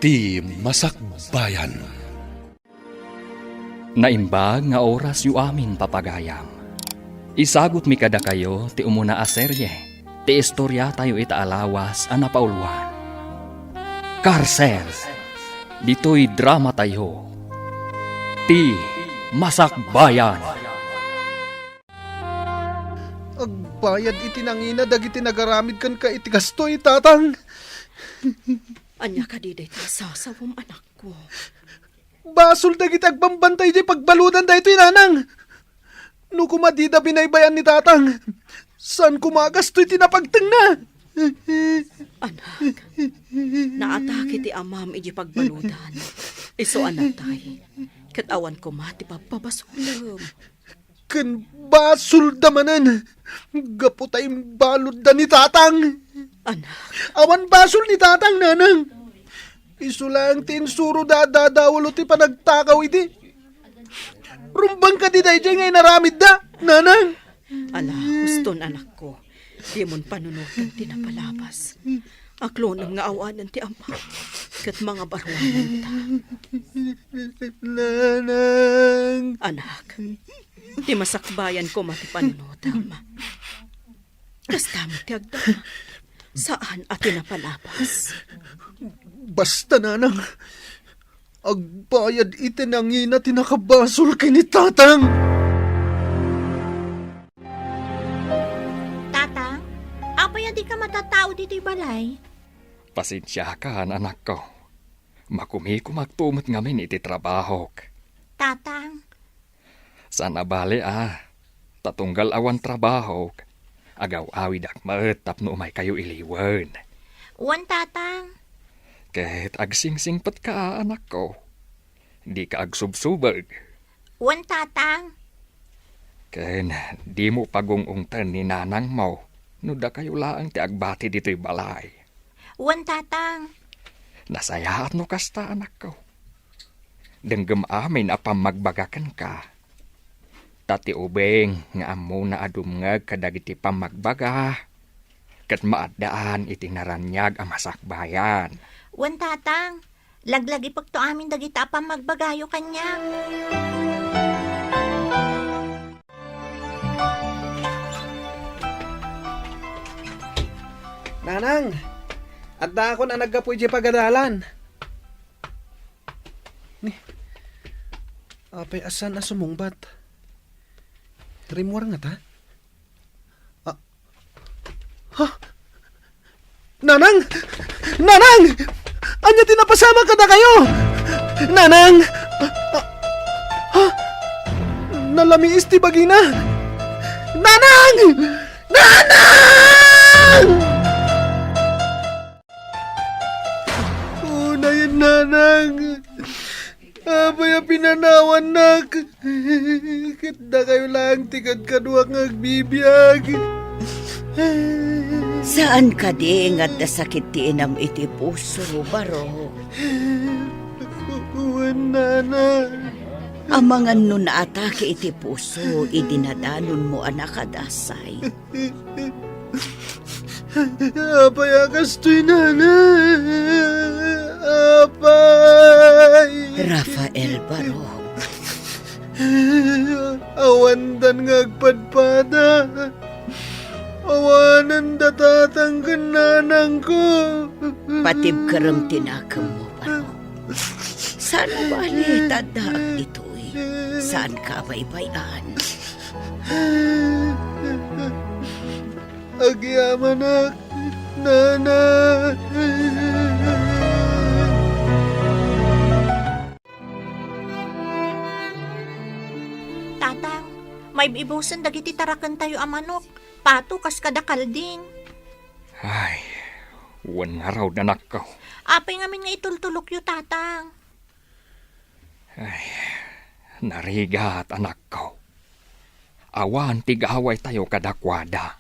Iti Masakbayan. Naimbag nga oras yu amin papagayam. Isagot mi kada kayo ti umuna a serye, ti istorya tayo itaalawas a napauluan. Karsel, dito'y drama tayo. Ti Masakbayan. Agbayad iti nangina dagiti nagaramid kan ka iti gastoy tatang. Anya ka di dito sasawom anak ko. Basol dagiti agbambantay di pagbaludan da ito nanang. No kumadida binaybayan ni tatang. San kumagastoy tinapagteng na? Anak, naatake ti amam iji pagbaludan. Iso anak tay, katawan ko mati papabasulam. Kan basol damanan. Gapo tayong balod da ni tatang. Anak, Awan basol ni tatang nanang. Iso lang tinsuro dadadawalo ti panagtakaw iti. Rumbang ka di dahi ngay naramid da, nanang. ala, huston anak ko. Di mon panunutan ti napalabas. Aklonam nga awanan ti ama. Kat mga barwanan ta. Nanang. Anak, ti masakbayan ko mati panunutam. Kasta mo ti agdama. Saan ati napalabas? Basta nanang. Agbayad iti nangina tinakabasol kay ni tatang. Tatang, apay di ka matatao dito'y balay? Pasensya ka, anak ko. Makumi ko magtumot ngamin iti trabaho. Tatang, Sana bali tatunggal awan trabaho. Agaw awid akmat tapno umay kayo iliwan. uwan tatang. Kahit agsingsingpat ka, anak ko. Di ka agsubsubag. Uwan tatang. Ken di mo pagungungtan ni nanang mo. Nuda kayo laang ti agbati dito'y balay. Uwan tatang. Nasayaat no kasta, anak ko. Denggem amin apam magbagakan ka. Tati ubeng nga amo na adumngag kadagiti pamagbaga. Kat maadaan iti naranyag ang masakbayan. Uwan tatang. Laglagi pagto amin dagita pa magbagayo kanya. Nanang, at da ako na nagkapoy di pagadalan. Ni, apay asan na sumungbat. Rimwar nga ta? Ha? Nanang! Nanang! Anya tinapasama ka na kayo! Nanang! Ha? Nalamiis ti bagina! Nanang! Nanang! Una yun, nanang. Abay pinanawan na. Kita kayo lang tikad kaduwang agbibiyag. Saan ka di ingat na sakit ti inam iti puso, baro? Uwan, nanang. Amangan no naatake iti puso, idinadanon mo anak adasay. Apay akastoy, nanang. Apay. Rafael Baro, Awandan ngagpadpada. Awanan datatang kananang ko. patib karem tinakam mo, Baro. Saan mo bali tadaak ito'y? Saan ka baybayan? Agyaman ak, nanay. Tatang, may ibusan dagiti tarakan tayo a manok. Pato kas kadakal din. Ay, wan nga raw anak ko. Apay ngamin nga itultulok yu tatang. Narigat, anak ko. Awan tigaway tayo kadakwada.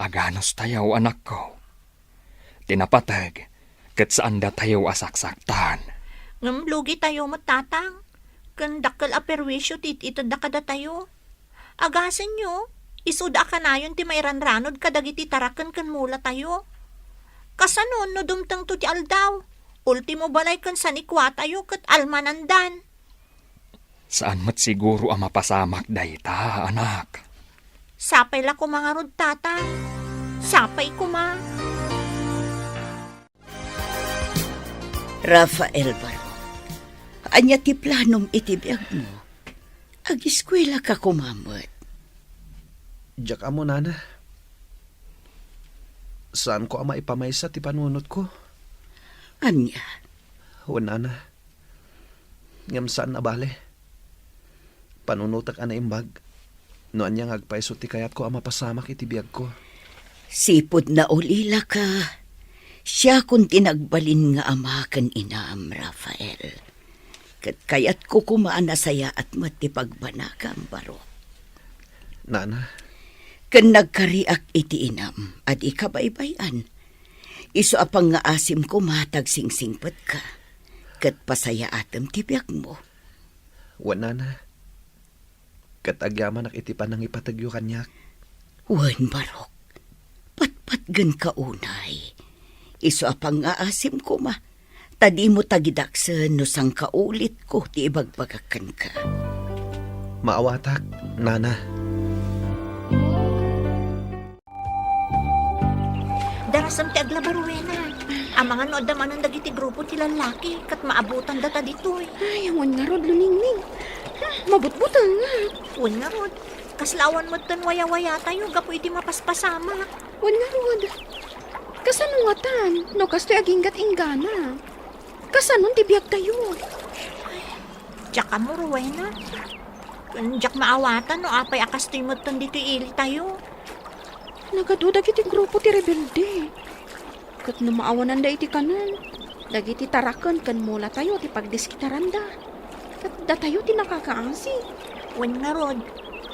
Aganos tayo, anak ko. Tinapatag, kat saan da tayo asaksaktan. Ngam lugi tayo mo tatang. Kan dakal aperwisyo tit ito dakada tayo. Agasan nyo, isuda ka na yun ti may ranranod kadagiti tarakan kan mula tayo. Kasanon no dumtang to ti aldaw. Ultimo balay kan sa nikwa tayo kat almanandan. Saan mat siguro ang mapasamak dayta, anak? Sapay la ko mga rod tatang. Sapay ko ma. Rafael Baro, anya ti planom itibiyag mo. Ag-eskwela ka kumamot. Diyak amo, nana. Saan ko ama ipamaysa ti panunot ko? Anya, O, nana. Ngam saan na bale? Panunutak ana imbag. No anyang agpaiso ti kayat ko ama pasamak iti biyag ko. sipod na ulila ka. Siya kung tinagbalin nga ama kan inam, Rafael. Kat kayat ko kumaan na saya at matipagbanakam, Baro. Nana, Kan nagkariak iti inam, at ikabaybayan. Iso apang nga asim ko matag singsingpet ka. Kat pasaya atam tibiyag mo. wan nana. Katagyaman ak iti panang ipatagyo kanyak. Wan, Barok. Patpat gan kaunay. Iso apang nga asim ko ma. Tadi mo tagidaksen no sang kaulit ko ti ibagbagakan ka. Maawatak, nana. Darasam ti aglabaruena. Ang mga nood naman ang dagiti grupo ti lalaki kat maabutan data ditoy. Ay, awan nga rod, luningning. Mabutbutan nga. Wan nga rod. Kaslawan mo tan waya-waya tayo gapo iti mapaspasama. Wan nga rod. Kasano nga tan? No, kasto'y aginggat inggana. Kasanon ti biyag tayo. Tsaka mo, Rowena. Diyak maawatan no apay akastoy mo tan dito ili tayo. Nagadudag iti grupo ti rebelde. Kat no maawanan da iti kanan. Dagiti tarakan kan mula tayo ti pagdiskitaran da. Kat da tayo ti nakakaangsi. Wan nga rod.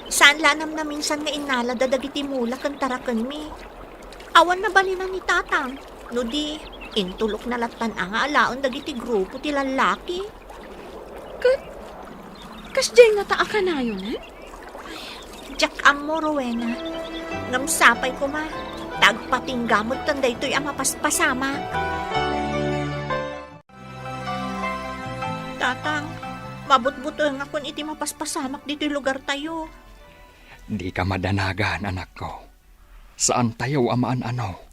Saan lanam na minsan nga inala dadagiti mula kan tarakan mi. Awan na balinan ni tatang. No di, intulok na latan ang alaon dagiti grupo ti lalaki. Kasjay nga taa ka na yun, eh? Diyak mo, Rowena. Ngamsapay ko ma. Tagpatinggamot tanda ito'y ang mapaspasama. Tatang, mabutbuto nga kung iti mapaspasamak dito'y lugar tayo. Di ka madanagan, anak ko. Saan tayo amaan ano?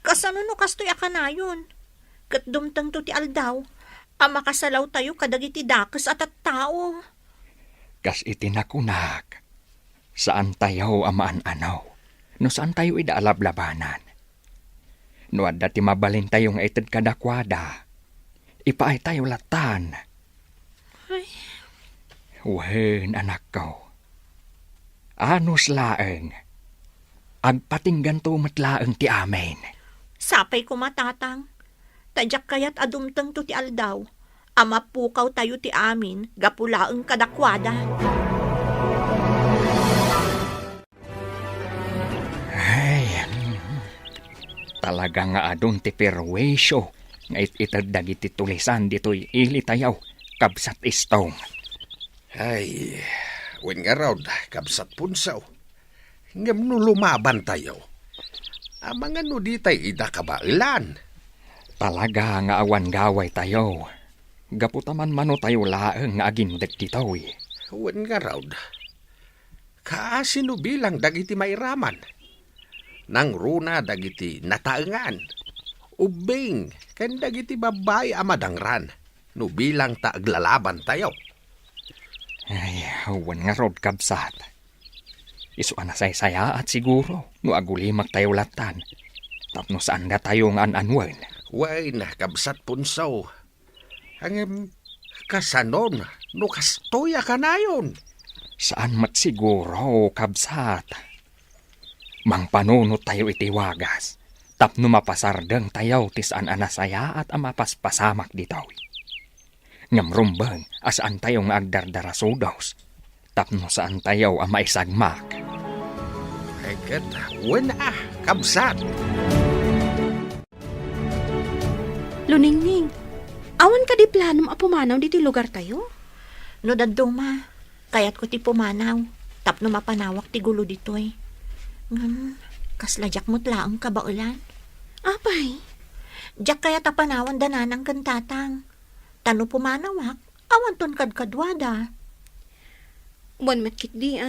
Kasano no kastoy akanayon? Kat dumtang to ti aldaw, ang makasalaw tayo kadagiti dakes at tao. Kas itinakunak. Saan tayo amaan ano? No saan tayo idaalablabanan? No adda ti mabalin tayo nga ited kadakwada. Ipaay tayo latan. Ay. Wen, anak ko. Anos laeng. Agpatinggan to matlaeng ti amen. Sapay ko matatang. Tadyak kayat adumtang to ti aldaw. Ama pukaw tayo ti amin, gapulaeng kadakwada. Ay, talaga nga adun ti perwesyo. Nga ititad dagiti tulisan dito'y ili tayaw. Kabsat istong. Ay, wen nga raw, kabsat punsaw. Ngam no lumaban tayo. Amang ano di tayo idakabailan. Talaga nga awan gaway tayo. Gaputaman mano tayo laeng nga agindag dito'y. Wen nga raw, kaasino bilang dagiti mairaman. Nang runa dagiti nataengan. Ubing, kan dagiti babay amadangran. No bilang taaglalaban tayo. Ay, awan nga rod kabsat. Isu anasay-saya at siguro, no agulimak tayo latan. Tapno saan na tayo nga ananwan. Way na kabsat punsaw. Ang kasanon, no kastoya ka na yun. Saan mat siguro, kabsat? Mang panunot tayo itiwagas. Tapno mapasardeng tayo tisaan anasaya at amapaspasamak ditaw. Ngamrumbang asaan tayo nga agdardarasodaws. Tapno saan tayo ang maisagmak. Ay kat, wen kabsat. Luningning, awan ka di planom apumanaw diti lugar tayo? No daduma, kayat ko ti pumanaw. Tapno mapanawak ti gulo ditoy. Kasladyak mo't laang kabaulan. Apay, Diyak kaya tapanawan dananang kan tatang. Tano pumanawak, awan ton kadkadwada. buwan matkit di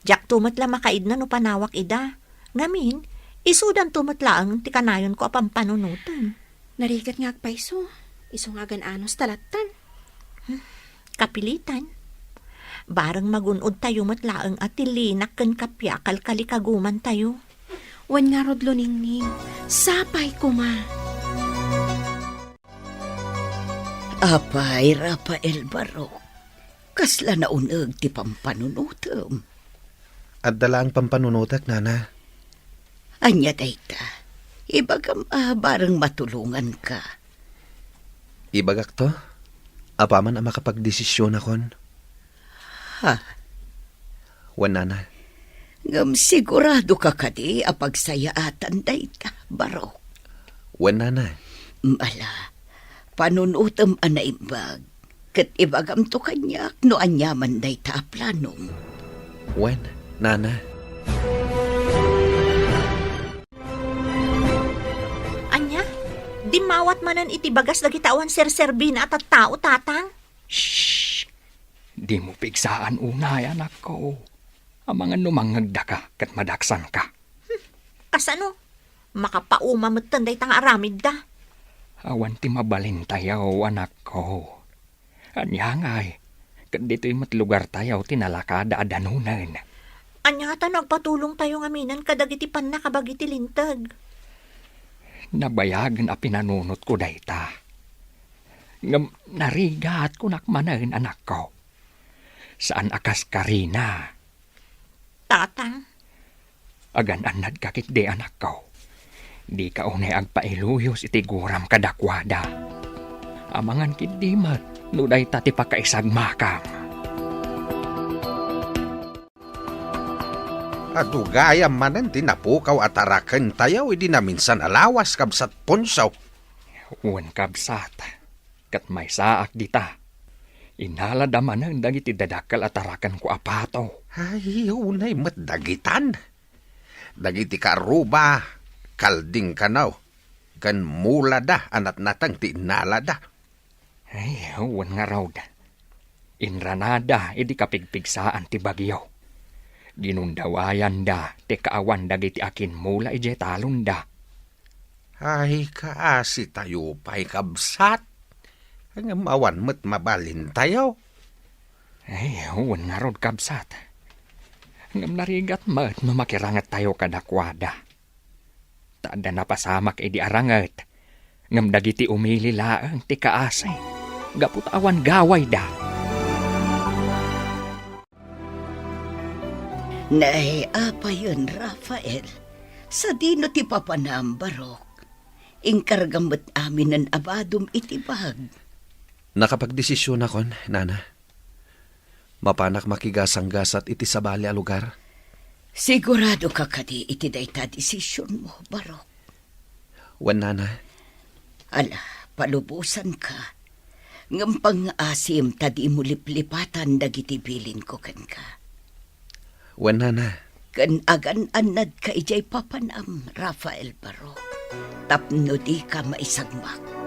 Diyak tumatla makaid na no panawak ida. Ngamin, isudan tumatlaang ti kanayon ko apang panunutan. Narigat nga agpaiso. Isungagan anos talatan. Kapilitan. Barang magunod tayo matlaang at tilinak kan kapyakal kalikaguman tayo. Wan nga rodlo ningning. Sapay kuma. Apay, Rafael Barok. Kasla na uneg ti pampanunutom. At dala ang pampanunutak, nana. Anya dayta. Ibagam barang matulungan ka. Ibagak to? Apaman ang makapagdesisyon akon. Ha? Wan, nana. Ngam sigurado ka kadi apagsayaatan dayta, Barok. Wan, nana. Mala, panunutom anaimbag. Kat ibagam to kanyak no anyaman dayta planong. Wan, nana. Anya, di mawat manan itibagas dagitawan serserbina at tao tatang. Shh! Di mo pigsaan unay, anak ko. Ang mga numangagda ka kat madaksan ka. Kasano? Makapaumamatan day tang aramid da. Awan ti mabalin tayaw, anak ko. Anyangay, kat dito'y matlugar tayaw tinalakada adanunan. Anya ta nagpatulong tayo ngaminan kadagiti pan nakabagiti lintag. Nabayagan a pinanunot ko dayta. Ngam narigat ko nakmanan, anak ko. Saan akas karina? Tatang, Agan anad kakit de, anak ko. Di ka unay agpailuyos iti guram kadakwada. Amangan kidimat, nuday tati pakaisagmakam. Adugayam manan tinapukaw at arakan tayaw, hindi na minsan alawas kabsat ponsaw. Uwan kabsat, kat may saak dita. Inaladaman ang dagiti dadakal at arakan ko apato. Ay, unay matdagitan. Dagiti karuba, kalding kanaw. Kan mulada, anat natang tinalada. Ay, uwan nga raw da. Inranada, idi kapigpigsaan ti bagyo. Ginundawayan da, ti kaawan dagiti akin mula ije talon da. Ay, kaasi tayo pa'y kabsat. Ang awan mo't mabalin tayo. Ay, uwan nga raw kabsat. Ngam narigat mat no makirangat tayo kadakwada. Taada na pasamak edi arangat. Ngam dagiti umili laang ti kaasay. Gaput awan gaway da. Nay, apa yun, Rafael? Sa dino ti papanam, Barok. Ingkargamot amin ng abadom itibag. Nakapagdesisyon akon, nana. Mapanak makigasang-gasat iti sabali a lugar. Sigurado ka kadi iti dayta desisyon mo, Barok. Wan, nana. Ala, palubusan ka. Ngam pang-asim tadi mo liplipatan dagiti bilin ko kan ka. Wan, nana. Kan agan anad ka ijay papanam, Rafael Barok. Tapno di ka maisagmak.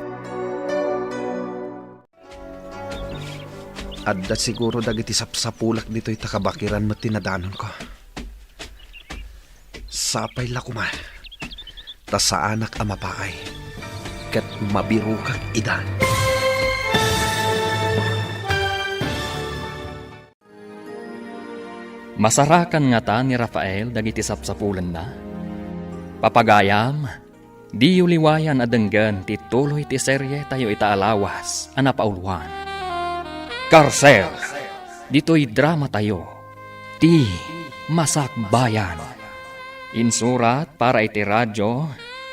Adda siguro dagiti sapsapulak dito'y takabakiran mat tinadanon ko. Sapay lakuma. Ta sa anak amapaay. Kat mabiru kag idan. Masarakan nga ta ni Rafael dagiti sapsapulan na. Papagayam, di uliwayan adenggan ti tuloy ti serye tayo itaalawas anapauluan. Karsel, dito'y drama tayo. Ti Masakbayan. Insurat para iti radyo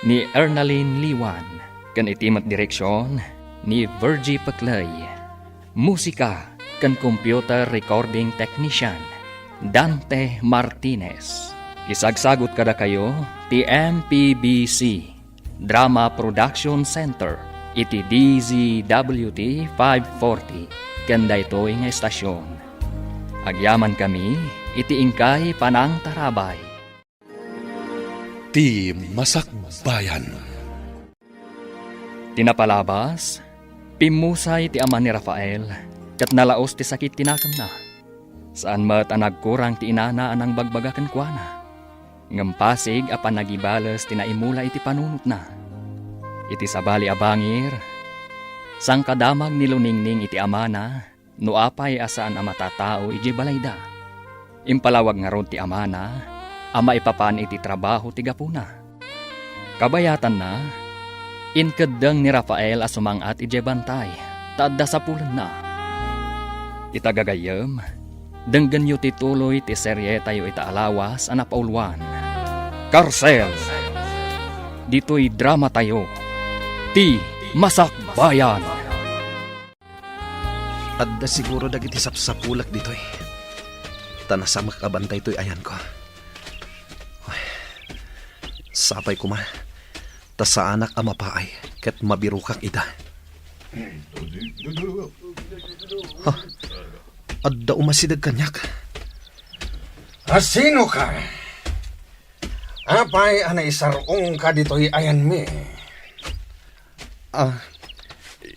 ni Ernaline Liwan. Kan itimat direksyon ni Virgie Paclay. Musika kan computer recording technician Dante Martinez. Isagsagot kada kayo ti MPBC Drama Production Center iti DZWT 540 kanda ito nga estasyon. Agyaman kami iti ingkay panang tarabay. Ti Masakbayan. bayan. Tinapalabas, pimusay ti ama ni Rafael, kat nalaos ti sakit tinakam na. Saan mat ang nagkurang ti inana anang bagbagakan kuana. Ngampasig apan nagibales tinaimula iti panunot na. Iti sabali abangir, sang kadamag niluningning iti amana, no apay asaan ang matatao iti balayda. Impalawag nga ron ti amana, ama ipapan iti trabaho ti gapuna. Kabayatan na, inkedeng ni Rafael asumangat iti bantay, taadda sa pulan na. Itagagayem, denggan yu tituloy ti serye tayo itaalawas ang napauluan. Karsel! Dito'y drama tayo, ti Masakbayan. Adda siguro dagiti sapsapulak dito'y. Tanasamak abantay to'y ayan ko. Ay, sapay ko ma. Ta sa anak amapaay, ket mabirukak ida. Ha, adda umasidag kanyak. Sino ka? Apay anay sarong ka dito'y ayan mi.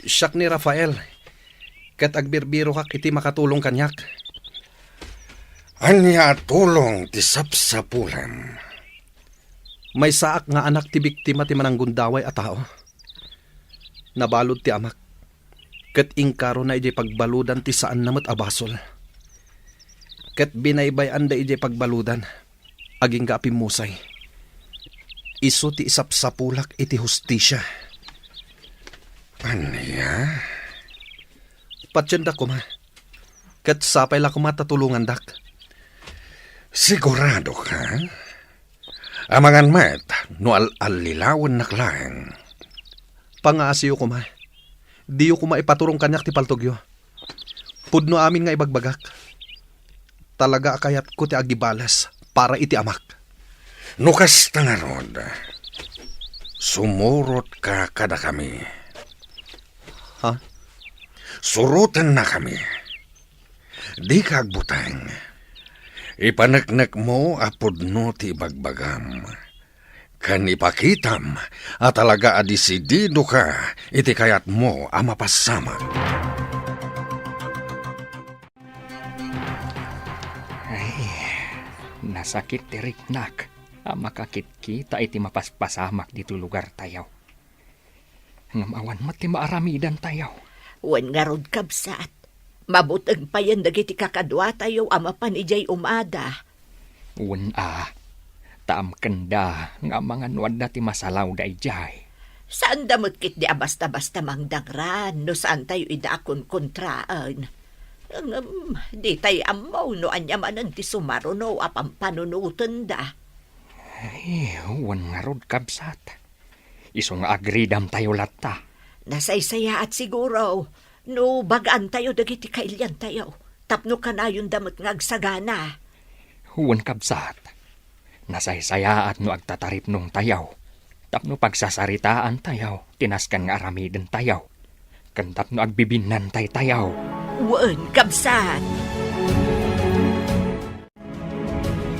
Siyak ni Rafael. Ket agbirbiro kak iti makatulong kanyak. Anya tulong ti sapsapulan. May saak nga anak ti biktima ti mananggundaway a tao. Nabalod ti amak. Ket ingkaro na ijay pagbaludan ti saan namat abasol. Ket binaybayan da ijay pagbaludan. Aging kapimusay. Isu ti isapsapulak iti hustisya. Anya? Patsenda ko ma. Ket sapay la ko matatulungan dak. Sigurado ka? Amangan met, no al-alilawan naklang. Pangaasiyo ko ma. Diyo ko maipaturong kanyak ti paltogyo. Pudno amin nga ibagbagak. Talaga akayat ko ti agibalas para iti amak. Nukas tangarod, sumurot ka kada kami. Ha? Surutan na kami. Di ka agbutang. Ipanaknak mo apod no ti bagbagam. Kan ipakitam at talaga adisidido ka iti kayat mo ang mapasama. Nasakit ti riknak, makakit kita iti mapaspasamak dito lugar tayaw. Ngamawan mat ti maaramidan tayaw. Wen nga rod kabsat. Mabutag pa yan dagiti kakadwa tayo ama panijay umada. Wen taam kenda nga mga nuwad ti masalaw da ijay. Saan damot kit di basta-basta mangdangran no saan tayo idakon kontraan. Di tayo amaw no anyamanan ti sumaruno apang panunutan da. Ay, wen nga rod kabsat. Iso nga agridam tayo latta. Nasaysaya at siguro, no bagaan tayo dagiti kailyan tayo. Tapno ka na yung damot nga agsagana. Huwan kabsat. Nasaysaya at no agtatarip nung tayaw. Tapno pagsasaritaan tayaw, tinaskan nga aramiden tayaw. Kantap no agbibinan tayaw. Wen kabsat.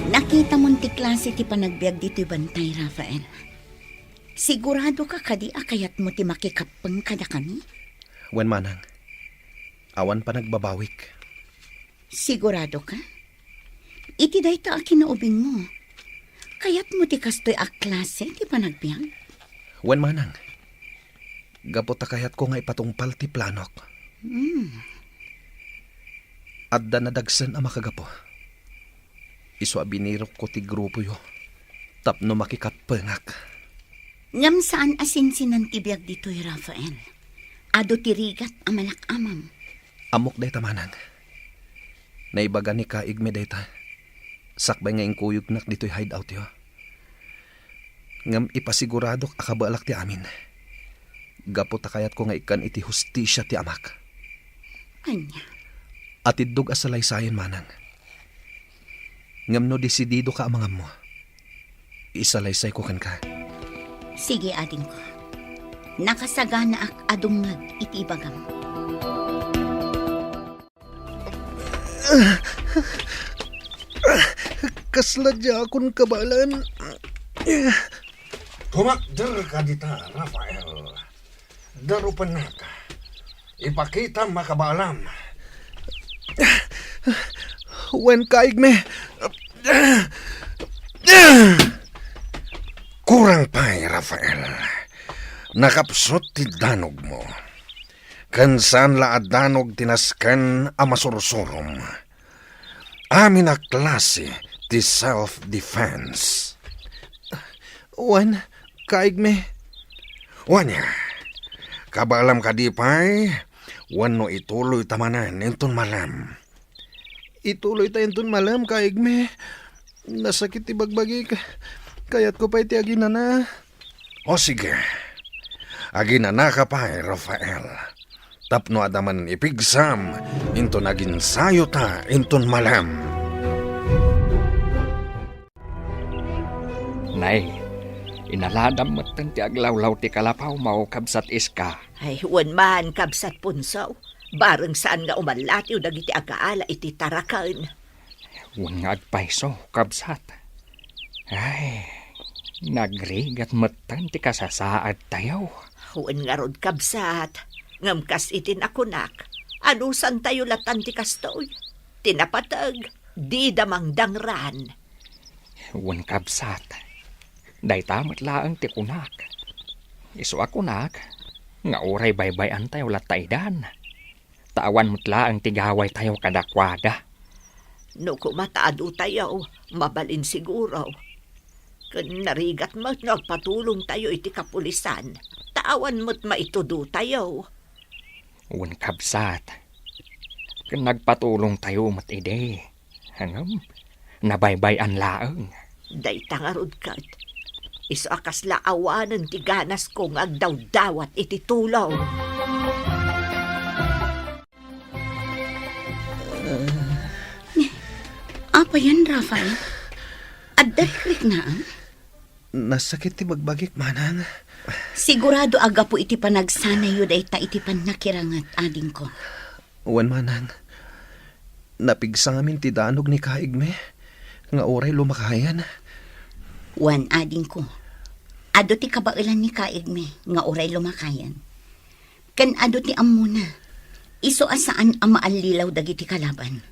Nakita mo'ng ti klase ti panagbiag dito'y bantay, Rafael. Sigurado ka kadi akayat mo ti makikapeng kada kami? Wen manang. Awan pa nagbabawik. Sigurado ka? Iti day ta akinaubing mo. Kayat mo ti kastoy a klase ti panagbiag? Wen manang. Gapot kayat ko nga ipatungpal ti planok. Adda nadagsen ang makagapo. Isu abinirok ko ti grupo yo. Tapno makikapengak. Ngam saan asinsinan ti biag dito'y Rafael? Ado ti rigat amalak amam. Amok day tamanang. Naibaga ni kaigme day ta. Sakbay nga ingkuyog nak dito'y hideout yo. Ngam ipasiguradok akabalak ti amin. Gapot kayat ko nga ikan iti hustisya ti amak. Anya? At idug asalaysayan manang. Ngam no desidido ka amangam mo. Isalaysay ko kan ka. Sige, ading ko. Nakasagana ak adungag iti ibagam. Kasladya akon kabalan. Pumakder ka dita, Rafael. Darupan na ka. Ipakita makabalam. Wen kaigme. Kurang pa'y, Rafael. Nakapsot ti danog mo. Kansan laad danog tinaskan amasursurom. Amin a klase ti self-defense. Wen kaigme. Wanya, kabalam ka di pa'y, wano ituloy tamanan inton malam. Ituloy tayo dun malam kaigme. Nasakit ibagbagi kaya't ko pa'y tiagin na. O sige, aginana ka pa'y, Rafael. Tapno adaman ipigsam, into naging sayo ta inton malam. Nay, inaladam mo't ti aglawlaw ti kalapaw mao kabsat iska. Ay, wan man kabsat punsaw. Bareng saan nga umalatiw dagiti agaala iti tarakan. Wan nga agpaiso kabsat. Ay, nagrigat mo't ti kasasaad tayo. Wan nga rod kabsat. Ngamkas itin akunak. Anusan tayo latan ti kastoy. Tinapatag. Di damang dangran. Wan kabsat. Day tamat laang ti kunak. Isu akunak. Nga oray baybayan tayo lataydan. Tawan mo't laang tigaway tayo kadakwada. No kumataado tayo, mabalin siguro. Kung narigat mo't nagpatulong tayo iti kapulisan, tawan mo't maitudo tayo. Wan kabsat. Kung nagpatulong tayo mo't ide. Hangam, nabaybayan laang. Day tangarod kat. Iso akas laawanan ti ganas kong agdawdawat iti tulaw. Apa yan, Rafael? Addarik na. Nasakit ti bagbagik manang. Sigurado aga po iti panagsanayo da ita iti panakirangat ading ko. Wan manang. Napigsang amin ti danog ni kaigme. Nga oray lumakayan. Wan ading ko. Ado ti kabailan ni kaigme nga oray lumakayan. Kan ado ti amuna. Iso asaan ang maalilaw dagiti kalaban.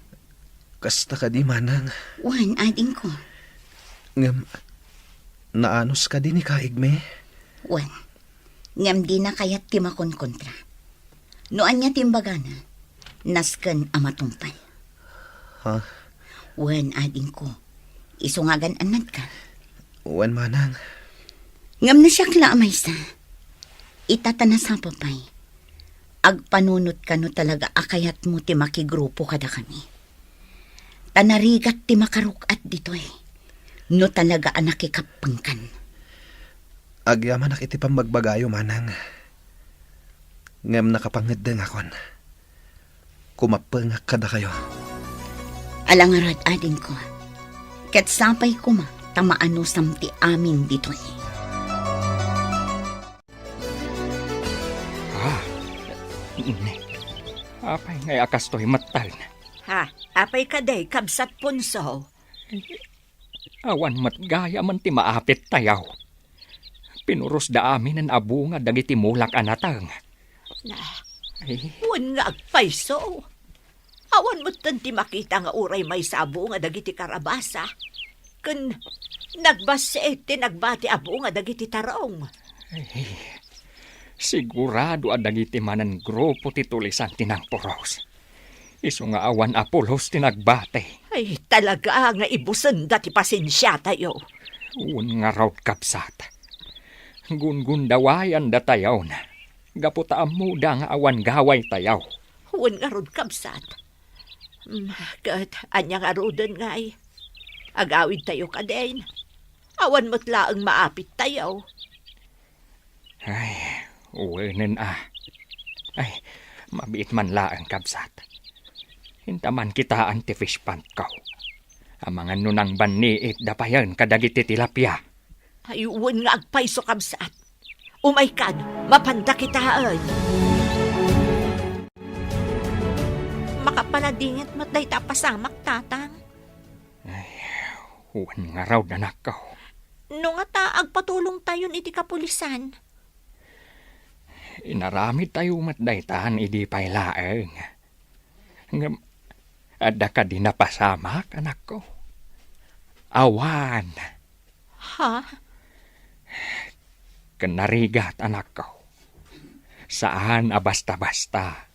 Kasta ka di manang. Wan ading ko. Ngam, naanos ka di ni kaigme. Wan, ngam di na kayat timakon kontra. Noan niya timbagana, nasken amatumpay. Ha? Wan ading ko. Isungagan anad ka. Wan manang. Ngam na siya klaamay sa. Itatana sa papay. Agpanunot ka no talaga akayat mo ti makigrupo kada kami. Tanarigat ti makarukat ditoy. No talaga anak ikapangkan. Agyaman iti pambagbagayo manang. Ngam nakapangad din akon. Kumapangak kada kayo. Alangarad ading ko. Ket sapay kuma tamaano samti amin ditoy. Apay ngay akas to'y matal na. Ha, apay kaday kabsat punso. Awan matgaya man ti maapit tayaw. Pinuros da amin ang abunga dagiti mulak anatang. Ay, Wan nga agpaiso. Awan mo't ti makita nga uray may sabo nga dagiti karabasa. Kun nagbase ti nagbati abo nga dagiti tarong. sigurado a dagiti manan grupo ti tulisan tinang poros. Isu nga awan apulos tinagbate. Ay talaga nga ibusan dati pasensya tayo. Un nga raw kapsat. Gungun dawayan da tayaw na. Gaputa amuda nga awan gaway tayaw. Wan nga rod kabsat. Kat anya nga rodon nga ay. Agawid tayo kaden. Awan mo't laang maapit tayo. Ay, uwenen Ay, mabiit man laang kabsat. Hintaman kita anti fish pond ko. Ang mga nunang baniit dapayan kadagiti tilapia. Ay wan nga agpaiso kabsat. Umaykan, mapanda kitaan. Makapaladingit matay tapasamak tatang. Uwan nga raw na nakaw. No nga ta, agpatulong tayon iti kapulisan. Inaramid tayo matdaytan, idi pay laeng. Ngam, adda ka di napasamak, anak ko. Awan, Ha? kanarigat, anak ko. Saan basta-basta.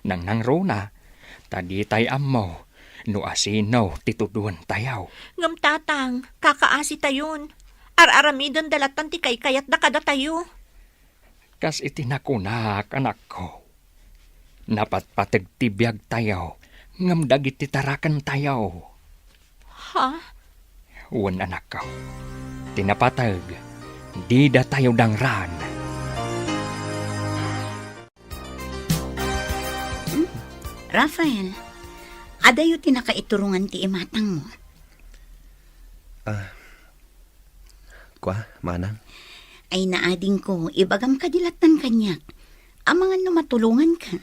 Nang runa, tadi tay ammo, no asino tituduan tayaw. Ngam tatang, kakaasi tayon. Ar-aramidon dalatan ti kayat da kada tayo. Kas itinakunak, anak ko. Napatpatag tibiyag tayaw, ngam dagit titarakan tayaw. Ha? Wan, anak ko. Tinapatag, di da tayo dangran. Rafael, adayo tinakaiturungan ti imatang mo. Kwa, manang? Ay naading ko, ibagam kadilatan kanyak. Amangan no matulungan ka.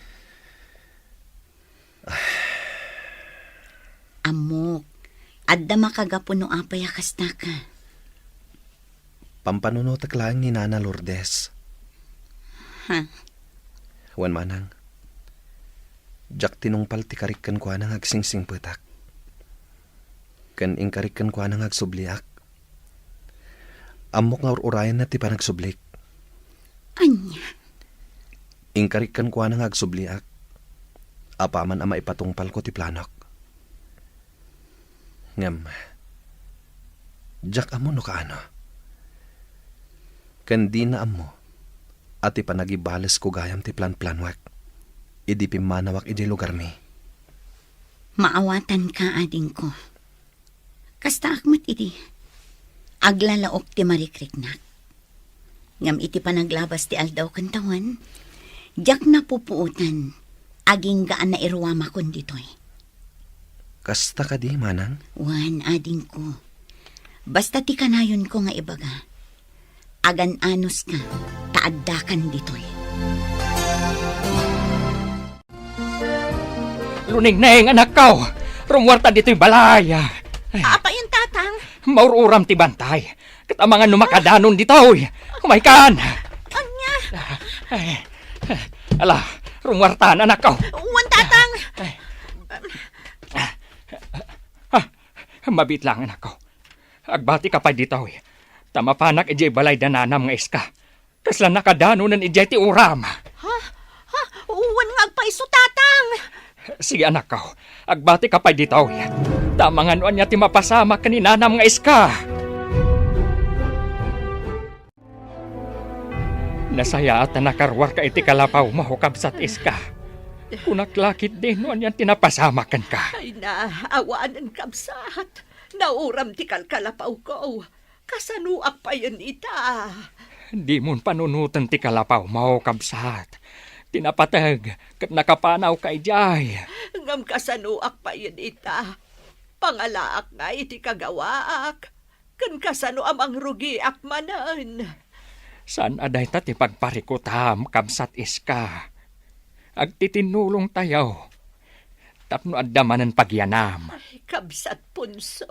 Amok, adda makagapo no apay akasta ka. Pampanunotak lang ni Nana Lourdes. Ha? Wan manang. Jak tinungpal ti karikan ko anang agsingsing petak. Kan ingkarikan ko anang agsubliak. Amok nga urayan na ti panagsublik. Anya? Ingkarikan ko anang agsubliak. Apaman ama ipatungpal ko ti planok. Ngam. Jak amo no kaano. Kan di na amo. At ipanagibales ko gayam ti plan-planwak. Idi pimanawak iti lugar mi. Maawatan ka, ading ko. Kasta akmat iti. Aglalaok ti marikriknak. Ngam iti panaglabas ti aldaw kantawan, jak na pupuutan, aging gaan na iruwama kon ditoy. Kasta ka di, manang? Wan, ading ko. Basta ti kanayon ko nga ibaga. Agan-anos ka, taaddakan ditoy. Luning-neng, anak ko. Rumwarta dito'y balaya. Apa yung tatang? Maururam ti bantay. Katamangan numakadanon dito'y. Kumaykan. Anya? Ay, ala, rumwartan, anak ko. Uwan tatang! Mabit lang, anak ko. Agbati ka pa dito'y. Tamapanak ijay balay dananam nga iska. Kasla nakadanon ng ijay ti uram. Ha? Uwan nga agpaiso tatang! Sige, anak ko. Agbati ka pa dito'y. Tamangan niya ti mapasama ka ni nanam nga iska. Nasaya at nakarwar ka iti kalapaw mahukab sat iska. Kunaklakit din niyan tinapasama kan ka. Ay na, awaanan kabsat. Nauram ti kalkalapaw ko. Kasanuak pa yun ita. Di mon panunutan ti kalapaw mahukab sat. Tinapatag kat nakapanaw ka ijay. Ngam kasanuak pa yun ita. Pangalaak nga iti kagawaak. Kan kasano amang rugi ak manan. Saan aday ta ti pagparikutam kabsat iska. Agtitinulong tayo. Tapno addamanan pagyanam. Ay, kabsat punso.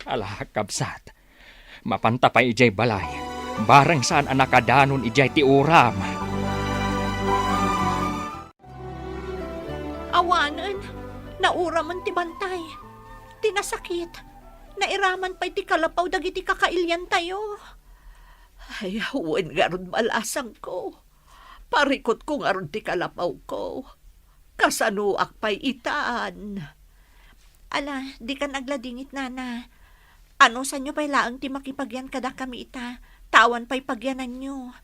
Ala, kabsat. Mapanta pa ijay balay. Barang saan anakadanon ijay ti uram. Awanan, nauraman ti bantay. Tinasakit. Nairaman pa iti kalapaw dagiti kakailyan tayo. Ay, huwan nga ron malasang ko. Parikot ko nga ron ti kalapaw ko. Kasanuak pa'y itaan. Ala, di ka nagladingit, nana. Ano sa nyo pa'y laang ti makipagyan kada kami ita. Tawan pa'y pagyanan nyo.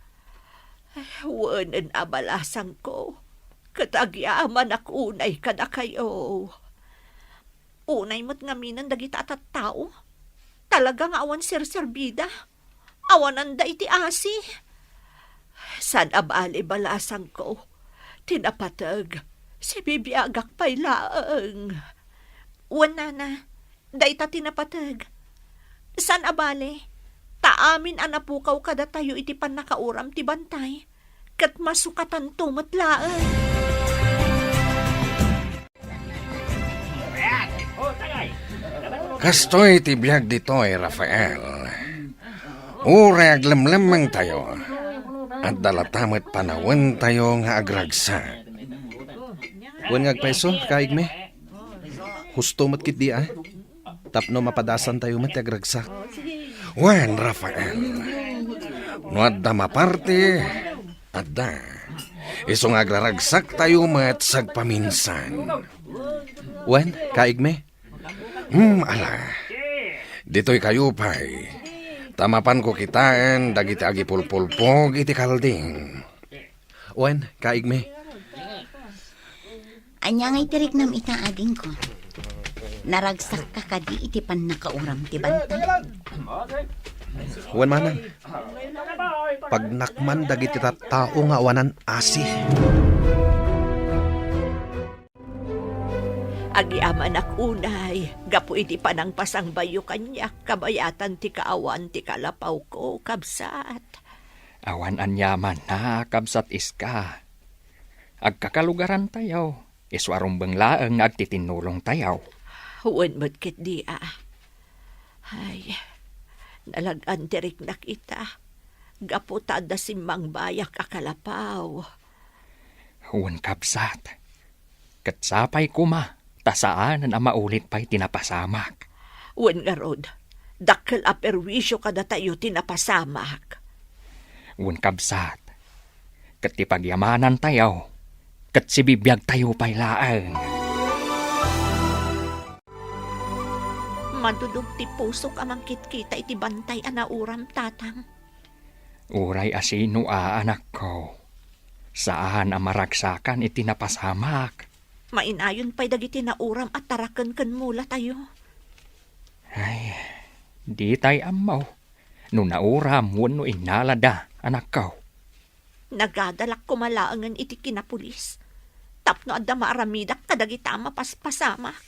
Ay, huwanan abalasang ko. Katagyaman ak unay kada kayo. Unay mo't ngaminan dagita at tao. Talagang awan sir-serbida. Awanan da iti asi. San abali balasang ko. Tinapatag. Si bibiyagak pa'y laang. Uwan nana. Daita tinapatag. San abali. Taamin anapukaw kada tayo iti pan nakauram ti bantay. Kat masukatan tumatlaan. Kastoy ti biyag ditoy, Rafael. Urag lemlemeng tayo. At dalatamat panawan tayo nga agragsa. Wan ngagpaiso, kaigme. Husto mat kit di ah. Tapno mapadasan tayo mat agragsak. Wan, Rafael. No adda maparte, adda. Iso nga agraragsak tayo mat sagpaminsan. Wan, kaigme. Ala. Dito'y kayo pa'y. Tamapan ko kitaan, dagiti agi pulpulpog, iti kalding. Wan, kaigme. Anya ngay tirik nam itaaging ko. Naragsak ka kadi iti pan nakauram ti bantay. Wan manang. Pag nakman dagiti tao nga wanan asi. Agiaman ak unay, gapu iti panang pasang bayo kanyak, kabayatan ti kaawan ti kalapaw ko, kabsat. Awan anyaman na kabsat iska. Agkakalugaran tayo. Iswarong banglaang agtitinulong tayo. Huwag mo't kit di Ay, nalagan tirik na kita. Gapu tada simang bayak akalapaw. Huwan kabsat. Katsapay kuma. Tasaan na maulit pa'y tinapasamak. Huwag nga rod, dakkel aperwisyo kada tayo tinapasamak. Huwan kabsat. Katipagyamanan tayo. Katsibibiyag tayo pa'y laang. Madudog ti pusok amang kitkita iti bantay anauram tatang. Uray asino anak ko. Saan ang maragsakan iti napasamak? Mainayon pa'y dagiti nauram at taraken ken mula tayo. Ay, di tay amaw. No nauram, wano inalada, anak ko. Nagadalak kumalaangan iti kinapulis. Tapno adda maaramidak kadagita mapaspasamak.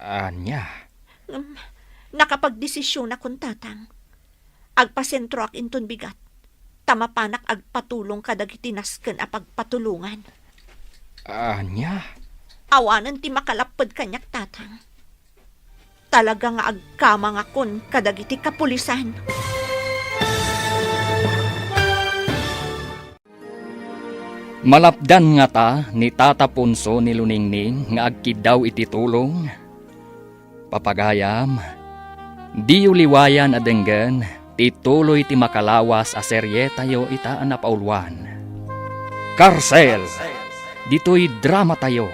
Anya, Nakapagdesisyon akong tatang. Agpasentro ak inton bigat. Tamapanak agpatulong kadagiti nasken a pagpatulungan. anya, Awanan ti makalapad kanyak tatang. Talaga nga agkamang akon kadagiti kapulisan. malapdan nga ta ni Tata Punso ni Luningning nga agkid daw iti tulong. Papagayam, di uliwayan adenggan, tituloy ti makalawas a serye tayo itaan na paulwan. Karsel, dito'y drama tayo.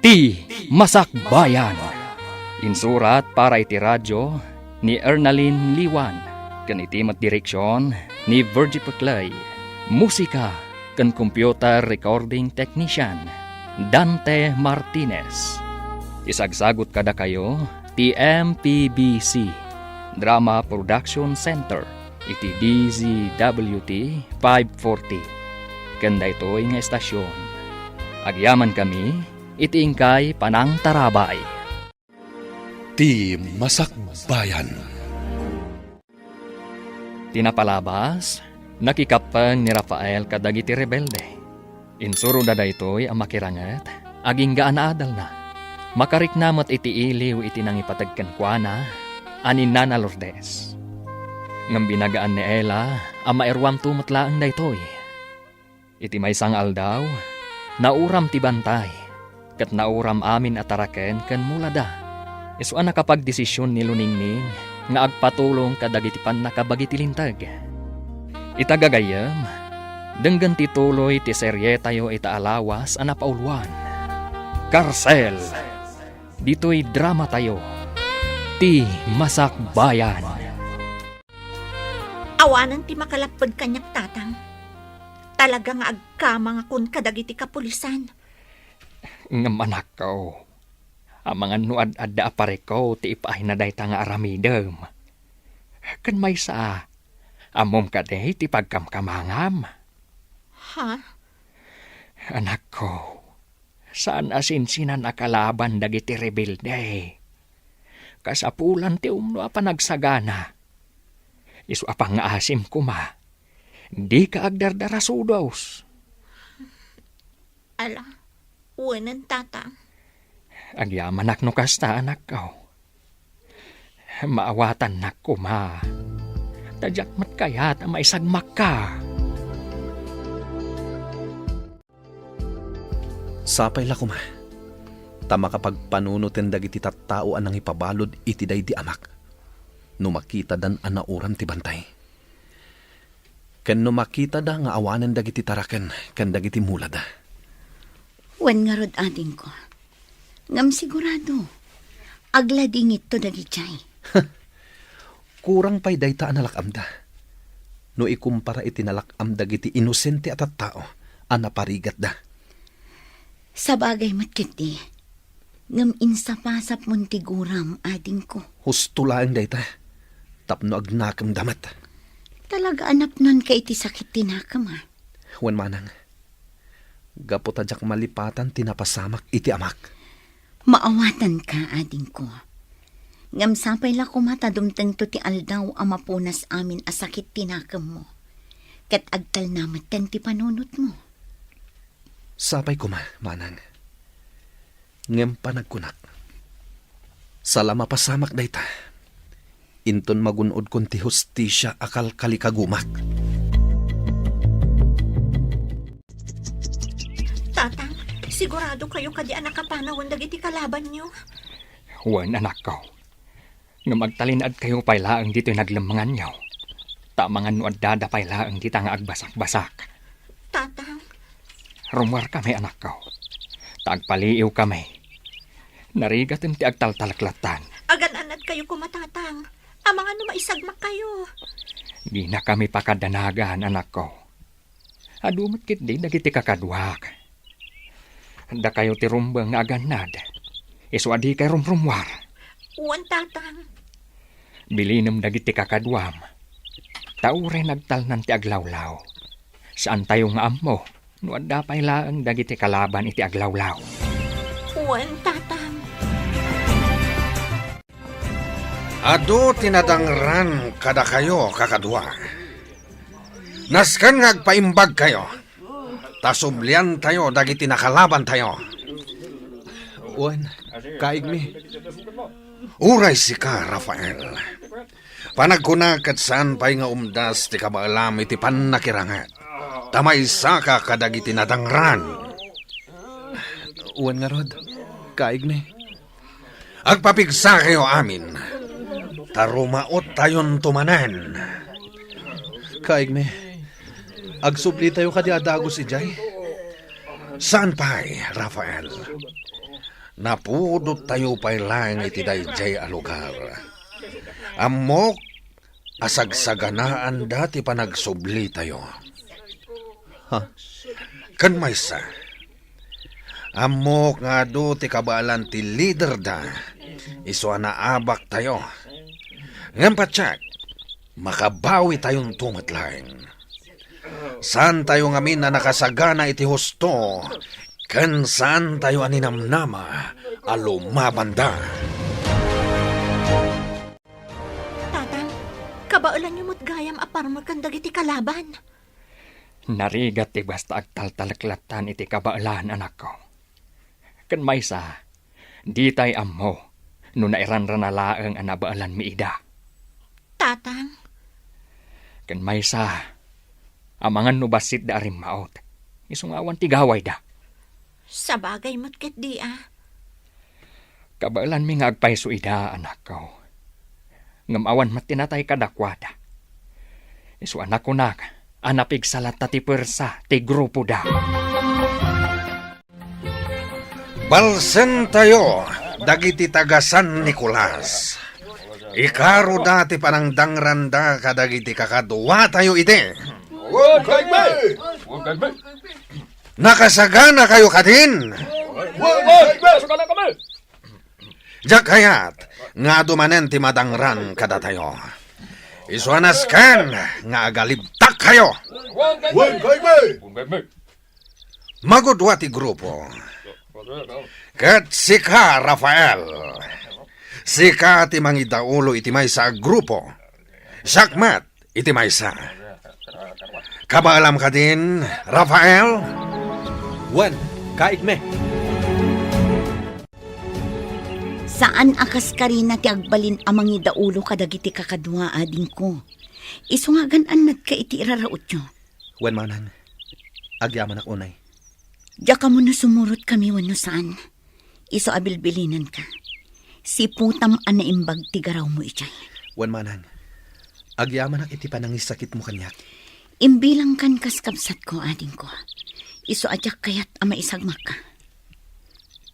Ti Masakbayan. Insurat para iti radyo ni Ernalyn Liwan. Kanitimat direksyon ni Virgie Paclay. Musika kan computer recording technician Dante Martinez. Isagsagot kada kayo ti MPBC Drama Production Center iti DZWT 540. Kanda ito'y nga estasyon. Agyaman kami iti ingkay Panang Tarabay. Ti Masakbayan. Tinapalabas, nakikapang ni Rafael kadagiti rebelde. Insuro da daytoy ang makirangat, aging gaan na adal na. Makariknamat iti iliw iti nang ipatagkan kwa na, anin na Lourdes. Ngam binagaan ni Ella, ang mairwam tumutlaang daytoy. Iti may sangal daw, nauram ti bantay, kat nauram amin ataraken kan mulada. Iso ang nakapagdesisyon ni Luningning, nga agpatulong kadagiti pan nakabagiti lintag. Itagagayam, denggan tituloy ti serye tayo itaalawas ang napaulwan. Karsel, dito'y drama tayo. Ti Masakbayan. Awanan ti makalapad kanyak tatang. Talaga nga agkamang akon kadagiti kapulisan. Ngam anak ko, ang mga nuad adda apare ko ti ipaay na day nga aramidem. Kan may sa, amom ka day ti pagkamkamangam. Ha? Anak ko, saan asinsinan akalaban dagiti rebelde? Kasapulan ti umno a panagsagana. Isu apang nga asim kuma, di ka agdardarasudos. Ala, uwanan tatang. Agyaman nak no kasta anak ko. Maawatan nak kuma. Tadyak mat kayat ang maisagmak ka. Sapay la kuma. Tama kapag panunutin dagiti tattao anang ipabalod iti day di amak. No makita dan anauran ti bantay. Ken no makita da nga awanen dagiti taraken ken dagiti mulad. Wan nga rod ading ko. Ngam sigurado. Aglading ito dagichay. Kurang pa'y dayta analakam da. No ikumpara iti nalakam dagiti inosente at tao anaparigat da. Sa bagay matkiti. Ngam insapasap mon tiguram ading ko. Husto lang dayta. Tapno agnakam damat. Talaga anap nun ka iti sakit tinakam ha. Wan manang. Gapo tadyak malipatan tinapasamak iti amak. Maawatan ka ading ko. Ngam sapay la kumata dumteng to ti aldaw ang mapunas amin a sakit tinakam mo. Kat agtal namat ten ti panunot mo. Sapay kuma, manang. Ngem panagkunak. Salama pasamak dayta. Inton magunod kon ti hustisya akal kalikagumak. Tatang, sigurado kayo kadi anak kapanawon dagiti kalaban nyo. Wan anak ko. Nga magtalinad kayo pailaang dito'y naglamangan nyo. Tamangan no adada pailaang dita nga agbasak-basak. Tatang, Rumwar kami anak ko. Tagpaliiw kami. Narigatin ti agtaltalaklatan. agan-anad kayo kumatatang. Amang ano maisagmak kayo. Di na kami pakadanagan anak ko. Adumot kit di dagiti kakadwak. Da kayo ti rumbang nga aganad. Iswadi kay rumrumwar. Uwan tatang. Bilinam dagiti kakadwam. Taure nagtalnan ti aglawlaw. Saan tayo nga ammo? Nuad dapay laang dagiti kalaban iti aglawlaw. Uwan tatang. Ado tinadangran kada kayo kakadwa. Naskan nga agpaimbag kayo. Tasublian tayo dagiti nakalaban tayo. Wan, kaig mi. Uray si ka, Rafael. Panagkunakat saan pa'y nga umdas ti kabaalam iti panakirangat. Tamay sa ka kadagiti nadangran. Wan nga rod, kaig mi. Agpapigsa kayo amin. Tarumaot tayon tumanan. Kaig mi. Agsupli tayo kadi adagos ijay. Saan pa'y, Rafael? Napudot tayo pa'y lang iti dayjay a lugar. Amok, asagsaganaan dati pa nagsubli tayo. Ha? Kan maysa. Amok nga do ti kabalan ti leader da. Iso na abak tayo. Ngam patsak, makabawi tayong tumatlaing. Saan tayo ngamin na nakasagana iti husto, kan saan tayo aninamnama, alumabanda. Tatang, kabaulan nyo mo't gayam aparma kan dagiti kalaban. Narigat ti basta agtaltalaklatan iti kabaalan anak ko. Kan maysa, di tay ammo, no nairanran na laang anabaalan mi ida. Tatang, Kan maysa, amangan no basit da arim maot. Isungawan ti gaway da. sa bagay mo't ket di Kabaalan mi nga agpayso ida anak ko. Ngamawan matinatay kadakwada. Isu anak ko nak, anapig salat ti persa ti grupo da. Balsen tayo, dagiti taga San Nicolas. Ikaro dati panang dangranda kadagiti kakadwa tayo ite. Nakasagana kayo kadin. Jak hayat, nga dumanen ti madangran kada tayo. Isuanas kan, nga agalibtak kayo. Magudwa ti grupo. Kat sika, Rafael. Sika ti mangidaulo iti may sa grupo. Sakmat iti may sa. Kabaalam ka din, Rafael? Wan, kaig mi. Saan akas karina ti agbalin amang idaulo kadagiti kakadwa ading ko. Isu nga gananad ka iti iraraot nyo. Wen manang, agyaman ak unay. Diya ka mo na sumurot kami wano saan. Isu abilbilinan ka. Si putam anaimbag tigaraw mo ichay. Wen manang, agyaman ak iti panangisakit mo kanyak. Imbilang kan kaskabsat ko, ading ko. Isu adyak kayat ama isagmak ka.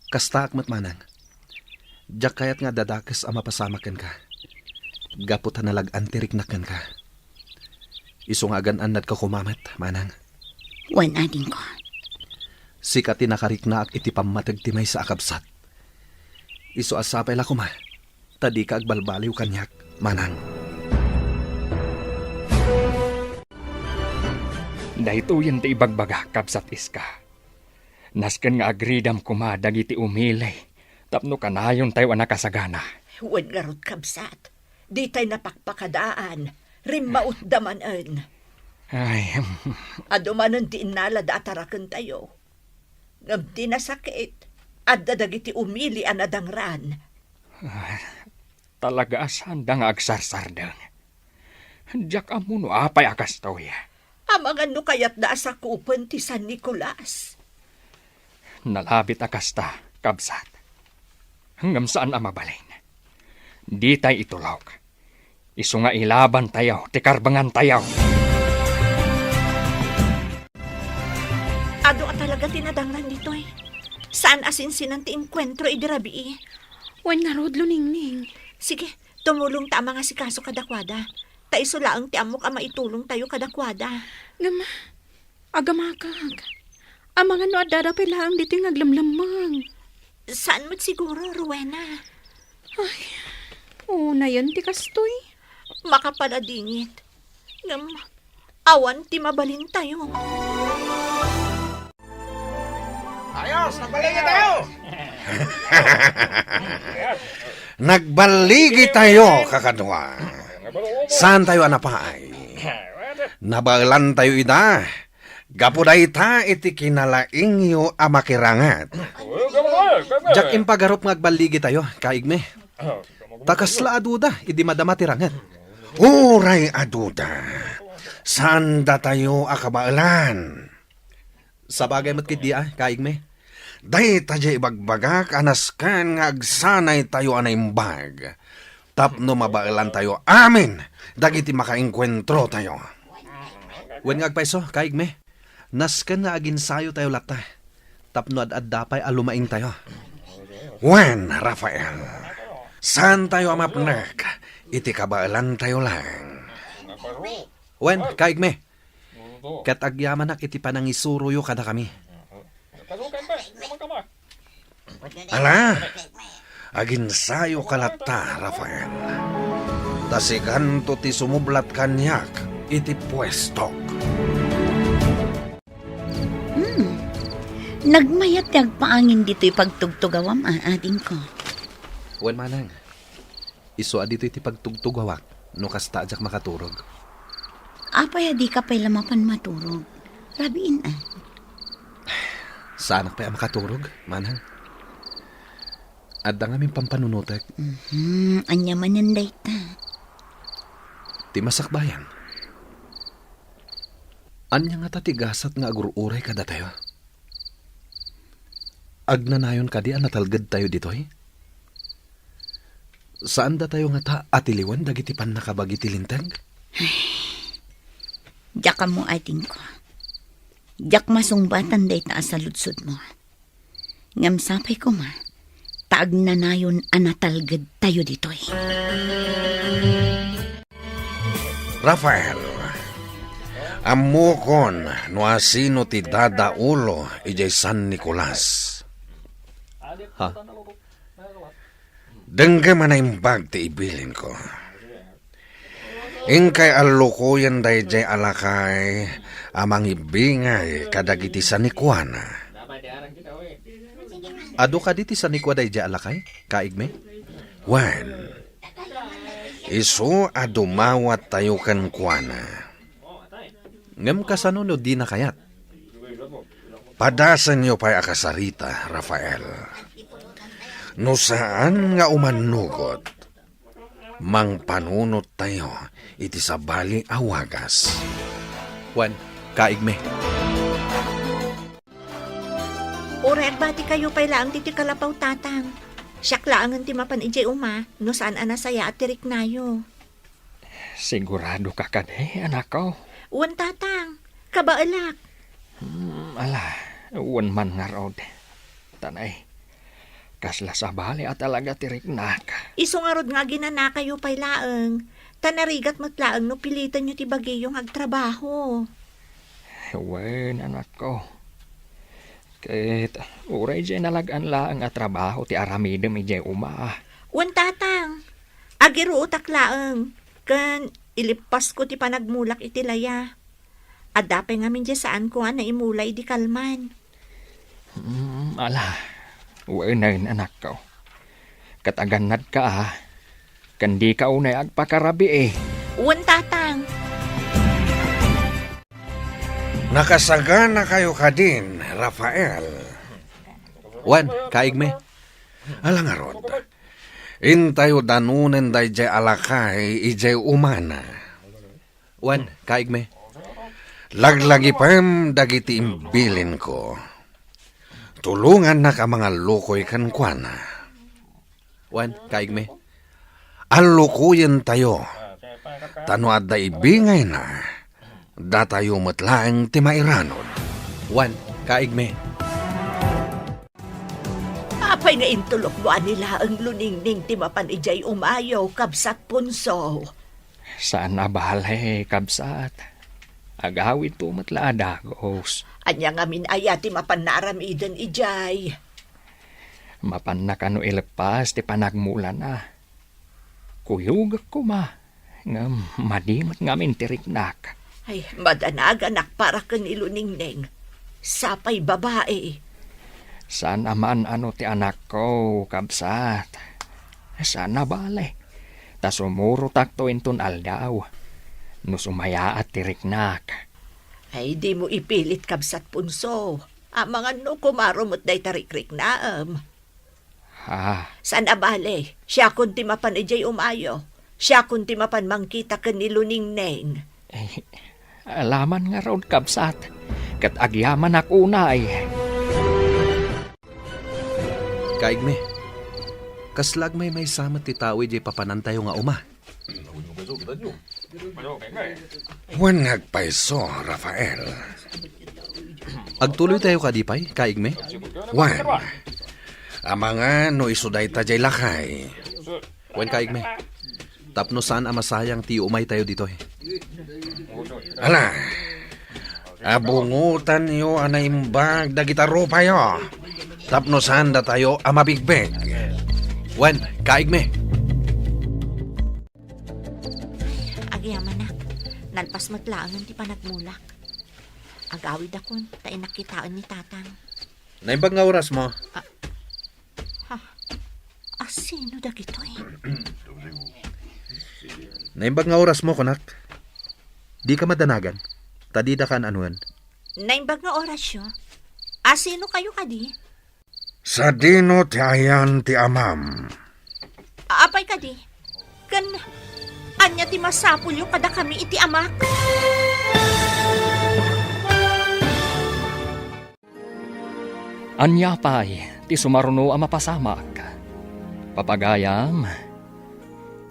Kasta akmat manang. Diyak kayat nga dadakes ama pasamakan ka. Gapot hanalag antiriknakan ka. Isu nga gananad ka kumamat, manang. Wan ading ko. Sikati nakarikna ak iti pamatag timay sa akabsat. Isu asapay la kuma. Tadi ka agbalbaliw kanyak, manang. Dahituyan ti ibagbaga kabsat iska. Nasken nga agridam kuma dagiti umilay. Tapno kanayon tayo anakasagana. Wan garot kabsat. Di tayo napakpakadaan. Rimmaut damanan. Ay, Adumanan ti inala da atarakan tayo. Ngam ti nasakit. At dadagiti umili anadangran. talaga asanda nga agsarsardang. Diyak amuno apay akas toya. Amangan no kayat da sa kupan ti San Nicolas. Nalabit akasta, kabsat. Hanggang saan ang mabalin? Di tayo itulog. Isu nga ilaban tayo, tikarbangan tayo. Ado at talaga tinadangran dito eh. Saan asinsinan ti enkwentro idirabi eh. Wan nga rodlo ningning. Sige, tumulong ta mga sikaso kadakwada. Ta isulaang ti amok ama itulong tayo kadakwada. Ngama, agamakag. Amangan no adada lang dito yung aglamlamang. Saan mo't siguro, Rowena? Na yan ti kastoy. Makapaladingit. Ngam, awan ti mabalin tayo. Nagbaligi tayo, kakadwa. Saan tayo anapaay? Nabalan tayo ida. Gapuday ta iti kinalaing yo amakirangat. Jak impagarop nga agbaligi tayo, kaigme. Takasla aduda, idi madama tirangan. Uray aduda. Saan da tayo akabaalan? Sa bagay mo't kiti kaigme. Day tayo ibagbagak anaskan nga agsanay tayo anaimbag. Tapno mabailan tayo amin. Dagiti makainkwentro tayo. Wen nga agpaiso, kaigme. Nasken nga aginsayo tayo lata. Tapno ad dapay alumaing tayo. Wen, Rafael. Saan tayo amapnak? Iti kabailan tayo lang. Wen, kaigme. Kat agyaman nak iti panangisuruyo kada kami. Ala, aginsayo kalata, Rafael. Tasikan to ti sumublat kanyak iti pwestok. Nagmayat nagpaangin dito'y pagtugtugawam, ading ko. Wen manang. Isu adito iti pagtugtugawak no kasta ajak makaturog. Apay di ka pa'y lamapan maturog. Rabiin Saan pa makaturog, manang? Adda nga min pampanunutek. Anya mananday ta. Ti masakbayan. Anya nga tatigasat nga agururay kada tayo. Agnanayon ka di natalgad tayo ditoy? Saan da tayo nga ta atiliwan dagiti pan nakabagiti lintag? Diyak ka mo, ading ko. Diyak masungbatan day ta sa lutsod mo. Ngam sapay ko ma, taag na nayon anatalgad tayo ditoy. Rafael, amukon no asino ti dadaulo ijay San Nicolas. Ha? Dengga manaimbag ti ibilin ko. Ingkay alukoyan day jay alakay amang ibingay kadagiti sa Nikuana. Ado ka diti sa nikwaday di alakay, kaigme? Wan, iso adumawat tayo kan kuana. Ngam kasanunod di na kayat. Padasan niyo pa'y akasarita, Rafael. No saan nga umanugot? mang panunot tayo iti sabali awagas. Wan, kaigme. Urer ba ti kayo pay laang ti kalapaw tatang? Siyak laangan ti mapan ije uma, no saan anasaya at tirik nayo. Sigurado ka kade, anak ko. Uwan tatang, kabaalak. Ala, uwan man nga rod. Tanay, kasla sa bali at talaga tirik na ka. Iso nga rod nga ginana kayo pay laang. Tanarigat matlaang no pilitan nyo ti bagayong agtrabaho. Wen, anak ko. Kahit uray dyan nalagaan laang at trabaho ti aramidem ije uma. Uwan tatang, agiro utak laang. Kan ilipas ko ti panagmulak iti laya. Adapay nga min dyan saan ko na imulay di kalman. Ala, wen anak ko. Kataganad ka Kandi ka unay agpakarabi Uwan tatang, Nakasagana kayo ka din, Rafael. Wan, kaigme. Alang arod, intayo danunen day jay alakay ijay umana. Wan, kaigme. Laglagi pam dagiti imbilin ko. Tulungan na ka mga lukoy kankwana. Wan, kaigme. Alukuyin tayo. Tano at da ibingay na. Datayo matlaang ti mairanod. Wan, kaigme. Apay nga intulok mo nila ang luningning ti mapan ijay umayaw kabsat punso. Saan na balay, kabsat? Agawid to matla adagos. Anya nga min aya ti mapan naramiden ijay. Mapan na kano ilepas ti panagmulan Kuyugak ko nga madimat ngamin tiriknak. Ay, madanag anak para kan iluningning. Sapay babae. Saan aman ti anak ko, kabsat? Saan na bale? Ta sumuro takto inton aldaw. No sumaya at tiriknak. Ay, di mo ipilit kabsat punso. Mga no kumarumot day tarikrik naam. Saan abale? Siya kunti mapan ijay umayo. Siya kunti mapan mangkita kan iluningning. Alaman nga raw kabsat. Kat agyaman akunay. Kaigme. Kaslag may samat ti tao ijay papanantayo nga uma. Wan nagpaiso, Rafael. Agtuloy tayo kadipay, kaigme. Wan. Amanga no isuday ta jay lakay. Wan, kaigme. Tapno saan amasayang ti umay tayo dito Ala. Abungutan yo anaimbag dagita rupa yo. Tapno saan da tayo amabigbeg. Wan, kaigme. agyaman na. Nalpas matlaangan ti panagmulak. Agawid akon, ta inakitaan ni tatang. Naimbag nga oras mo. Sino dagito Naimbag nga oras mo, kunak. Di ka madanagan. Tadida kan anuan. Naimbag nga orasyo. Sino kayo kadi? Sa dino ti ayan ti amam. Apay kadi? Kan, anya ti masapul yung kada kami iti amak. Anya pay, ti sumaruno ang mapasamak. Papagayam,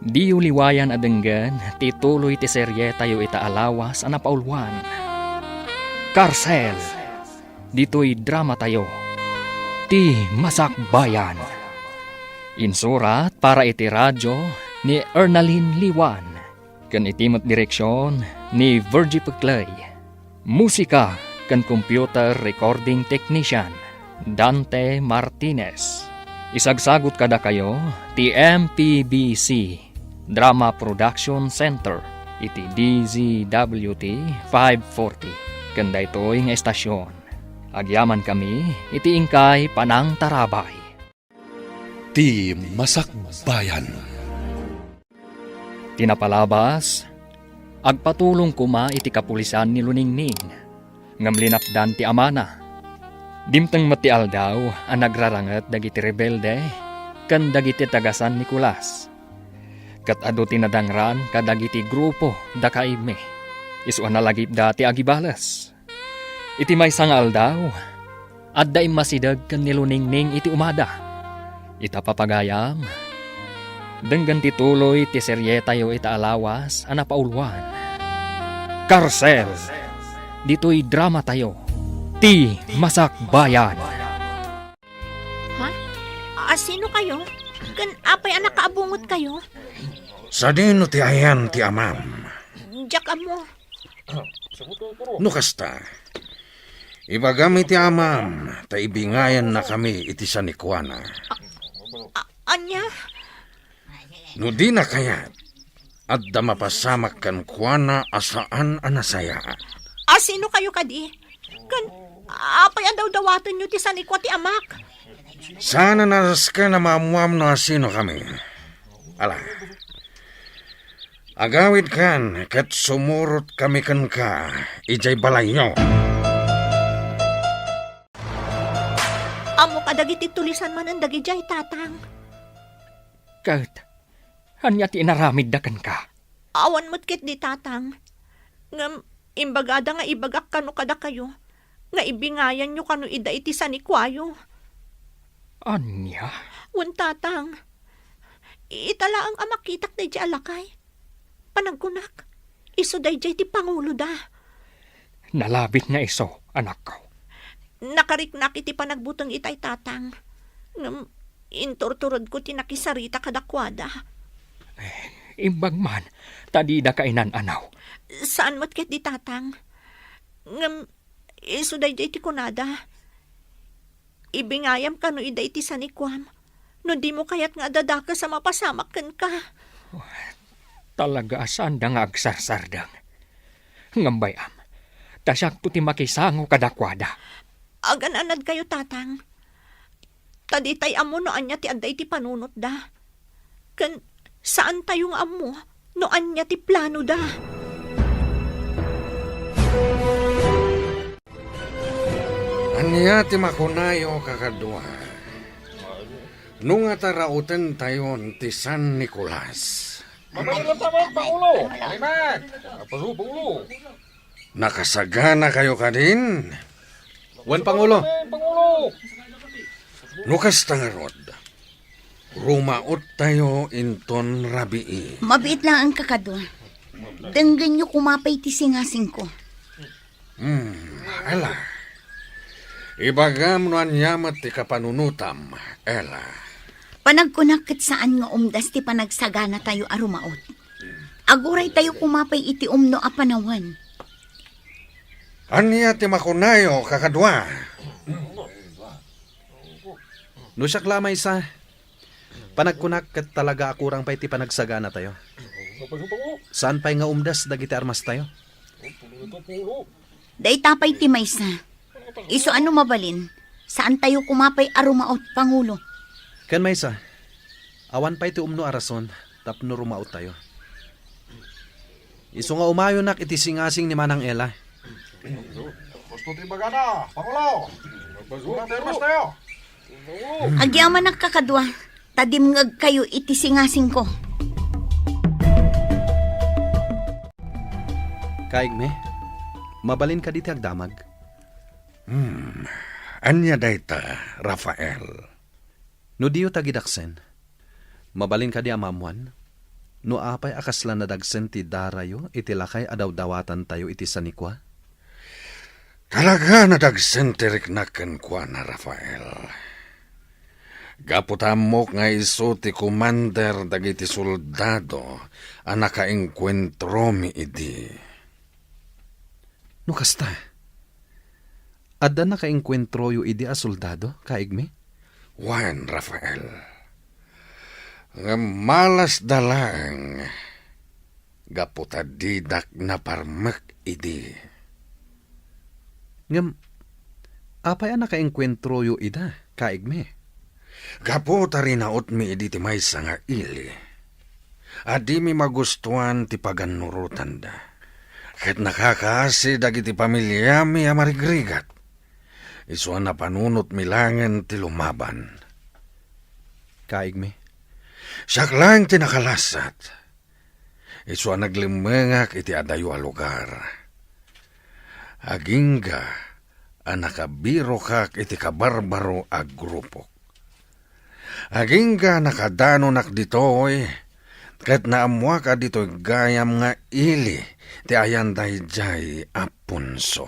di uliwayan adenggan, ti tuloy ti serye tayo itaalawas ang napaulwan. Karsel, dito'y drama tayo, ti Masakbayan. Insurat para iti radyo ni Ernaline Liwan, kan itimot direksyon ni Virgie Peclay. Musika kan computer recording technician Dante Martinez. Isagsagot kada kayo ti MPBC Drama Production Center iti DZWT 540 kanda ito'y nga estasyon. Agyaman kami iti ingkay Panang Tarabay. Ti Masakbayan. Tinapalabas, agpatulong kuma iti kapulisan ni Luningning, ngamlinapdan ti amana. Dimtang mati aldaw ang nagrarangat dagiti rebelde, kan dagiti tagasan Nicolas. Kat ado tinadangran kadagiti grupo da kaime. Isuan na lagip dati agibalas. Iti may sangal daw. At da masidag kan niluningning iti umada. Ita papagayam. Denggan tituloy ti serye tayo ita alawas ana pauluan. Karsel. Dito'y drama tayo. Ti Masakbayan. Ha? Sino kayo? Kan apay anak kaabungot kayo? Sa dino ti ayan ti amam. Diyak amo. No kasta. Ibagami ti amam, ta ibingayan na kami iti sa nikwana. Anya? No di na kayat, at da mapasamak kan kuwana asaan anasaya. Sino kayo kadi? Kan apay daw dawatan nyo ti sanikwa ti amak. Sana naras ka na maamuam na sino kami. Ala, agawid kan, kat sumurot kami kan ka, ijay balay nyo. Amo kadagiti tulisan man ang dagijay tatang. Kat, hanya ti inaramid da kan ka. Awan mo't kit di tatang. Ngam, imbagada nga ibagak kano kada kayo. Nga ibingayan nyo kano ida iti sanikwayo. Anya? Wan tatang. Itala ang amakitak day di alakay. Panagkunak. Iso day di ti pangulo da. Nalabit nga iso, anak ko. Nakariknak iti panagbutong itay tatang. Ngam, inturturod ko tinakisarita kadakwada. Imbag man, tadi da kainan anaw. Saan mo't ket di tatang? Ngam, iso day ti kunada. Ibingayam ka no ida iti sanikwam. No di mo kayat nga dadaka sa mapasamakan ka. Talaga saan da nga agsarsardang. Ngambayam, tasyak to ti makisango kadakwada. Agan-anad kayo tatang. Taditay amo no anya ti adday ti panunot da. Kan saan tayong amo no anya ti plano da. Anya ti makunayo kakadwa. Nung atarautan tayon ti San Nicolas. Nakasagana kayo kadin? Wan Pangulo. Nukas tangarod. Rumaot tayo inton rabii. Mabiit lang ang kakadwa. Denggan nyo kumapay ti singasing ko. Ala. Ibagam no anyamat ti kapanunutam, ela. Panagkunakit saan nga umdas ti panagsagana tayo arumaot. Aguray tayo kumapay iti umno a panawan. Anya ti makunayo kakadwa. No siyak lamay sa panagkunak kat talaga akurang pa'y ti panagsagana tayo. Saan pa'y nga umdas dagiti armas tayo? Day tapay ti maysa. Iso ano mabalin? Saan tayo kumapay arumaot, Pangulo? Kan may sa, awan pa'y ti umno arason, tapno rumaot tayo. Iso nga umayo nak iti singasing ni Manang Ela. Gusto ti bagana, Pangulo. Unang termas tayo. Agyaman nakakadwa. Tadimngag kayo iti singasing ko. Kaigme, mabalin ka diti agdamag. Anya dayta, Rafael. No diyo tagidaksen, mabalin ka di amamuan. No apay akaslan na dagsen ti darayo iti lakay adaw-dawatan tayo iti sanikwa. Kalaga na dagsenterik na kwa na Rafael. Gaputamok nga iso ti commander dagiti soldado ang nakaengkwentro mi idi. No kasta, adda nakaengkwentro yu idi a soldado, kaigme? Wan, Rafael. Nga malas dalang gaputadidak na parmek idi. Ngam, apay a nakaengkwentro yu ida, kaigme? Gaputa rinaot mi idi ti maysa nga ili. Adi mi magustuhan ti paganurutan da. Ket nakakaasi dagiti pamilya mi amarigrigat. Iso na panunot mi langen ti lumaban. Kaigme, Siya lang tinakalasat. Isu ang naglimengak iti adayo a lugar. Agingga ang nakabiro kak iti kabarbaro a grupo. Agingga nakadano nak ditoy, kat naamwa ka ditoy gayam nga ili, ti ayan dayjay apunso.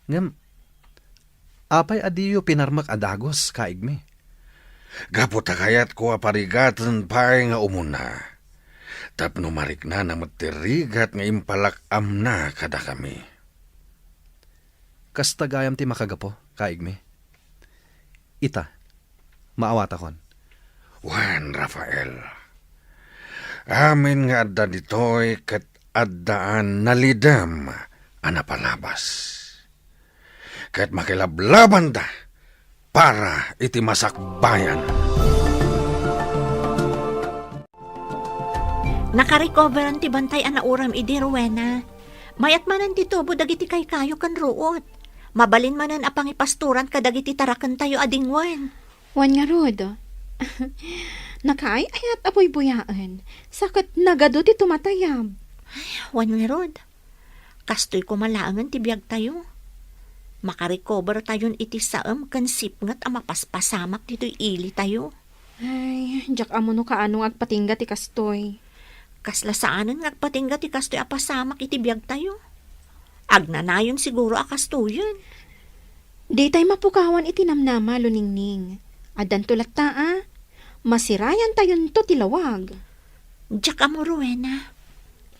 Ngam, apay adiyo pinarmak adagos, kaigme. Gaputa kayat ko aparigatan pa'y nga umuna. Tapno marik na matirigat nga impalak amna kada kami. Kasta gayam ti makagapo, kaigme. Ita, maawat akon. Wan, Rafael. Amin nga adda ditoy kat addaan nalidam anapalabas. Kat makilablaban da para iti masakbayan. Nakarecover ti bantay ana uram idi Rowena. Mayat manan dito budagiti kay kayo kan ruot. Mabalin manan apang ipasturan kadagiti taraken tayo adingwan. Wan nga rod. Nakaay-ayat apoy buyaan. Sakit nagado ti tumatayab. Wan nga rod. Kastoy kumalaangan ti biyag tayo. Makarecover tayon iti saam kan sipngat ang mapaspasamak dito'y ili tayo. Ay, jak amo no kaano agpatingga ti kastoy. Kasla saanan ngagpatingga ti kastoy apasamak iti biyag tayo. Agnanayon siguro akastoyan. Di tay mapukawan iti namnama luningning. Adan tulat ta masirayan tayon to tilawag. Jak amo Rowena.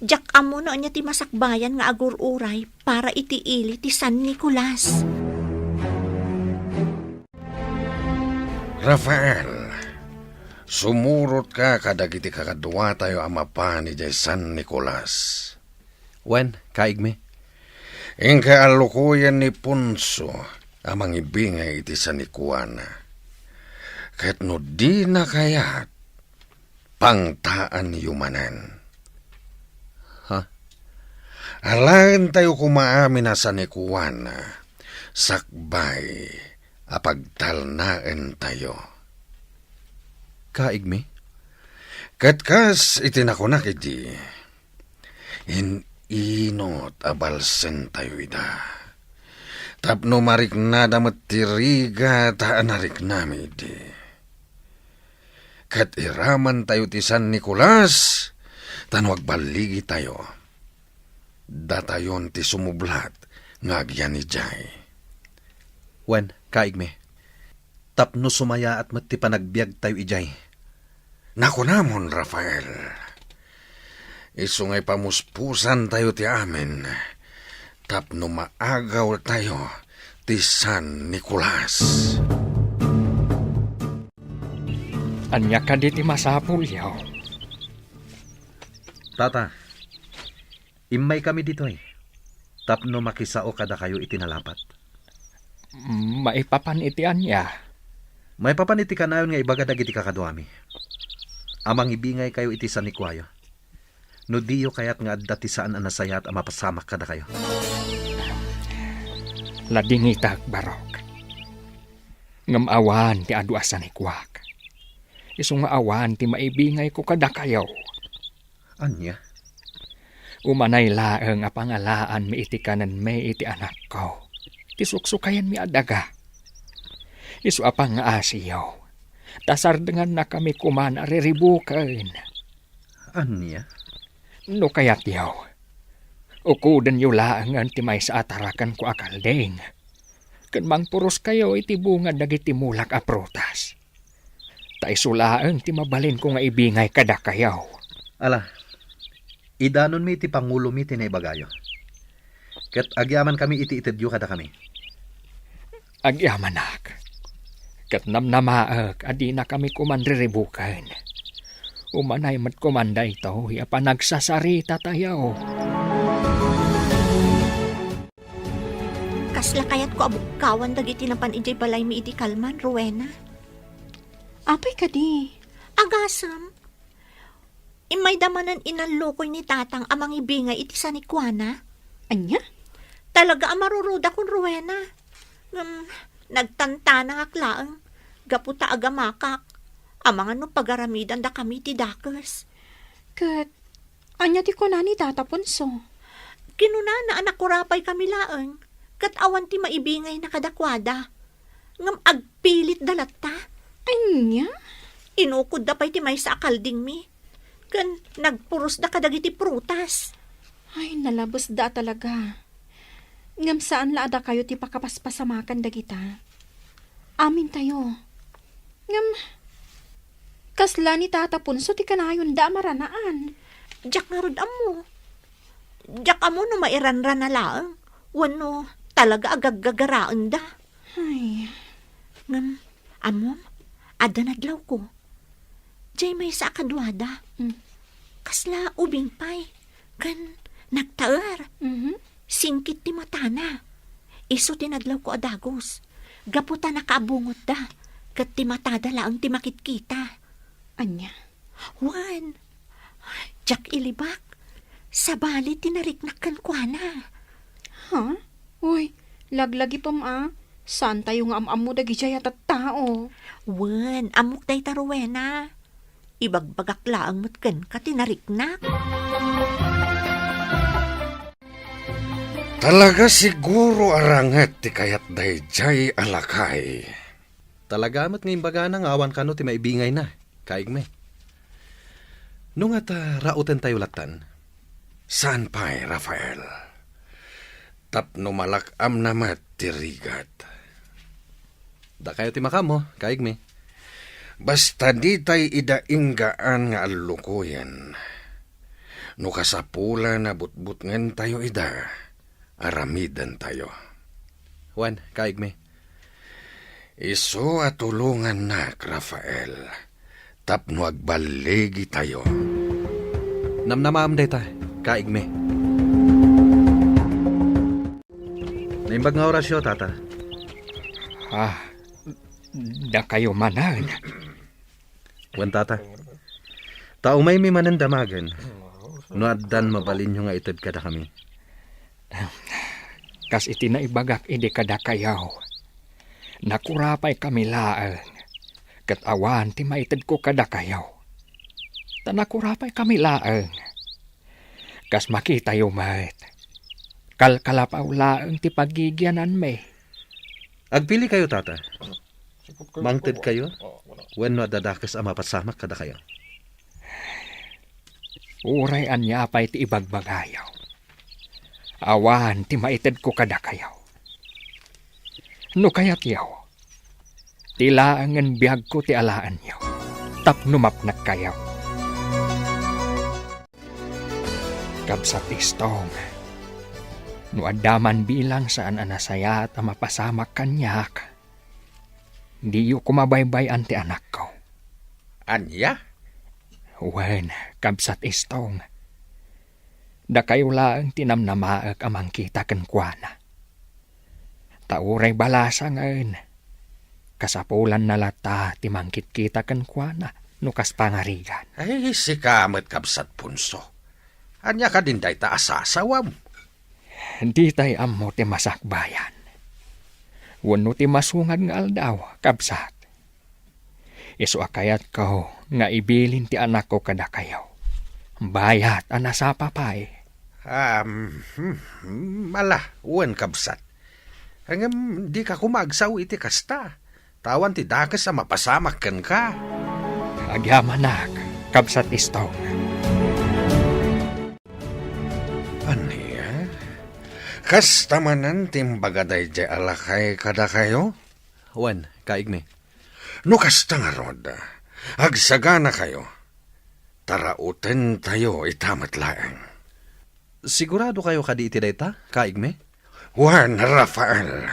Jak amo no anya ti masakbayan nga agur-uray para iti ili ti San Nicolas. Rafael, sumurot ka kadagiti kakadwa tayo amapa ni Jay San Nicolas. Wen, kaigme. Ingka alukuyan ni Punso amang ibingay iti San Nicuana. Kat no di na kayat pangtaan yumanan. Ha? Alain tayo kumaamin na San Nicuana, sakbay apagtalnaan tayo. Kaigme? Katkas itinakunak iti, inot abalsen tayo ida. Tapno marik na damat tiriga taan narik nami iti. Kat iraman tayo ti San Nicolas, tanwag baligi tayo. Datayon ti sumublat, ngagyan ni Jay. Wen, kaigme. Tapno sumaya at mati panagbiag tayo ijay. Naku namon, Rafael. Isungay pamuspusan tayo ti amin. Tapno maagaw tayo ti San Nicolas. Anya ka di ti masapul yaw. Tata, imay kami dito Tapno makisao kada kayo itinalapat. Maipapan iti anya. May papaniti ka na yun nga ibaga dagiti kakadwami. Amang ibingay kayo iti San Nicuayo. No diyo kayat nga adda ti saan anasayat ang mapasamak kada kayo. Ladingitag barok. Ngamawan ti adu asan ikwak. Isong awan ti maibingay ko kada kayo. Anya? Umanay laeng a pangalaan mi iti kanan may iti anak ko. Ti suksukayan mi adaga. Isu apang nga asiyaw. Tasardengan na kami kumana riribukan. Anya? No kayat yaw. Ukudan yu laangan ti may sa atarakan ko akaldeng. Kan mangpuros kayo iti bunga dagiti mulak a prutas. Ta isulaang ti mabalin ko nga ibingay kada kayaw. Ala, idanon mi iti pangulo mi tinaibagayo. Ket agyaman kami iti itedyo kada kami. Agyamanak. Kat namnamaag adi na kami kumanriribukan. Umanay mat kumanda ito, pa nagsasarita tayo. Kasla kayat ko abukawan dagiti napan ijay balay mi iti kalman, Rowena. Apay ka di. Agasam. Imay damanan inalukoy ni tatang amang ibingay iti San Nicuana. Anya? Talaga amaruruda kun Rowena. Nagtanta na aklaang. Gaputa agamakak. Amang ano pagaramidan da kami ti dakes. Kat, anya ti ko na ni Tata Punso. Kinuna na anak ko rapay kami laeng. Kat awan ti maibingay na kadakwada. Ngam agpilit dalat ta. Anya? Inukod da pa'y ti may sa akalding mi. Kan nagpuros da kadagiti prutas. Ay, nalabos da talaga. Ngam saan laada kayo ti pakapaspasamakan dagita. Amin tayo. Ngam, kasla ni Tata Punso ti kanayon da maranaan. Diyak nga rod amo. Diyak amo no mairanran na laeng. Wano talaga agaggagaraan da. Ay, Ngam, amom, ada nadlaw ko. Diyay may sa akadwada. Kasla ubing pay. Kan nagtaar. Singkit ti matana. Iso tinadlaw ko adagos. Gaputa nakaabungot da. Kat ti matada laang ti makitkita. anya? Juan, Jack ilibak. Sabali tinariknak kan kuana. Ha? Uy, laglagi pam Saan tayo nga am mo dagi jayat at tao? Wen, amok day taruwena. Ibagbagak laang matken ka tinariknak. Talaga siguro aranget ti kayat dayjay alakay. Talagamat ngayon baga nang awan ka no ti maibingay na. Kaigme. Nung at rauten tayo latan. Saan pa'y, Rafael? Tapno malakam namat ti rigat. Da kayo ti makamo, kaigme. Basta di tay idainggaan nga alukuyan. No kasapula na butbut ngen tayo ida, aramidan tayo. Juan, kaigme. Iso atulungan nak, Rafael. Tapno agbalegi tayo. Namnamaam day ta, kaigme. Naimbag nga orasyo, tata. Da kayo manan. Juan, tata. Tao may manandamagan. No addan mabalin nyo nga itad kada kami. Kas iti na ibagak ide kada kayaw. Nakurapay kami laang. Kat awan ti maitid ko kada kayaw. Tanakurapay kami laang. Kas makita yo mat. Kalkalapaw laang ti pagigyanan me. Agpili kayo, tata. Mangted kayo. When no dadakas ang mapasamak kada kayo. Uray anya pa'y ti ibagbagayaw. Awan ti maitid ko kada kayaw. No kayat yaw. Tilaangan biyag ko ti alaan yaw. Tapnumap nagkayaw. Kabsat istong. No adaman bilang saan anasaya at mapasamak kanyak. Di yu kumabaybay anti anak ko. Anya? Wen, kabsat istong. Da kayo lang tinamnamaag amang kita kenkwana. Tauray balasa ngayon. Kasapulan na lata timangkit kita kenkwana nukas pangarigan. Ay, si kamet kabsat punso. Anya ka din day ta asasawam. Di tay ammo ti masakbayan. Wano ti masungad nga aldaw, kabsat. Isu akayat ko nga ibilin ti anak ko kada kayaw. Bayat anasa papay. Mala, uwan kabsat. Hanggang di ka kumagsaw iti kasta. Tawan ti dakas sa mapasamak ken ka. Agyamanak, kabsat istong. Aniya? Kasta manan timbagaday di alakay kada kayo? Juan, kaigme. No kasta nga rod, agsagana kayo. Tarauten tayo itamat laeng. Sigurado kayo kadi iti dayta, kaigme? Juan Rafael,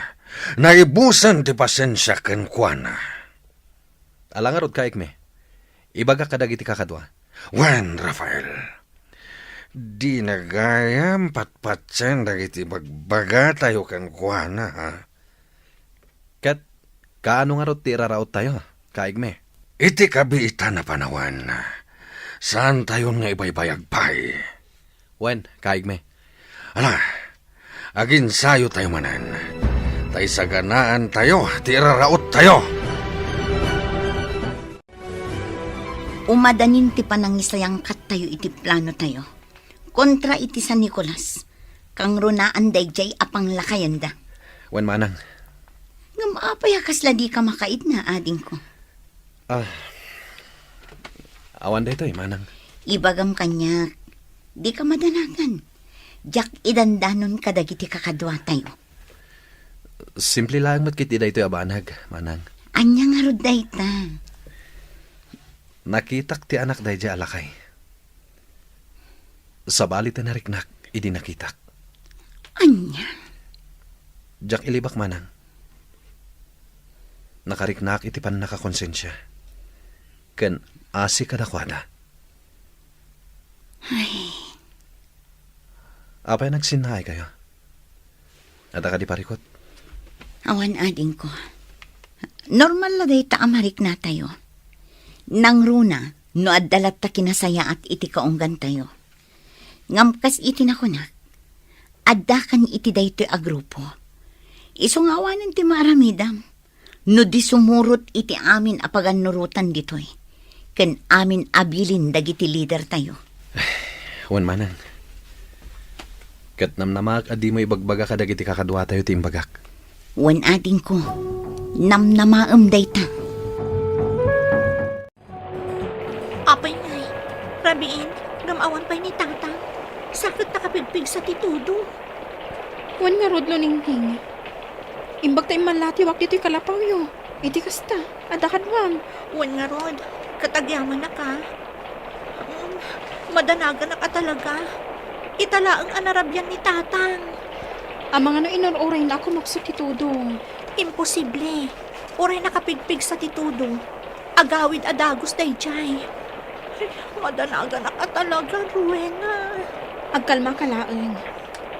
naibusan ti pasensya ken kuana. Alangarod kaigme. Ibaga kadagiti kakadwa. Juan Rafael, di nagayam patpatsen dagiti bagbaga tayo ken kuana, ha? Kat, kaano nga rod ti iraraot tayo, kaigme? Iti kabiita na panawan. Saan tayo nga ibaybayag pay? Juan, kaigme. Ala, agin sayo tayo manan. Tay saganaan tayo, ti iraraot tayo. Umadanin ti panangisayang kat tayo iti plano tayo. Kontra iti San Nicolas. Kang runaan dayjay apang lakayanda. Wen manang. Nga maapaya kasla di ka makait na ading ko. Awan daytoy manang. Ibagam kanya, di ka madanagan. Jak idandanon kadagiti kakadwa tayo. Simple lang matkit daytoy abanag, manang. Anya nga rod dayta. Nakitak ti anak dayjay alakay. Sabali ta nariknak, idi nakitak. Anya? Jak ilibak manang. Nakariknak iti pan nakakonsensya. Ken asi kadakwada. Ay, Apay nagsinay kayo? At ka di parikot? awan ading ko. Normal na dayta amarik na tayo. Nang runa, no addalat ta kinasaya at iti kaunggan tayo. Ngamkas iti nakunak. Addakan iti daytoy a grupo. Isungawanan ti maramidam. No di sumurot iti amin apagan nurutan ditoy. Ken amin abilin dagiti leader tayo. Wan manang. Kat namnamak adi mo ibagbaga kadag iti kakadwa tayo ti imbagak. Wan ading ko. Namnamaam dayta. Apay ngay, rabiin, gamawan pa'y ni Tatang. Sakit nakapigpig sa titudo. Wan nga rod lo ningning. Imbag tayo malatiwak dito'y kalapaw yo. Iti kasta, adakadwam. Wan nga rod, katagyaman na ka. Madanagan na ka talaga. Italaang anarabyan ni Tatang. Ang mga no inururay na ako magsutitudo. Imposible. Oray nakapigpig sa titudo. Agawid adagos dayjay. Ay, madanagan na ka talaga, Rowena. Agkalma ka laeng.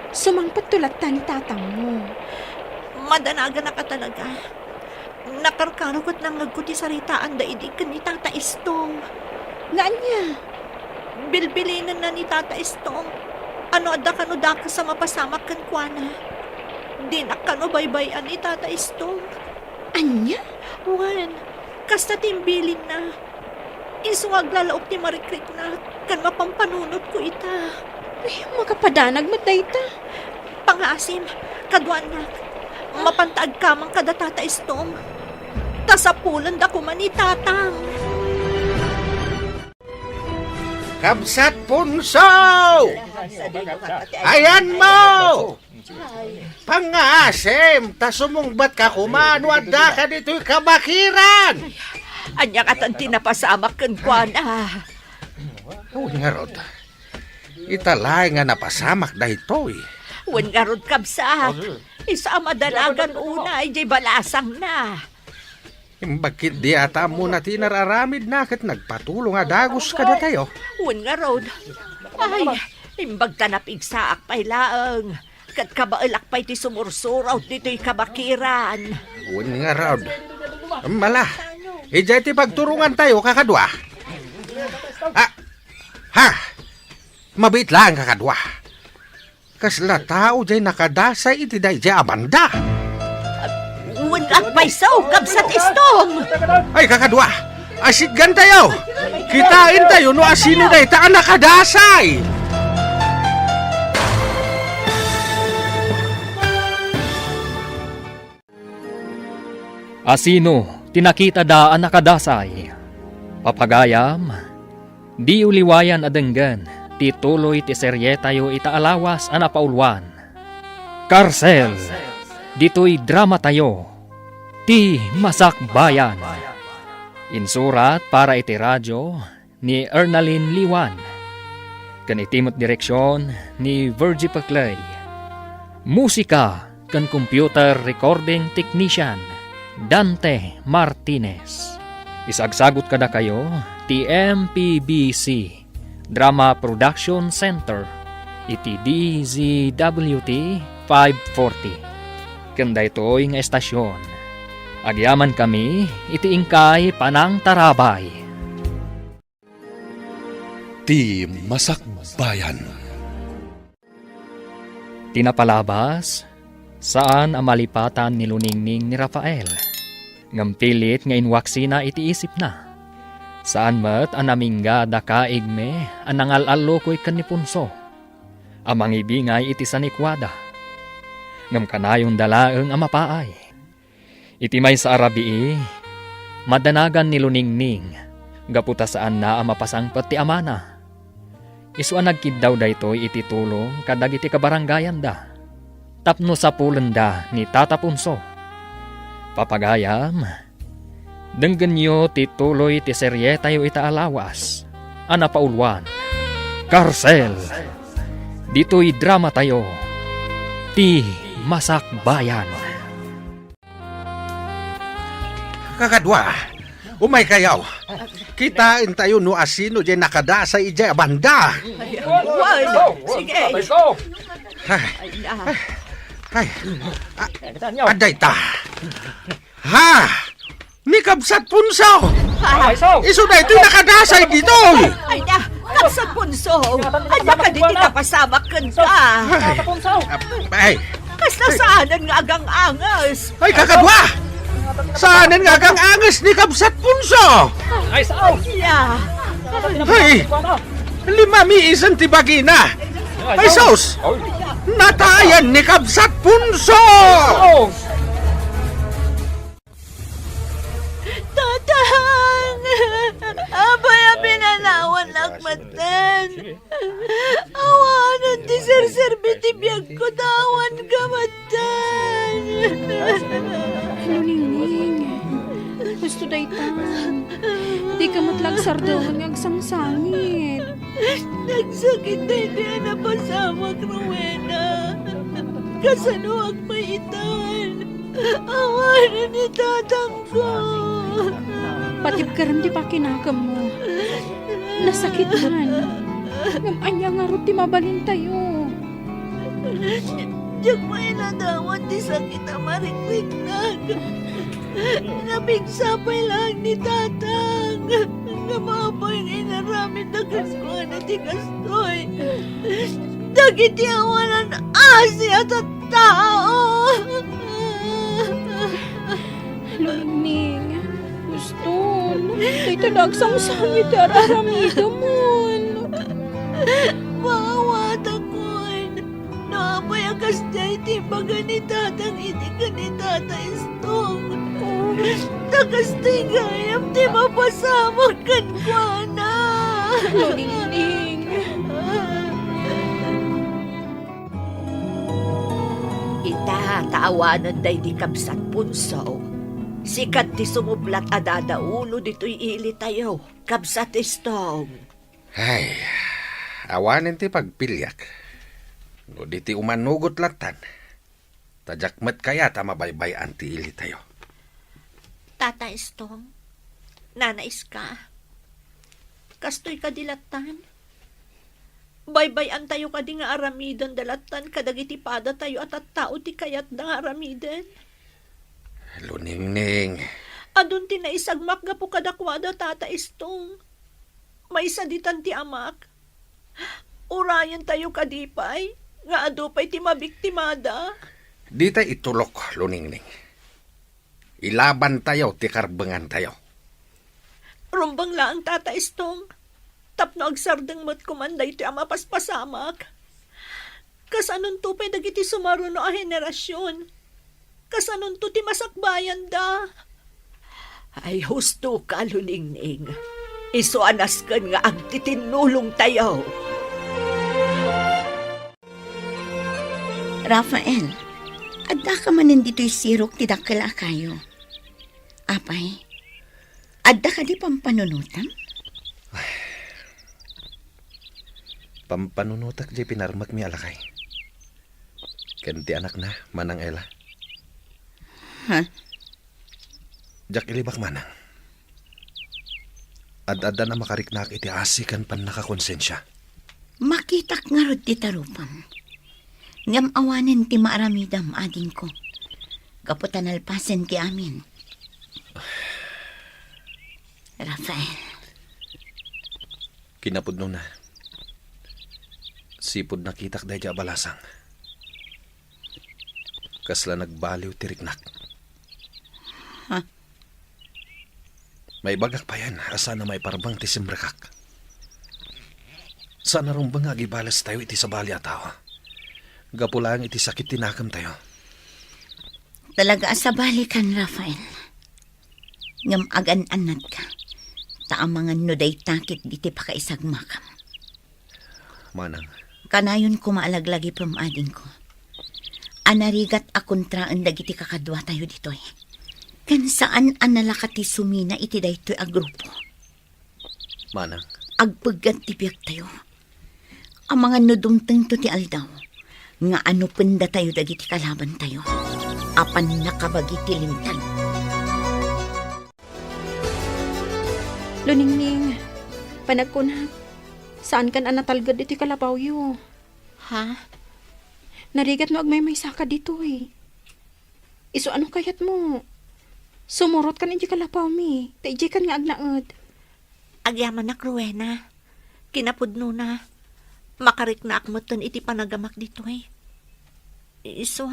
Sumangpat tulat ta ni tatang mo. Madanagan na ka talaga. Nakarkarukot ng nagkuti saritaan da idikan ni Tata Istong. Ngaan niya? Bilbilinan na ni Tata Istong. Ano adda kano daka sa mapasamak kan kuana. Di na kano baybayan ni Tata Istong. Anya? Wan, kasta timbilin na. Isungag lalaok ti marikrik na kan mapampanunot ko ita. Ay, makapadanag matayta. Pangasim, kadwan na. Mapantaag kamang kada Tata Istong. Tasapulan da ko man ni Tatang. Kabsat punso! Ayan mo! Pangasim, tasumungbat ka kumano at da ka dito'y kabakiran! Anya katan tinapasamak kan kuana. Uy nga rod, italay nga napasamak da ito'y. Wan nga rod kabsat. Isa madalagan una ay di balasang na. Bakit di ata mo na tinararamid na kat nagpatulong nga dagos ka na tayo? Wan nga rod. Ay, imbag tanapig saak pay laeng. Kat kabailak pa'y ti sumursuraw dito'y kabakiran. Uy nga rod. Mala, ijay ti pagturungan tayo kakadwa. Ha? Mabit lang kakadwa. Kasla tao jay nakadasay iti day jay abanda. Wan pa'y saw, kabsat Istong. Ay kakadwa, asidgan tayo. Kitain tayo no asino day taan nakadasay. Asino, tinakita daan nakadasay. Papagayam, di uliwayan adenggan, tituloy ti serye tayo itaalawas anapaulwan. Karsel, dito'y drama tayo, ti Masakbayan. Insurat para iti radyo ni Ernalyn Liwan. Kan itimot direksyon ni Virgie Paclay. Musika kan computer recording technician Dante Martinez. Isagsagot kada kayo ti MPBC Drama Production Center iti DZWT 540. Kanda ito'y nga estasyon. Agyaman kami iti ingkay panang tarabay. Ti Masakbayan. Tinapalabas saan ang malipatan ni Luningning ni Rafael. Ngampilit nga inwaksina iti isip na. Saan mat anamingga dakaig me anangal-allo ko'y kanipunso. Amang ibingay iti sanikwada. Ngam kanayon dalaeng amapaay. Iti may sa arabii, madanagan ni Luningning, gaputa saan na amapasangpet ti amana. Isuan nagkiddaw daytoy iti tulong kadag iti kabaranggayan da. Tapno sa pulenda ni Tata Punso. Papagayam, denggen nyo ti tuloy ti serye tayo itaalawas. Anapaulwan, Karsel. Dito'y drama tayo. Ti Masakbayan. Kakadwa, umay kayaw. Kitain tayo no asino dyan nakada sa ijay banda. Sige. Ay, aday ta. Ha! Ni Kabsat Punso! Iso na ito'y nakadasay dito! Ay na, Kabsat Punso. Anya ka di tinapasama ka. Ay, Kasta saanan nga agang angas. ay kakadwa! Saanan nga kang angas ni Kabsat Punso? Ya. Ay, lima miisan tibagina. Ay sos! Natayan ni Kabsat Punso! Tatang! Abay ang pinanawan lakmatan. Awanan ti sir-serbiti biyag ko tawan kamatan. Luningning. Gusto daytan. Di ka matlag sardawan ng sangsangit. Nagsakit na hindi na pasamak, Rowena. Kasano ang maitan. Awanan ni tatang ko. Patip ka rin di pa kinakam mo. Nasakitan. Ngam anya nga ro ti mabalin tayo. Diyak may nadawan di sakit ang marikrignag. Napigsapay lang ni tatang. Nga maapay ng inaramid na gasko na ti gastoy. Dagiti awanan asi at tao. Luningning. Gusto. Di talagsang sangit araramida mo. Mawat ako'n. Naapay ang kastay timbaga ni tatang iti ka ni tata istong. Nakastay gayam ti mapasamag kan kwa na. Luningning. Itataawanan day di Kabsat Punso. Sikat ti sumublat adadaulo dito'y ili tayo. Kabsat Istong. Ay, awanin ti pagpilyak. No di ti umanugot latan. Tajakmet kaya tamabaybayan ti ili tayo. Tata Estong, nanais ka. Kastoy ka dilatan. Baybayan tayo ka di nga aramidan dalatan kadagiti pada tayo at tao ti kayat da nga aramidan. Luningning. Adun ti naisagmak ga po kadakwada Tata Estong. May saditan ti amak. Urayan tayo kadipay. Nga adupay ti mabiktimada. Di tayo itulok, Luningning. Ilaban tayo, ti karbengan tayo. Rumbang lang Tata Estong. Tapno agsardeng mat kumanday ti amapaspasamak. Kasanon tupay dagiti sumaruno a henerasyon. Kasanon to ti masakbayan da. Ay husto ka, Luningning. Isuanas ka nga agtitinulong tayo. Rafael, adda ka manin dito'y sirok ti dakkel kayo. Apay, adda ka di pampanunutan? Pampanunutak di pinarmak mi alakay. Kanti anak na, manang Ella. Ha? Jak ilibak manang. Ad-adda na makariknak iti asikan pan nakakonsensya. Makitak nga rod ti tarupam. Ngam awanen ti maaramidam ading ko. Kaputan alpasen ti amin. Rafael. Kinapudno na. Sipod nakitak dahi balasang. Kasla nagbaliw tiriknak. Ha? May bagak pa yan, asa na may parabang ti simbrakak. Sana rin ba nga gibalas tayo iti sa bali ataw? Gapulang iti sakit tinakam tayo. Talaga sa balikan, Rafael. Ngam agan-anat ka. Taamangan no day takit diti pakaisagmakam. Manang, Kanayon kumalaglagi pamading ko. Anarigat akontraan dagiti kakadwa tayo ditoy. Kan saan analakati sumina iti daytoy a grupo. manang, Agpaggat ti biyak tayo. Ang mga nudumteng to ti aldaw. Nga ano penda tayo dagiti kalaban tayo. Apan nakabagi ti lintag. Luningning, panagkunat. Saan kan anatalgad iti kalabaw yu? Ha? Narigat no agmay may saka dito eh. Iso ano kayat mo? Sumurot kan iti kalabaw mi. Taiji kan nga agnaad. Agyaman na Rowena. Kinapudno na. Makarik na akmutan iti panagamak dito eh. So,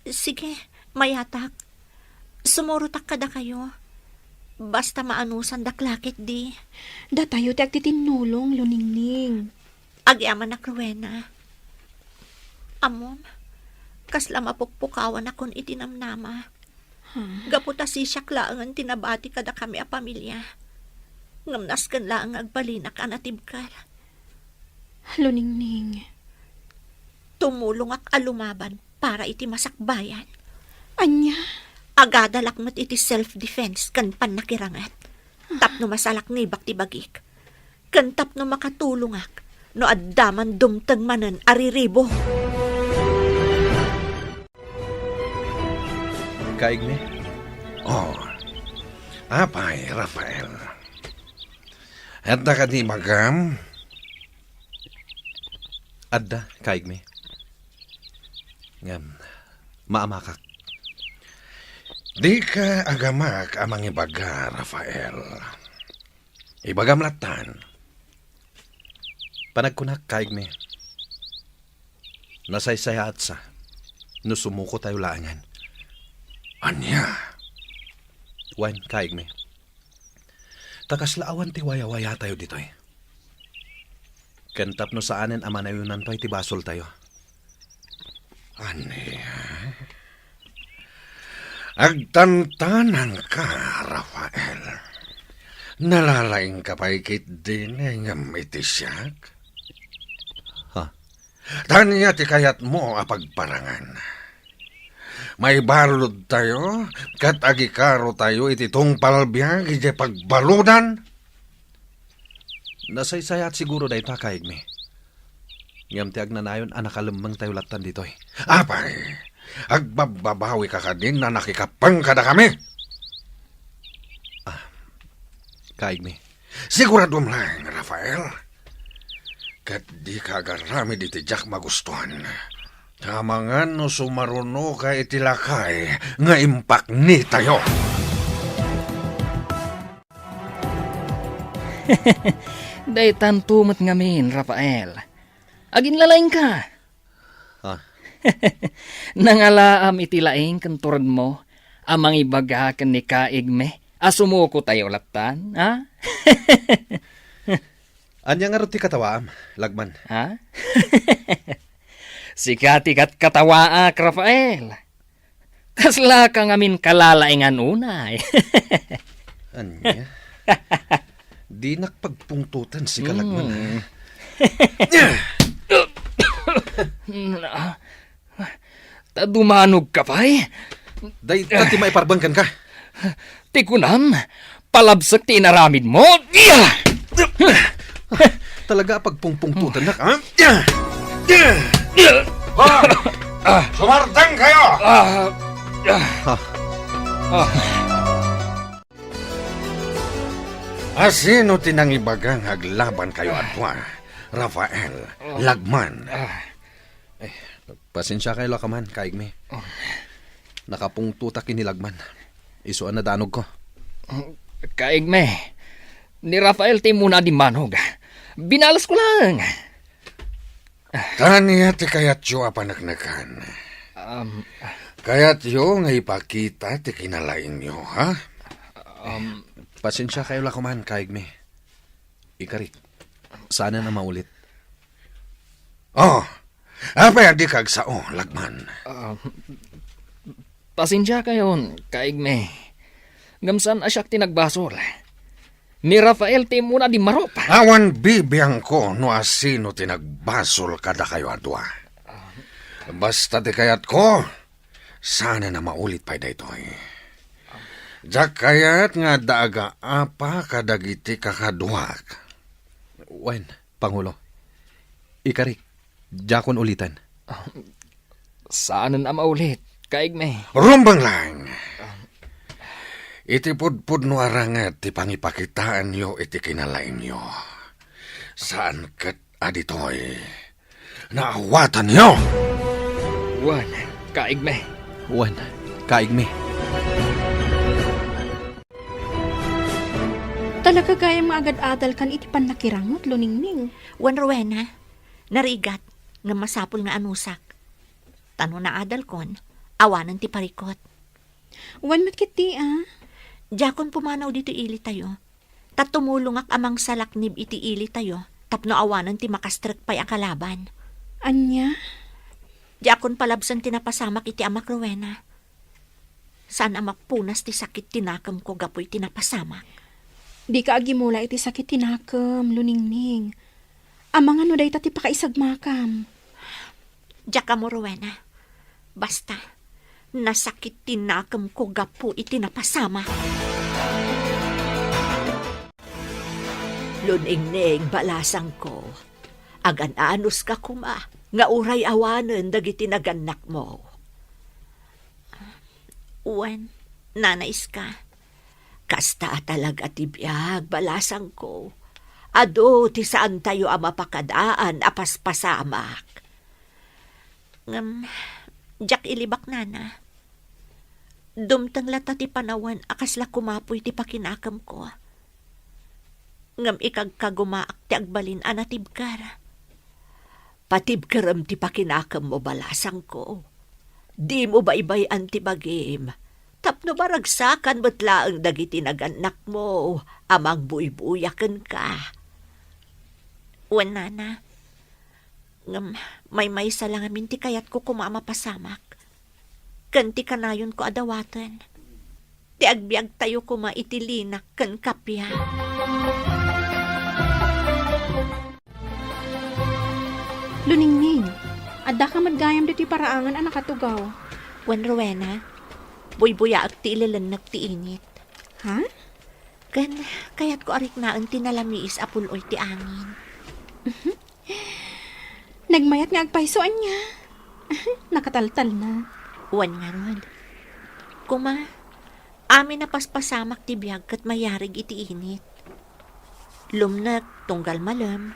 sige, mayatak. Sumurutak kada kayo. Basta maanusan daklakit di. Da tayo ti agtitinulong, luningning. Agyaman na Rowena. Amon, kasla mapukpukawan akon itinamnama. Gaputa si siyaklaangan tinabati kada kami a pamilya. Ngamnas kan laang agbalinak anatibkal. Luningning. Tumulong ak alumaban para iti masakbayan. Anya? Agadalakmat iti self-defense kan panakirangat. Tapno masalak ni bakti bagik. Kan tapno makatulungak. No addaman dumteng manen ariribo. kaigni. Oh, apay, Rafael. Hadda ka di magam? Adda, kaigni. Ngam, maamakak. Di ka agamak amang ibaga, Rafael. Ibagam latan. Panagkunak, kaigni. Nasaysaya at sa. No sumuko tayo laangan. Anya? Wan, kaigni. Takaslaawan ti waya-waya tayo ditoy. Kentap no saanen amanayunan to'y ti basol tayo. Anya? Agtantanan ka, Rafael. Nalalaing ka pa ikit din ngam itisyak. Ha? Tanya ti kayat mo apagparangan. May balod tayo, kat agikaro tayo iti tungpalbiag iti pagbaludan. Nasaysaya at siguro dahi ta, kaigni. Ngam ti agnanayon anakalembang tayo latan ditoy. Apay, agbababawi ka kadin na nakikapang kada kami. Kaigni. Siguradom lang, Rafael. Kat di ka agarami di tijak magustuhan. Tamangan no sumaruno ka itilakay nga impak ni tayo. Day tantumot ngamin, Rafael. Agin lalaing ka. Ha? Nangalaam iti laing kanturad mo, amang ibaga kan ni kaigme, asumuko tayo latan, ha? Anya nga ti katawaam, lagman. Ha? Sikatikat katawaak, Rafael. Kasla ka ngamin kalalaingan unay. Anya? Di nakpagpungtutan si kalagman. Tadumanog ka pa eh. Day, tati maiparbangkan ka. Tikunam, palabsak ti inaramid mo. Talaga pagpungpungtutan na ka. Sumardang kayo! Asino tinang ibagang aglaban kayo atwa? Rafael, Lagman. Pasensya kayo lakaman, kaigmi. Nakapungtutak inilagman. Isuan na danog ko. Kaigme, ni Rafael ti muna di manog. Binalas ko lang. Taniya ti kayat yo apanaknakan. Kayat yo nga ipakita ti kinalain nyo, ha? Pasensya kayo lakuman, kaigme. Ikarik, sana na maulit. Oh, apa di kag sao, lagman. Pasensya kayon, kaigme. Ngamsan asyak tinagbasol. Ni Rafael ti muna di marop. Awan bibiyang ko no asino tinagbasol kada kayo adwa. Basta di kayat ko, sana na maulit pa daytoy. Jak kayat nga daga apa kadagiti kakaduak. Wen, Pangulo. Ikarik, jakon ulitan. Saan na maulit, kaigme? Rumbang lang. Iti pudpud no arangat ti pangipakitaan yo iti kinalain yo. Saan kat aditoy? Naawatan yo! Wan, kaigme. Wen, kaigme. Talaga gaya mga agad-adal kan iti panakirangot, luningning. Wan Rowena, narigat nga masapul nga anusak. Tano na adal kon, awanan ti parikot. Wan matkiti Jakon pumanaw dito ili tayo. Tatumulungak amang salaknib iti ili tayo. Tapno awanan ti makastrek pa'y akalaban. Anya? Jakon palabsan tinapasamak iti amak Rowena. Saan amak punas ti sakit tinakam ko gapoy tinapasamak. Di ka agimula iti sakit tinakam, luningning. Amang ano day tati pakaisagmakam. Jaka mo Rowena. Basta, nasakit tinakam ko gapo iti napasama. Luningning balasang ko. Agan-anos ka kuma, nga uray awanen dagiti naganak mo. Uwan, nanais ka. Kasta talaga ti biyag, balasang ko. Ado, ti saan tayo mapakadaan, apaspasamak. Jak ilibak nana. Dumtang lata ti panawan, akasla kumapoy ti pakinakam ko. Ngam ikagkagumaak ti agbalin anatibkar. Patibkaram ti pakinakam mo balasang ko. Di mo ba ibayan ti bagim? Tapno baragsakan batlaang dagiti naganak mo, amang buibuyakan ka. Wanana, ngam may salang amin ti kayat ko kumamapasamak. Kanti kanayon ko adawatan. Ti agbiag tayo kuma itilinak kan kapya. Luningning, adda ka madgayam dito paraangan anak katugaw. Wan Rowena, buy-buya ak ti ilalanag ti init. Ha? Kan, kayat ko arik naan tinalamiis apuloy ti angin. Nagmayat nga agpaisoan niya. Nakataltal na. Wan nga ron. Kuma, amin na paspasamak ti biyag kat mayarig iti init. Lumnak tunggal malam,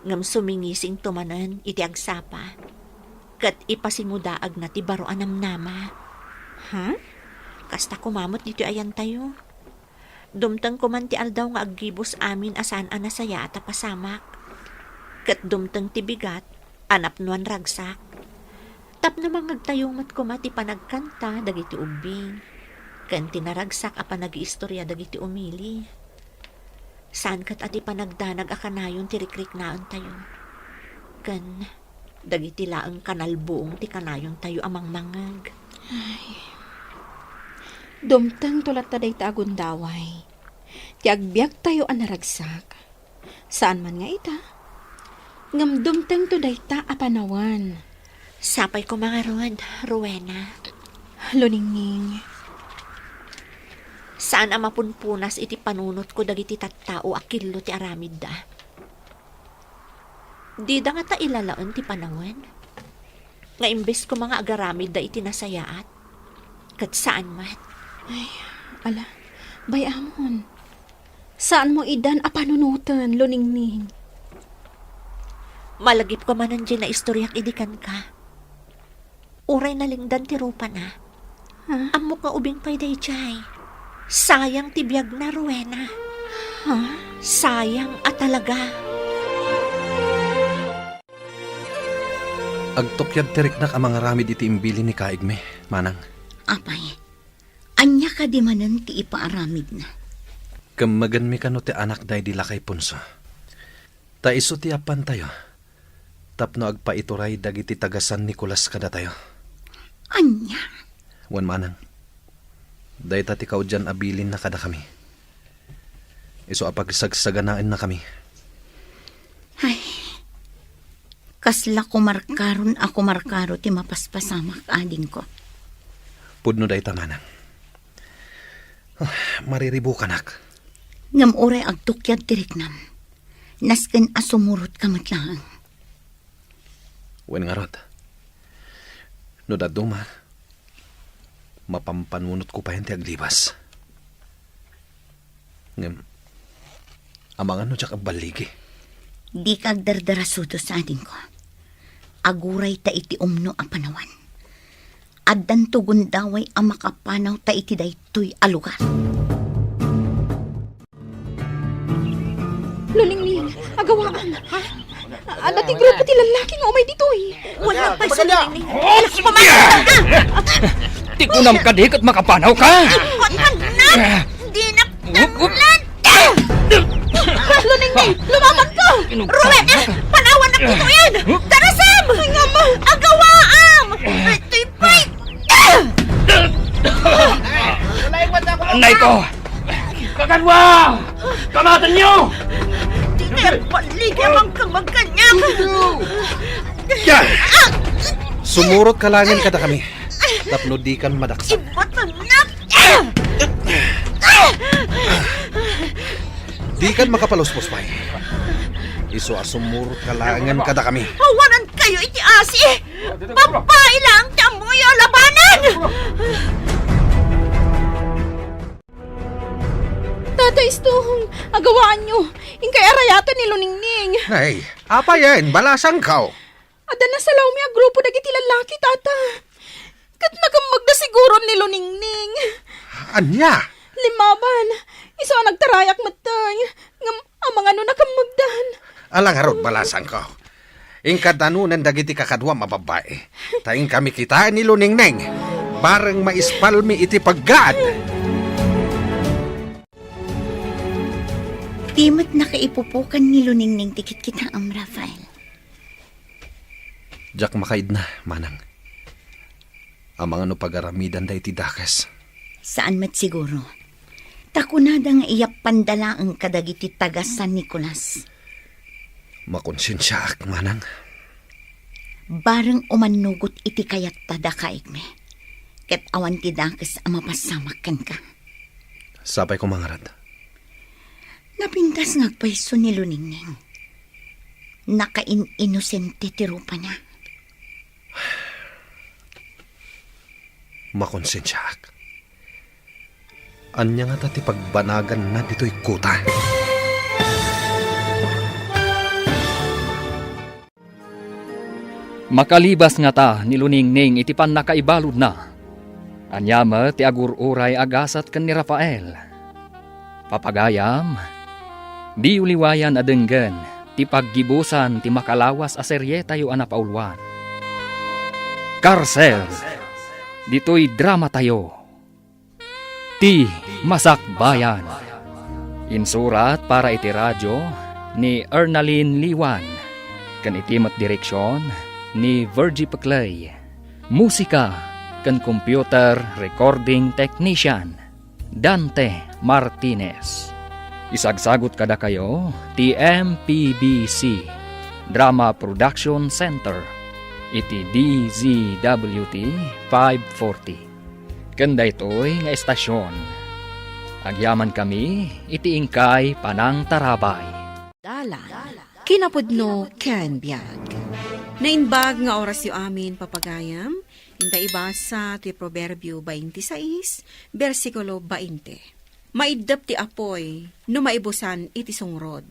ngam sumingising tumanan iti agsapa, kat ipasingudaag na ti baro anamnama. Ha? Kasta kumamot dito ayan tayo. Dumtang kuman ti aldaw nga aggibos amin asan anasaya at pasamak. Kat dumtang ti bigat, anap nuan ragsak. Tap na mangagtayong mat kuma ti panagkanta dagiti ubing. Kan tinaragsak a panag-iistorya dagiti umili. Saan kat ati panagdanag akanayon ti rikrik naan tayo. Kan dagiti laeng kanalbuong ti kanayon tayo amang mangag. Dumtang tulat ta day ta agundaway. Ti agbiag tayo anaragsak. Saan man nga ita? Ngam dumtang to day ta apanawan. Sapay ko mga rod, Rowena. Luningning. Saan ang mapunpunas iti panunot ko dagiti tattao akillo ti aramid da? Di da nga ta ilalaon ti panawan? Nga imbes ko mga agaramid da iti nasayaat? Kat saan man? Ay, ala, bayamon. Saan mo idan apanunutan, luningning? Malagip ko man nandiyan na istoryak idikan ka. Uray na lingdan ti rupa na. Ha? Amok nga ubing pay day jay. Sayang ti biyag na, Rowena. Ha? Sayang at talaga. Agtopyad tiriknak ang mga ramid iti imbili ni kaigme, manang. Apay, anya ka di manan ti ipaaramid na. Kamagan mi kano ti anak day di lakay punso. Ta iso ti apan tayo. Tapno agpaituray dagiti tagasan Nicolas kada tayo. Anya? Wan manang. Day tati kaudyan abilin na kada kami. Iso apagsagsaganain na kami. Ay, kasla ko markaron ako markaro ti mapaspasamak ading ko. Pudno day tamanang. Mariribu kanak. Ngam oray agtukyad tiriknam. Nasken asumurot kamat lang. Wen nga rod. No daduma. Mapampanunot ko pa yan ti aglibas. Ngam. Amang ano tsak baligi. Di kag dardarasudo sa ading ko. Aguray ta iti umno a panawan. Addan tugon daway a makapanaw ta iti daytoy a lugar. Lulingning, agawaan. Ha? Ano ti grupo ti lalaki nga umay ditoy? Wala pa sa lining. Di ko nam ka di kat makapanaw ka! Anak! Di na tamulan! Lulingning, lumamag ka! Ruben! Panawan na kito yan! Darasam! Agawaam! Ito'y fight! Anay ko! Kakanwa! Kamatan niyo! Di na paligyan ang kamaganyak! Sumurot kalangin kada kami. Tapno di kan madaksan. Ibatanak! Di kan makapaluspos pa. Iso sumurot kalangin kada kami. Hawanan kayo iti asi! Babae lang tamuyo labanan! Tata Istohong, agawaan nyo. Ingkay arayatan ni Luningning. Ay, apa yan? Balasang kao. Ada na sa law mi a grupo dagiti lalaki, tata. Kat nakamagda siguro ni Luningning. Anya? Limaban, iso ang nagtarayak matay. Ngam, amang ano nakamagdan. Alang harot balasang kao. Ingkadanunan dagiti kakadwa mababae. Taing kami kita ni Luningneng. Bareng maispalmi iti paggaad. Timat nakaipupukan ni Luningning tikit kita am Rafael. Jak makaid na, manang. Amang ano pagaramidan day ti dakas. Saan mat siguro? Takunada nga iyak pandala ang kadagiti taga San Nicolas. Makonsensya ak, manang. Bareng umanugot iti kayat tada kaigme. Ket awan ti dakas ang mapasamakan ka. Sapay ko mangarad. Napintas ngagpaiso ni Luningning. Nakain-inosente ti rupa niya. Makonsensya ak. Anya nga tati pagbanagan na dito'y kuta. Makalibas nga ta ni Luningning iti pan nakaibalod na. Anyama ti agur-uray agasat ken ni Rafael. Papagayam, di uliwayan adenggen ti paggibusan ti makalawas a serye tayo anapaulwan. Karsel, dito'y drama tayo. Ti Masakbayan. Insurat para iti radyo ni Ernaline Liwan. Kan itimat direksyon ni Virgie Paclay. Musika kan computer recording technician Dante Martinez. Isagsagot kada kayo ti MPBC Drama Production Center iti DZWT 540. Kanda ito'y nga estasyon. Agyaman kami iti ingkay panang tarabay. Dalan, kinapudno ken biag. Nainbag nga oras yu amin papagayam, inta ibasa ti Proverbio 26, versikulo 20. Maidap ti apoy, no maibusan iti sungrod.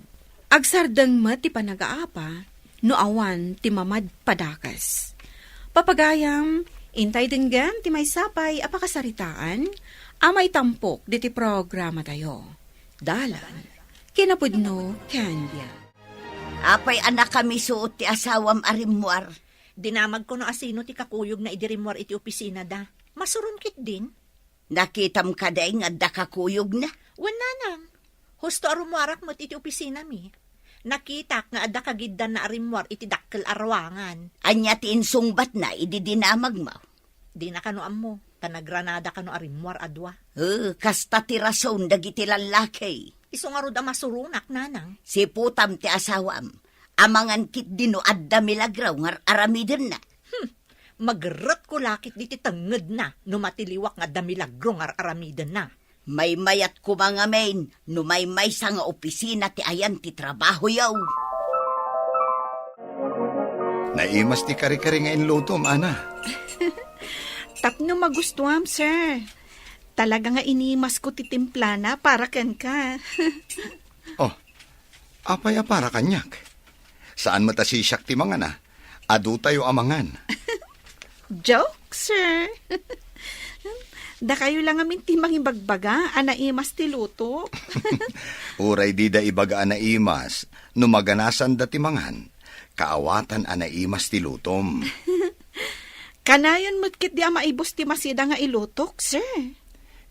Agsardang mat ti panagaapa, no awan ti mamad padakas. Papagayam, intay denggan ti may sapay apakasaritaan, amay tampok di ti programa tayo. Dalan, kinapudno kandia. Apay anak kami suot ti asawam arimwar. Dinamag ko no asino ti kakuyog na idirimwar iti opisina da. Masurunkit din. Nakitam ka day nga dakakuyog na. Wala nang. Husto arumwarak mo't iti opisina mi. Nakita nga ada kagiddan na arimwar iti dakkel arwangan. Anya ti insungbat na, ididinamag mo. Di na kano ammo, tanagranada kano arimwar adwa. Kasta ti rason dagiti lalaki. Iso nga rod ang masurunak, nanang. Si putam ti asawam, amangan kit dino adda milagraw ngar aramiden na. Magrot ko lakit diti tenged na, numatiliwak nga damilagro nga aramiden na. May mayat ko mga main, no may sa nga opisina ti ayan ti trabaho yaw. Naimas ti kari-kari nga inlutom, ana. Tapno magustuham, sir. Talaga nga inimas ko ti timplana para ken ka. Oh, apay para kanyak. Saan matasisyak ti mga na? Adu tayo amangan. Joke, sir. Da kayo lang amin timang ibagbaga, anaimas ti luto. Uray di da ibaga anaimas, no maganasan da ti mangan, kaawatan anaimas ti lutom. Kanayon mo't kit di maibos ti masida nga ilutok, sir.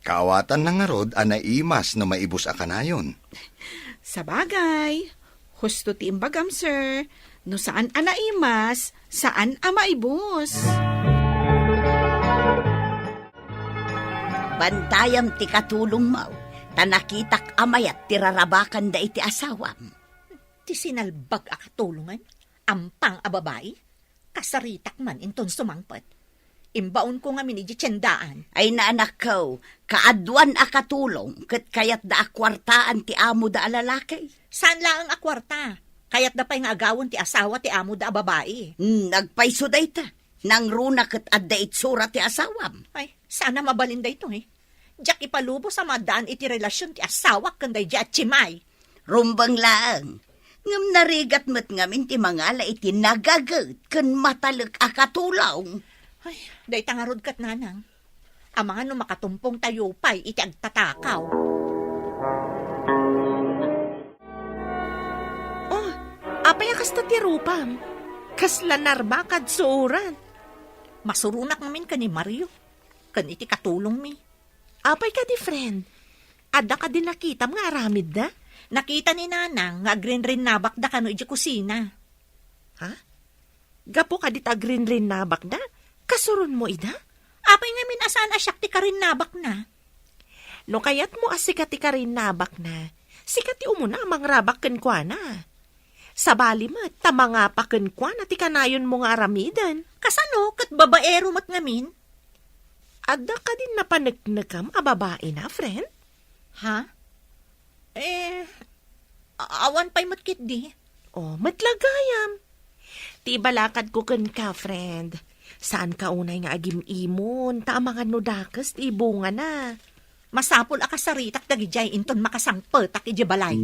Kaawatan na nga rod anaimas no maibus akanayon. Sa bagay, husto ti imbagam, sir. No saan anaimas, saan maibos. Bantayam ti katulong mau, tanakitak amayat ti rarabakan da iti asawam. Ti sinalbag akatulungan, ampang a babae, kasaritak man inton sumangpet. Imbaon ko nga miniji tiyendaan. Ay naanak ko, kaadwan akatulong, kat kayat da akwartaan ti amo da alalaki. Saan lang ang akwarta? Kayat da pa'y nga agawon ti asawa ti amo da a babae. Nagpaiso day ta, nang runa kat adda itsura ti asawam. Ay, sana mabalinda ito Diyak ipalubo sa madaan iti relasyon ti asawak kanday di at chimay. Rumbang lang. Ngam narigat mo't ngamin ti mangala iti nagagat kan matalak akatulong. Ay, day tangarod kat nanang. Amangan no makatumpong tayo pa'y iti agtatakaw. Oh, apay akas na ti rupam. Kaslanarba kad suuran. Masurunak namin ka ni Mario. Kan iti katulong mi. Apay ka di friend. Ada ka din nakitam nga aramid na? Nakita ni nanang nga agrin-rin nabak da kano iti kusina. Ha? Gapo ka dit agrin-rin nabak na? Kasurun mo ida? Apay nga minasaan asyak ti karin nabak na. No kayat mo asikat ti karin nabak na, sikat ti umuna amang rabak ken kwa na. Sa bali mat, tamanga pa ken kwa na ti kanayon mo nga aramidan. Kasano kat babaero mat ngamin? Ada ka din napanagnagam a babae na, friend? Ha? Awan pa'y matkit di. Oh, matlagayam. Ti balakad ko ken ka, friend. Saan ka unay nga agim-imon, ta mga nudakas, ti bunga na. Masapol akasaritak dagijay inton makasangpetak iji balay.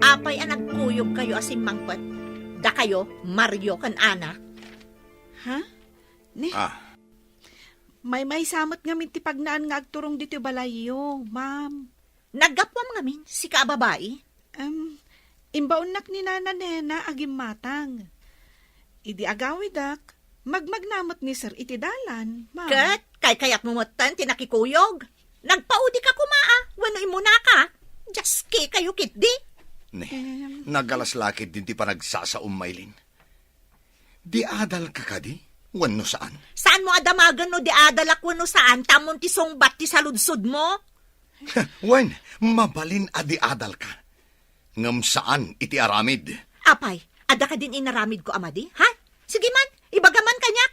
Apay ang nagkuyog kayo asim mangpet. Da kayo, Mario kan Ana. Ha? Ne? May samot ngamin ti pagnaan nga agturong dito balayo, ma'am. Naggapwam ngamin, si ka babae. Imbaunak ni Nana Nena agim matang. Idi agawidak, magmagnamot ni Sir iti dalan, ma'am. Kat, kayat mo matan, tinakikuyog. Nagpaudi ka kumaa, wano imuna ka. Jaski kayo kitdi. Ne, nagalaslakit din ti panagsasaum, Maylin. Di adal ka di? Wano saan? Saan mo adamagan no di adalak wano saan? Tamon ti songbat ti saludsod mo? Wen, mabalin adi adal ka. Ngam saan iti aramid? Apay, ada ka din inaramid ko amadi, ha? Sige man, ibagaman kanyak.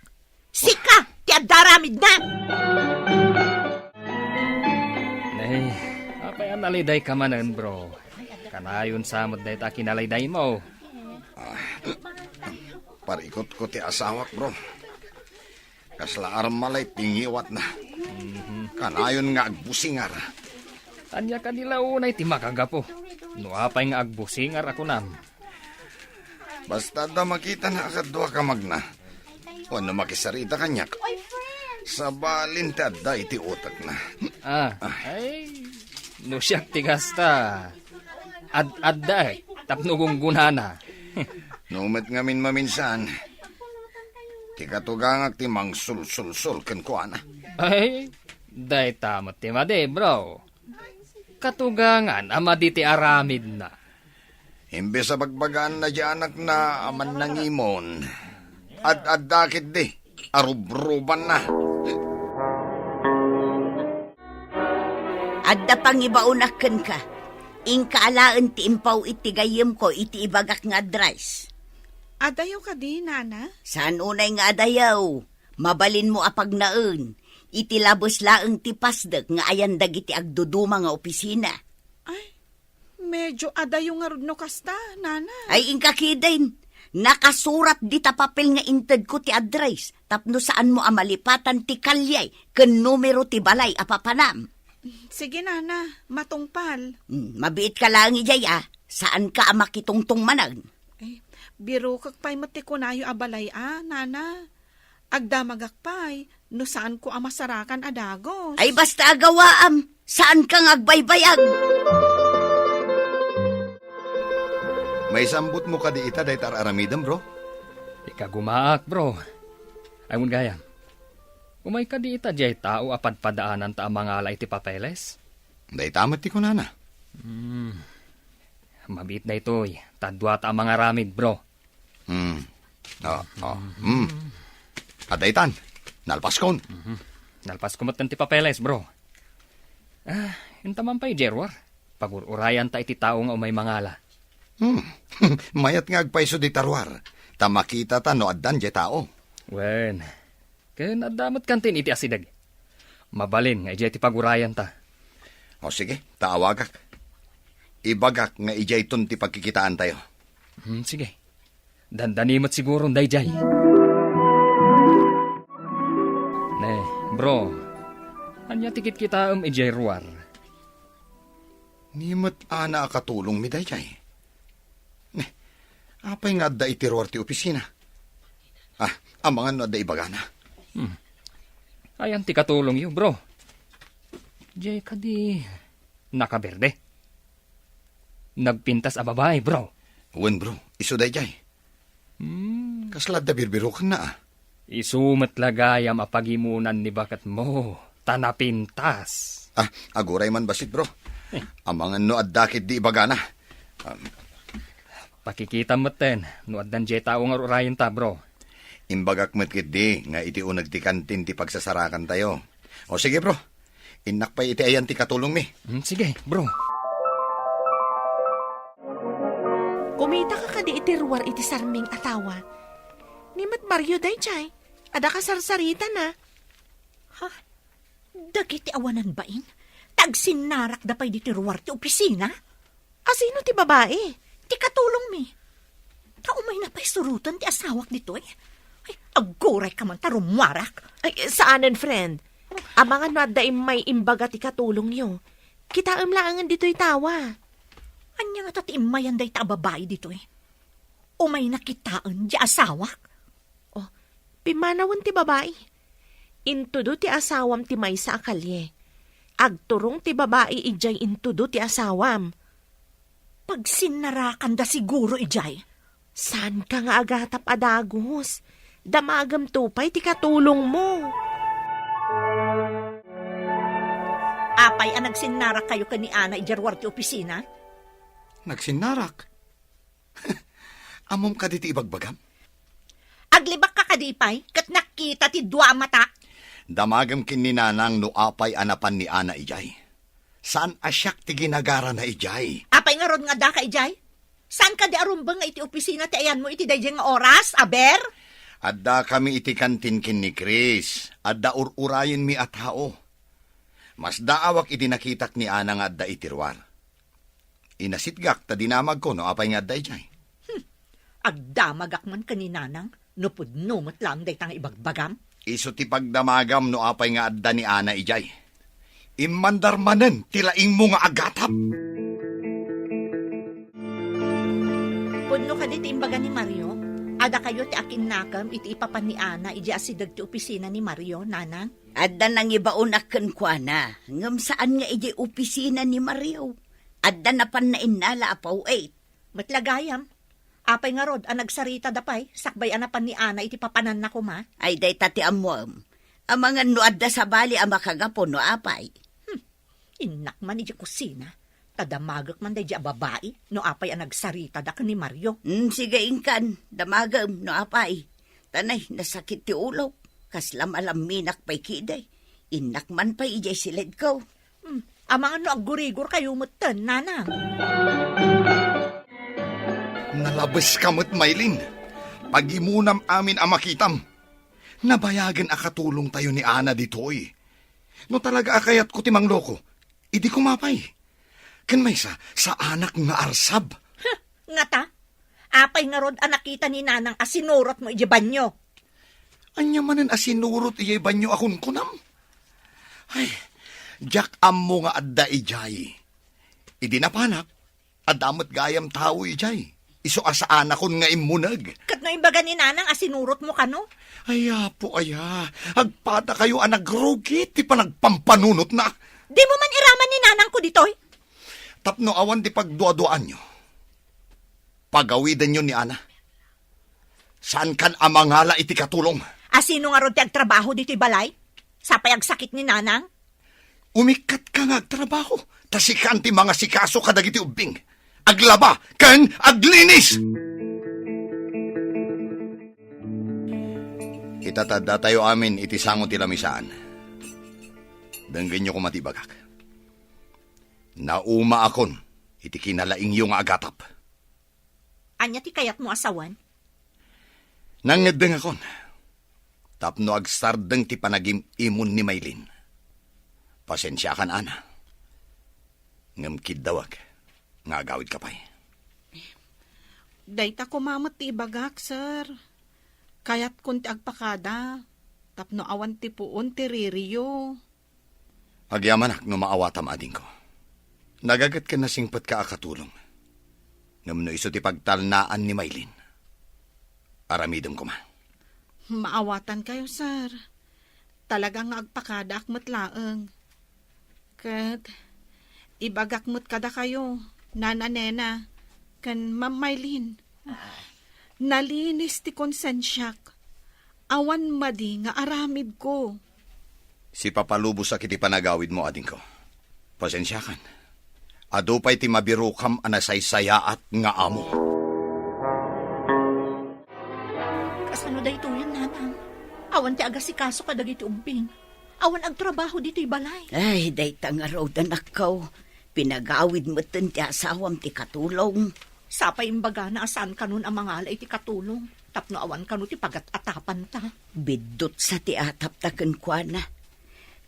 Sika, ti adaramid na. Nay, apay ang naliday ka manan, bro. Kanayon samot day ta kinaliday mo. Parikot ko ti asawak, bro. Kasla armalay tingiwat na. Kanayon nga agbusingar. Anya kanila unay ti makagapo. No apay nga agbusingar ako nam. Basta da makita na akadwa ka magna. Wano makisarita kanyak. Sa balin ti adda iti utak na. Ay, no siyak ti gasta. Adda, tapnugong gunana. Numet ngamin maminsan. Ti katugangag ti mang sul-sul-sul ken kuana. Ay, Day tamot ti madi, bro. Katugangan, ama di ti aramid na. Imbes sa bagbagaan na di anak na aman ng imon. At dakit di, arubruban na. Adda pang ibaunakan ka. Ingkaalaan ti impaw iti gayem ko iti ibagak nga adres. Adayaw ka di, Nana? Saan unay nga adayaw? Mabalin mo apag naen. Iti labos laeng ti pasdek nga ayan dagiti agduduma nga opisina. Ay, medyo adayaw nga rudno kasta, Nana. Ay ingkakidain. Nakasurat di ta papel nga inted ko ti address. Tapno saan mo amalipatan ti kalyay ken numero ti balay apapanam. Sige, Nana, matungpal. Mabiit ka lang ijay Saan ka amakitungtong manag? Biro kag pay matikunayo abalay Nana. Agdamagak pay, no saan ko amasarakan adagos. Ay basta agawaam, saan kang agbaybayag? May sambut mo ka di ita day tar aramidam, bro? Ika gumaak, bro. Ay mun gayam. Umay ka di ita jay tao apad padaanan ta mga alay ti papeles? Day tamat ti kunana. Mabit na ito'y. Tadwa ta mga ramid, bro. Adaytan, nalpas kon. Nalpas kumot ti papeles, bro. Intaman pa'y Jerwar. Pagururayan ta iti tao nga umay mangala. Mayat nga agpaiso di tarwar. Tamakita ta no addan jay tao. Wen, ken adamot kantin iti asidag. Mabalin nga ijay ti pagurayan ta. O sige, taawagak. Ibagak nga ijay ton ti pagkikitaan tayo. Sige. Dandanimot siguro dayjay. Ne, bro. Anya tikit kita ijay ruar. Nimot ana akatulong mi dayjay. Apay nga da itiruar ti opisina. Amangan no da ibagana. Ayan ti katulong yu, bro. Jay kadi nakaberde. Nagpintas a babae, bro. Wen, bro. Iso dayjay. Kaslad da birbiro ka na. Isumat lagayam apagimunan ni bakat mo. Tanapintas. Aguray man basit, bro. Amangan no addakit di ibagana. Pakikita maten, no addan jay tao nga rurayan ta, bro. Imbagak matkit di, nga iti unag ti kantin ti pagsasarakan tayo. O sige, bro. Inak pa iti ayan ti katulong mi. Sige, bro. Kumita ka di iti ruwar iti sarming atawa. Nimat Mario day chay. Ada ka sarsarita na. Dagiti awanan bain? Tagsinarak da pa'y di ti ruwar ti opisina? Sino ti babae? Ti katulong mi. Taumay na pa'y surutan ti asawak dito Ay, aguray ka man tarumwarak. Ay, saanan, friend? Amangan no adda may imbaga ti katulong yo. Kita laangan dito'y tawa. Anya nga tati imayan day ta babae dito Umay nakitaan di asawak. Pimanawan ti babae. Intudo ti asawam ti may sa akalye. Agturong ti babae ijay intudo ti asawam. Pag sinarakan da siguro ijay. Saan ka nga agatap adagos? Damagam tupay ti katulong mo. Apay nagsinnarak kayo ka ni Ana ijarwar ti opisina? Nagsinarak? Amom ka diti ibagbagam? Aglibak ka kadipay, kat nakita ti dua mata. Damagam kininanang no apay anapan ni Ana ijay. Saan asyak ti ginagara na ijay? Apay nga ron nga da ka ijay? Saan ka di arumbang nga iti opisina ti ayan mo iti dayjay nga oras, aber? Adda kami iti kantin kin ni Chris. Adda ururayin mi at hao. Mas daawak iti nakitak ni Ana nga adda itirwar. Inasitgak ta dinamag ko no apay nga adda ijay. Agdamagak man kaninanang, no pudnumot lang day tang ibagbagam. Iso ti pagdamagam no apay nga adda ni Ana ijay. Imandarmanen tilaing mo nga agatap. Pudno ka di imbaga ni Mario, ada kayo ti akin nakam iti ipapan ni Ana iji asidag ti opisina ni Mario, nanang? Adda nang ibaunakan kwa na. Ngam saan nga iji opisina ni Mario? Adda na pan na inala apaw 8. Matlagayam. Apay nga rod, nagsarita dapay, sakbay anapan ni Ana iti papanan na kuma. Ay day tati amuam. Ang mga nuadda sa bali ang makagapon no apay. Inak man iti kusina. Tadamagak man day babae. No apay ang nagsarita da ni Mario. Sige inkan, damagam no apay. Tanay, nasakit ti ulo. Kaslam alam minak pa'y kiday. Inak man pa ijay silid ko. Amang ano ang gurigor kayo mutan, nanang. Nalabas kamot, Maylin. Pagimunam amin ang makitam. Nabayagan akatulong tayo ni Ana ditoy. No talaga akayat ko timang loko, idi kumapay. Kan may sa anak nga arsab. Nga ta? Apay nga rod ang nakita ni nanang asinurot mo iji banyo. Anya manan asinurot iyay banyo akon kunam. Ay, jak ammo nga adda ijay. Idi napanak, adamot gayam tao ijay. Iso asaan akon nga imunag. Kat na imbaga ni nanang asinurot mo kano? Aya po aya, agpata kayo ang nagrugit, ti pa nagpampanunot na. Di mo man iraman ni nanang ko ditoy? Tapno awan ti pagduaduan nyo. Pagawidan nyo ni Ana. Saan kan amangala iti katulong? Asino nga rod ti agtrabaho dito'y balay? Sapay agsakit ni nanang? Umikat ka nga agtrabaho. Tasikan ti mga sikaso kadagiti ubing. Aglaba, kan aglinis! Itatada tayo amin iti sango ti lamisaan. Danggan nyo kumatibagak. Nauma akon, iti kinalaing yung agatap. Anya ti kayat mo asawan? Nangedeng akon. Tapno agsardeng ti panagim imun ni Maylin. Pasensya kan, Ana. Ngamkid dawag. Nga agawid ka pa'y. Dayta kumamot ti ibagak, sir. Kayat kun ti agpakada. Tapno awan ti puon ti ririyo. Agyamanak no maawatam ading ko. Nagagat ka na singpat ka akatulong. Ngamno iso ti pagtalnaan ni Maylin. Aramidom ko man. Maawatan kayo, sir. Talagang agpakada akmat laeng. Kat, ibagakmut kada kayo, nana-nena, kan Ma'am Maylin. Nalinis ti konsensyak. Awan madi nga aramid ko. Si papalubos sa kiti panagawid mo, ading ko. Pasensya kan. Ado pa'y ti mabirukam anasaysayaat nga amo. Kasano da ito yan, nanang? Awan ti agasikaso ka dagiti ubing. Awan agtrabaho dito'y balay. Ay, dayta nga raw danakaw. Pinagawid mo ti asawam ti katulong. Sapay imbaga na asan kanun ang mga alay ti katulong. Tapno awan kanu ti pagat-atapan ta. Bidot sa ti atap ta kenkwana.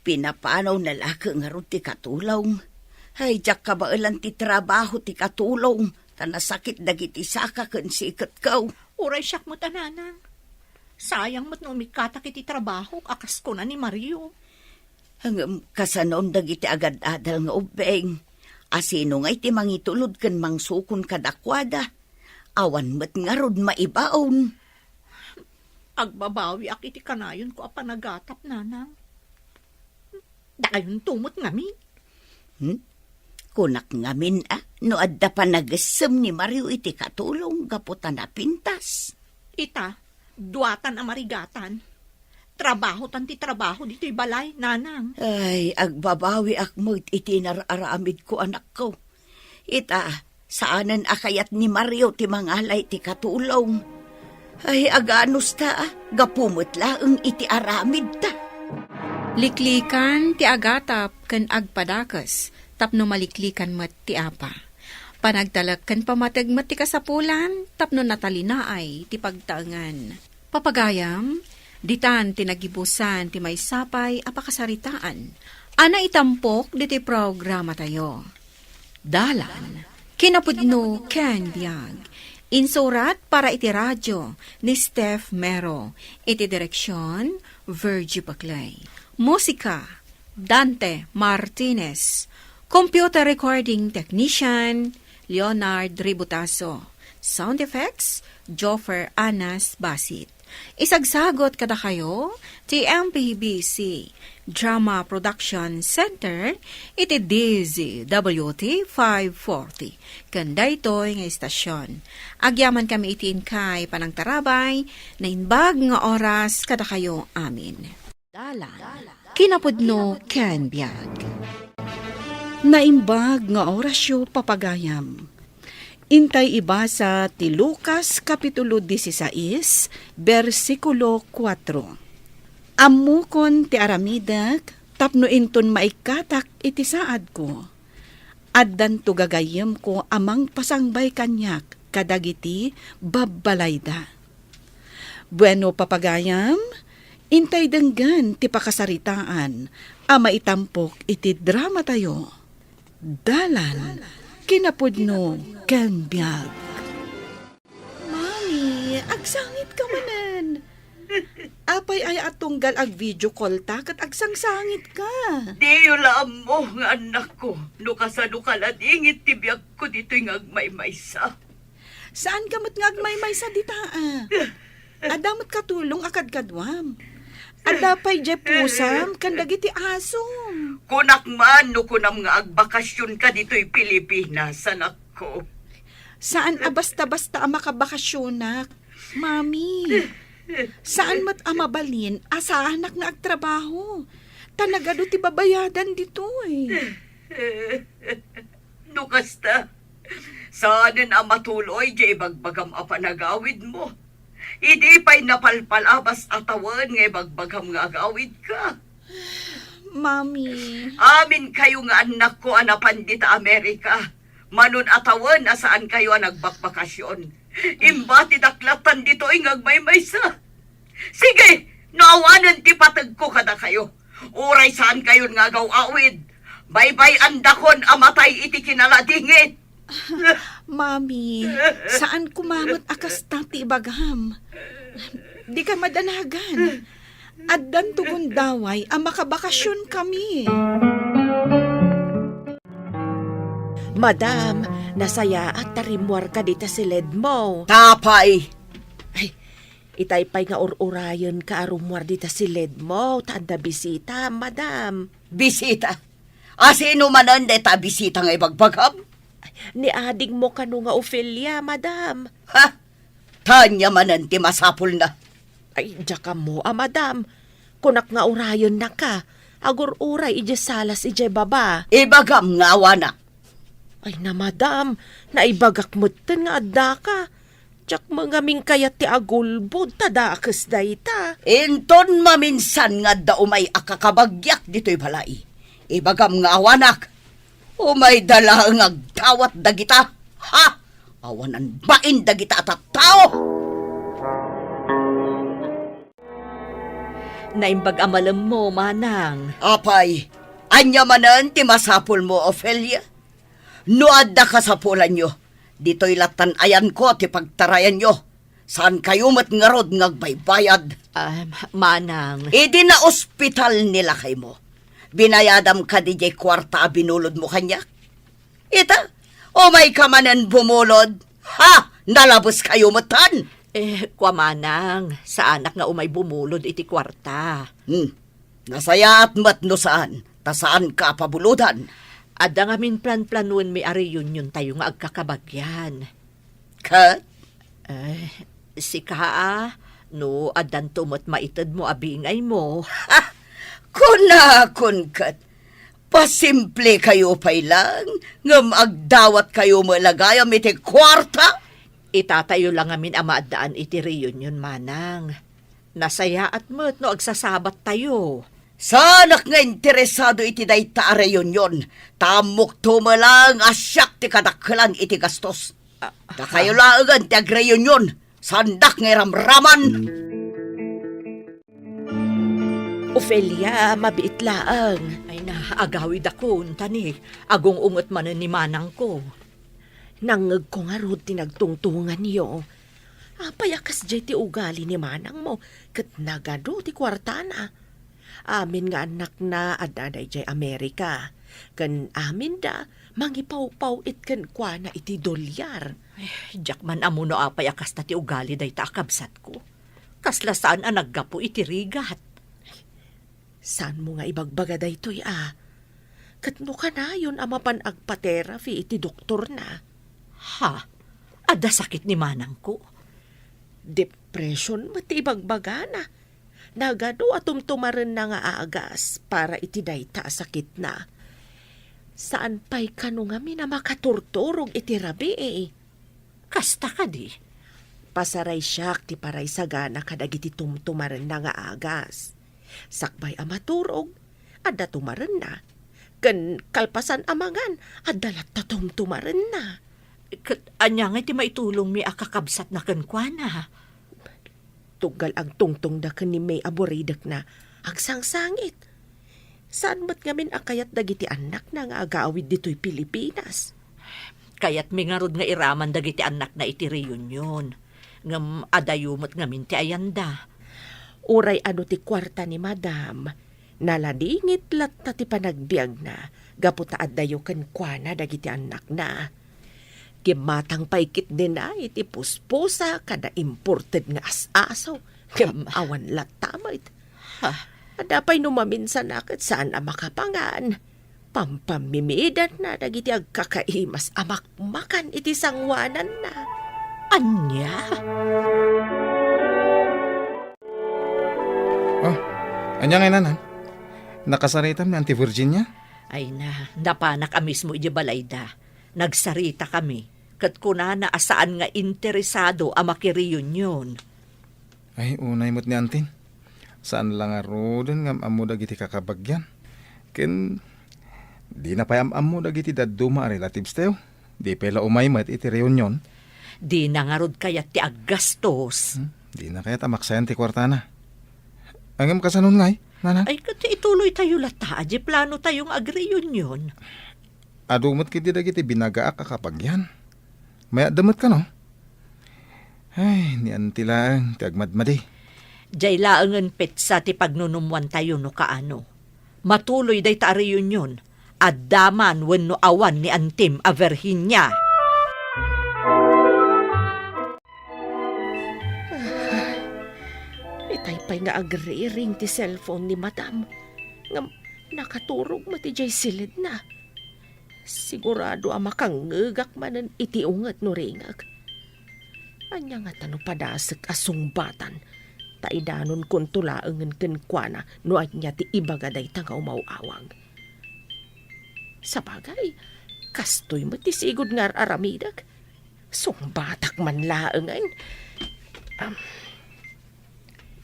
Pinapanaw na laka nga raw ti katulong. Ay, jak ka ba ilan ti trabaho ti katulong. Tanasakit dagiti saka ken sikat kaw. Uray siyak mo tananang. Sayang mo't no umikatak iti trabaho, akas ko na ni Mario. Hanggang kasanon dagiti agad-adal nga ubeng. Asino nga iti mangitulod ken mangsukon kadakwada. Awan met nga rod maibaon. Agbabawi ak iti kanayon ko apanagatap, nanang. Dakayon tumot ngami. Kunak ngamin no adda pa nagasem ni Mario iti katulong gaputan na pintas. Ita, duatan ang marigatan. Trabaho tanti trabaho dito'y balay, nanang. Ay, agbabawi akmo iti nararamid ko anak ko. Ita, saanan akayat ni Mario ti mangalay ti katulong. Ay, aganos ta, gapumot laeng iti aramid ta. Liklikan ti agatap ken agpadakas, tapno maliklikan met ti apa. Panagtalak ken pamatagmet ti kasapulan, tapno natalinaay ti pagtaengan. Papagayam, ditan tinagibusan ti may sapay apakasaritaan. Ana itampok diti programa tayo. Dalan, kinapudno ken biag. Insurat para iti radyo ni Steph Mero. Iti direksyon, Virgie Baclay. Musika, Dante Martinez. Computer recording technician, Leonard Ributaso. Sound effects, Joffer Anas Basit. Isagsagot kada kayo, TMPBC Drama Production Center, iti DZWT 540. Kanda ito'y nga istasyon. Agyaman kami itiin kay panang tarabay, na inbag nga oras kada kayo amin. Kinapudno Ken Biag. Naimbag nga orasyo papagayam. Intay iba sa ti Lucas Kapitulo 16, versikulo 4. Ammukon ti aramidak, tapno inton maikatak iti saad ko. Addan to gagayem ko amang pasangbay kanyak, kadagiti babbalayda. Bueno papagayam, intay denggan ti pakasaritaan, ama itampok iti drama tayo. Dalan, kinapudno, Ken Biag. Mami, agsangit ka manan. Apay ay atunggal ag video call ta kat agsangsangit ka. Di yulaan mo nga anak ko. No kasano kaladingit ti biag ko dito yung agmaymaysa. Saan kamot nga agmaymaysa dita Adamot katulong akad kadwam. Adapay je pusam kandagiti asom. Kunak man no kunam nga agbakasyon ka dito'y Pilipinas, anak ko. Saan basta-basta ang makabakasyonak? Mami, saan mat amabalin asahanak na agtrabaho? Tanagado ti babayadan dito No kasta, saanin ang matuloy di bagbagam apanagawid mo. Idi pa'y napalpalabas atawan nga bagbagam nga agawid ka. Mami. Amin kayo nga anak ko anapan dita Amerika. Manon atawan na saan kayo nagbakbakasyon. Imbati daklatan dito ingagmaymaysa. Sige, naawanan ti patag ko kada kayo. Uray saan kayo nga gawawid. Baybay andakon amatay iti kinaladingit. Mami, saan kumamot akas tati bagam? Di ka madanagan. Addan tugon daway ang makabakasyon kami. Madam, nasaya at tarimwar ka dita si led mo. Tapay! Ay, itaypay nga ururayon ka arumwar dita si led mo. Tanda bisita, madam. Bisita? Asino manan deta bisita nga ibagbagam? Ni ading mo kanu nga Ophelia, madam. Ha? Tanya manan ti masapul na. Ay, diyaka mo, madam. Kunak nga urayon na ka. Agur uray, ije salas, ije baba. Ibagam nga wana. Ay na, madam. Naibagak mo ten nga adda ka. Tsak mga mingkayat ti agulbod, tadakas dayta. Inton maminsan nga da umay akakabagyak dito'y balay. Ibagam nga awanak. Umay dala nga agdawat dagita. Ha? Awanan bain dagita at tao. Naimbag amalam mo, manang. Apay, anya manan ti masapul mo, Ophelia? No adda kasapulan nyo, dito'y latan ayan ko ti pagtarayan nyo. Saan kayo mat ngarod ngagbaybayad? Manang. Idi na ospital nila kay mo. Binayadam ka di jay kwarta binulod mo kanya. Ita, umay ka manan bumulod. Ha? Nalabos kayo matan. Kwa manang, sa anak nga umay bumulod iti kwarta. Nasaya at matno saan, ta saan ka pabuludan. Adda nga min plan-planuan may reunion tayo nga agkakabagyan. Kat? Si Kaa, no adan tumot maitad mo abingay mo. Ha? Kunakon kat. Pasimple kayo pa'y lang, ngam agdawat kayo malagayam iti kwarta. Itatayo lang amin amaadaan iti reunion, manang. Nasaya at mo't no agsasabat tayo. Sanak nga interesado iti dayta reunion. Tamok tumalang asyak ti kadaklan iti gastos. Ta kayo laangan ti ag-reunion. Sandak nga ramraman. Ophelia, mabiit laang. Ay na, agawid ako, tani. Agong ungot man ni manang ko. Nangag ko nga rod tinagtungtungan niyo. Payakas jay ti ugali ni manang mo. Kat nagado ti kwartana. Amin nga anak na adaday jay Amerika. Kan amin da, mangipaw-paw it kan kwa na iti dolyar. Diyak man amuno payakas ta ti ugali day ta akabsat ko. Kasla saan ang naggapo iti rigat. Saan mo nga ibagbaga day to'y Katno ka na yun amapan agpa-therapy iti doktor na. Ha? Ada sakit ni manang ko? Depression mati ibagbaga na. nagado atumtumaran na nga agas para itiday ta sakit na. Saan pa'y kano nga mi na makaturturog iti rabi eh. Kasta ka di. Pasaray siyak ti paray sagana kadagiti tumtumaran na nga agas. Sakbay amaturog, adda tumaran na. Kan kalpasan amangan, adalat ta tumtumaran na. Anya nga ti maitulong mi akakabsat na kankwana. Tugal ang tungtong da ni may aboridak na agsangsangit. Saan mat ngamin akayat dagiti anak na nga agawid dito'y Pilipinas? Kayat mi nga rod nga iraman dagiti anak na iti reunion. Ngam adayumot ngamin ti ayanda. Uray ano ti kwarta ni madam, naladingit lat na ti panagbiag na, gaputa adayo kankwana dagiti anak na. Kimatang paikit din na iti puspusa kada imported nga as-asaw. Kim awan lat tamay. Adapay numaminsan na kat saan ang makapangan. Pampamimidan na dagiti agkakaimas amakmakan iti sangwanan na. Anya? Oh, anya nga nanan? Nakasaritam ni Auntie Virginia? Ay na, napanak amis mo iti balayda. Nagsarita kami. Kat kuna na asaan nga interesado ang makireunion. Ay, unay mo't ni Auntie. Saan lang arodin ngam amo dagiti kakabagyan. Ken di na pay amo dagiti dadduma relatives tayo. Di pela umaymat iti reunion. Di na nga rod kayat ti aggastos. Di na kaya tamaksayan ti kwartana. Angam kasanon ngay, nana? Ay kat ituloy tayo lata. Di plano tayong ag-reunion. Adumot kiti dagiti binagaak kakabagyan. Maya damot ka no? Ay, ni Auntie lang, ti agmadmadi. Diyay laangan petsa ti pagnunumwan tayo no kaano. Matuloy day ta reunion. Addaman wenno awan ni Antim a Virginia. Itay nga agri-ring ti cellphone ni madam. Ngam nakaturog mati jay silid na. Sigurado ang makangagak manan iti ungat no ringag. Anya nga tano padasek asungbatan. Taidanon kung tulaangan kenkwana no at niya ti ibagaday tanga umawawag. Sa bagay, kastoy mo ti sigod nga aramidag. Sungbatak man laangan.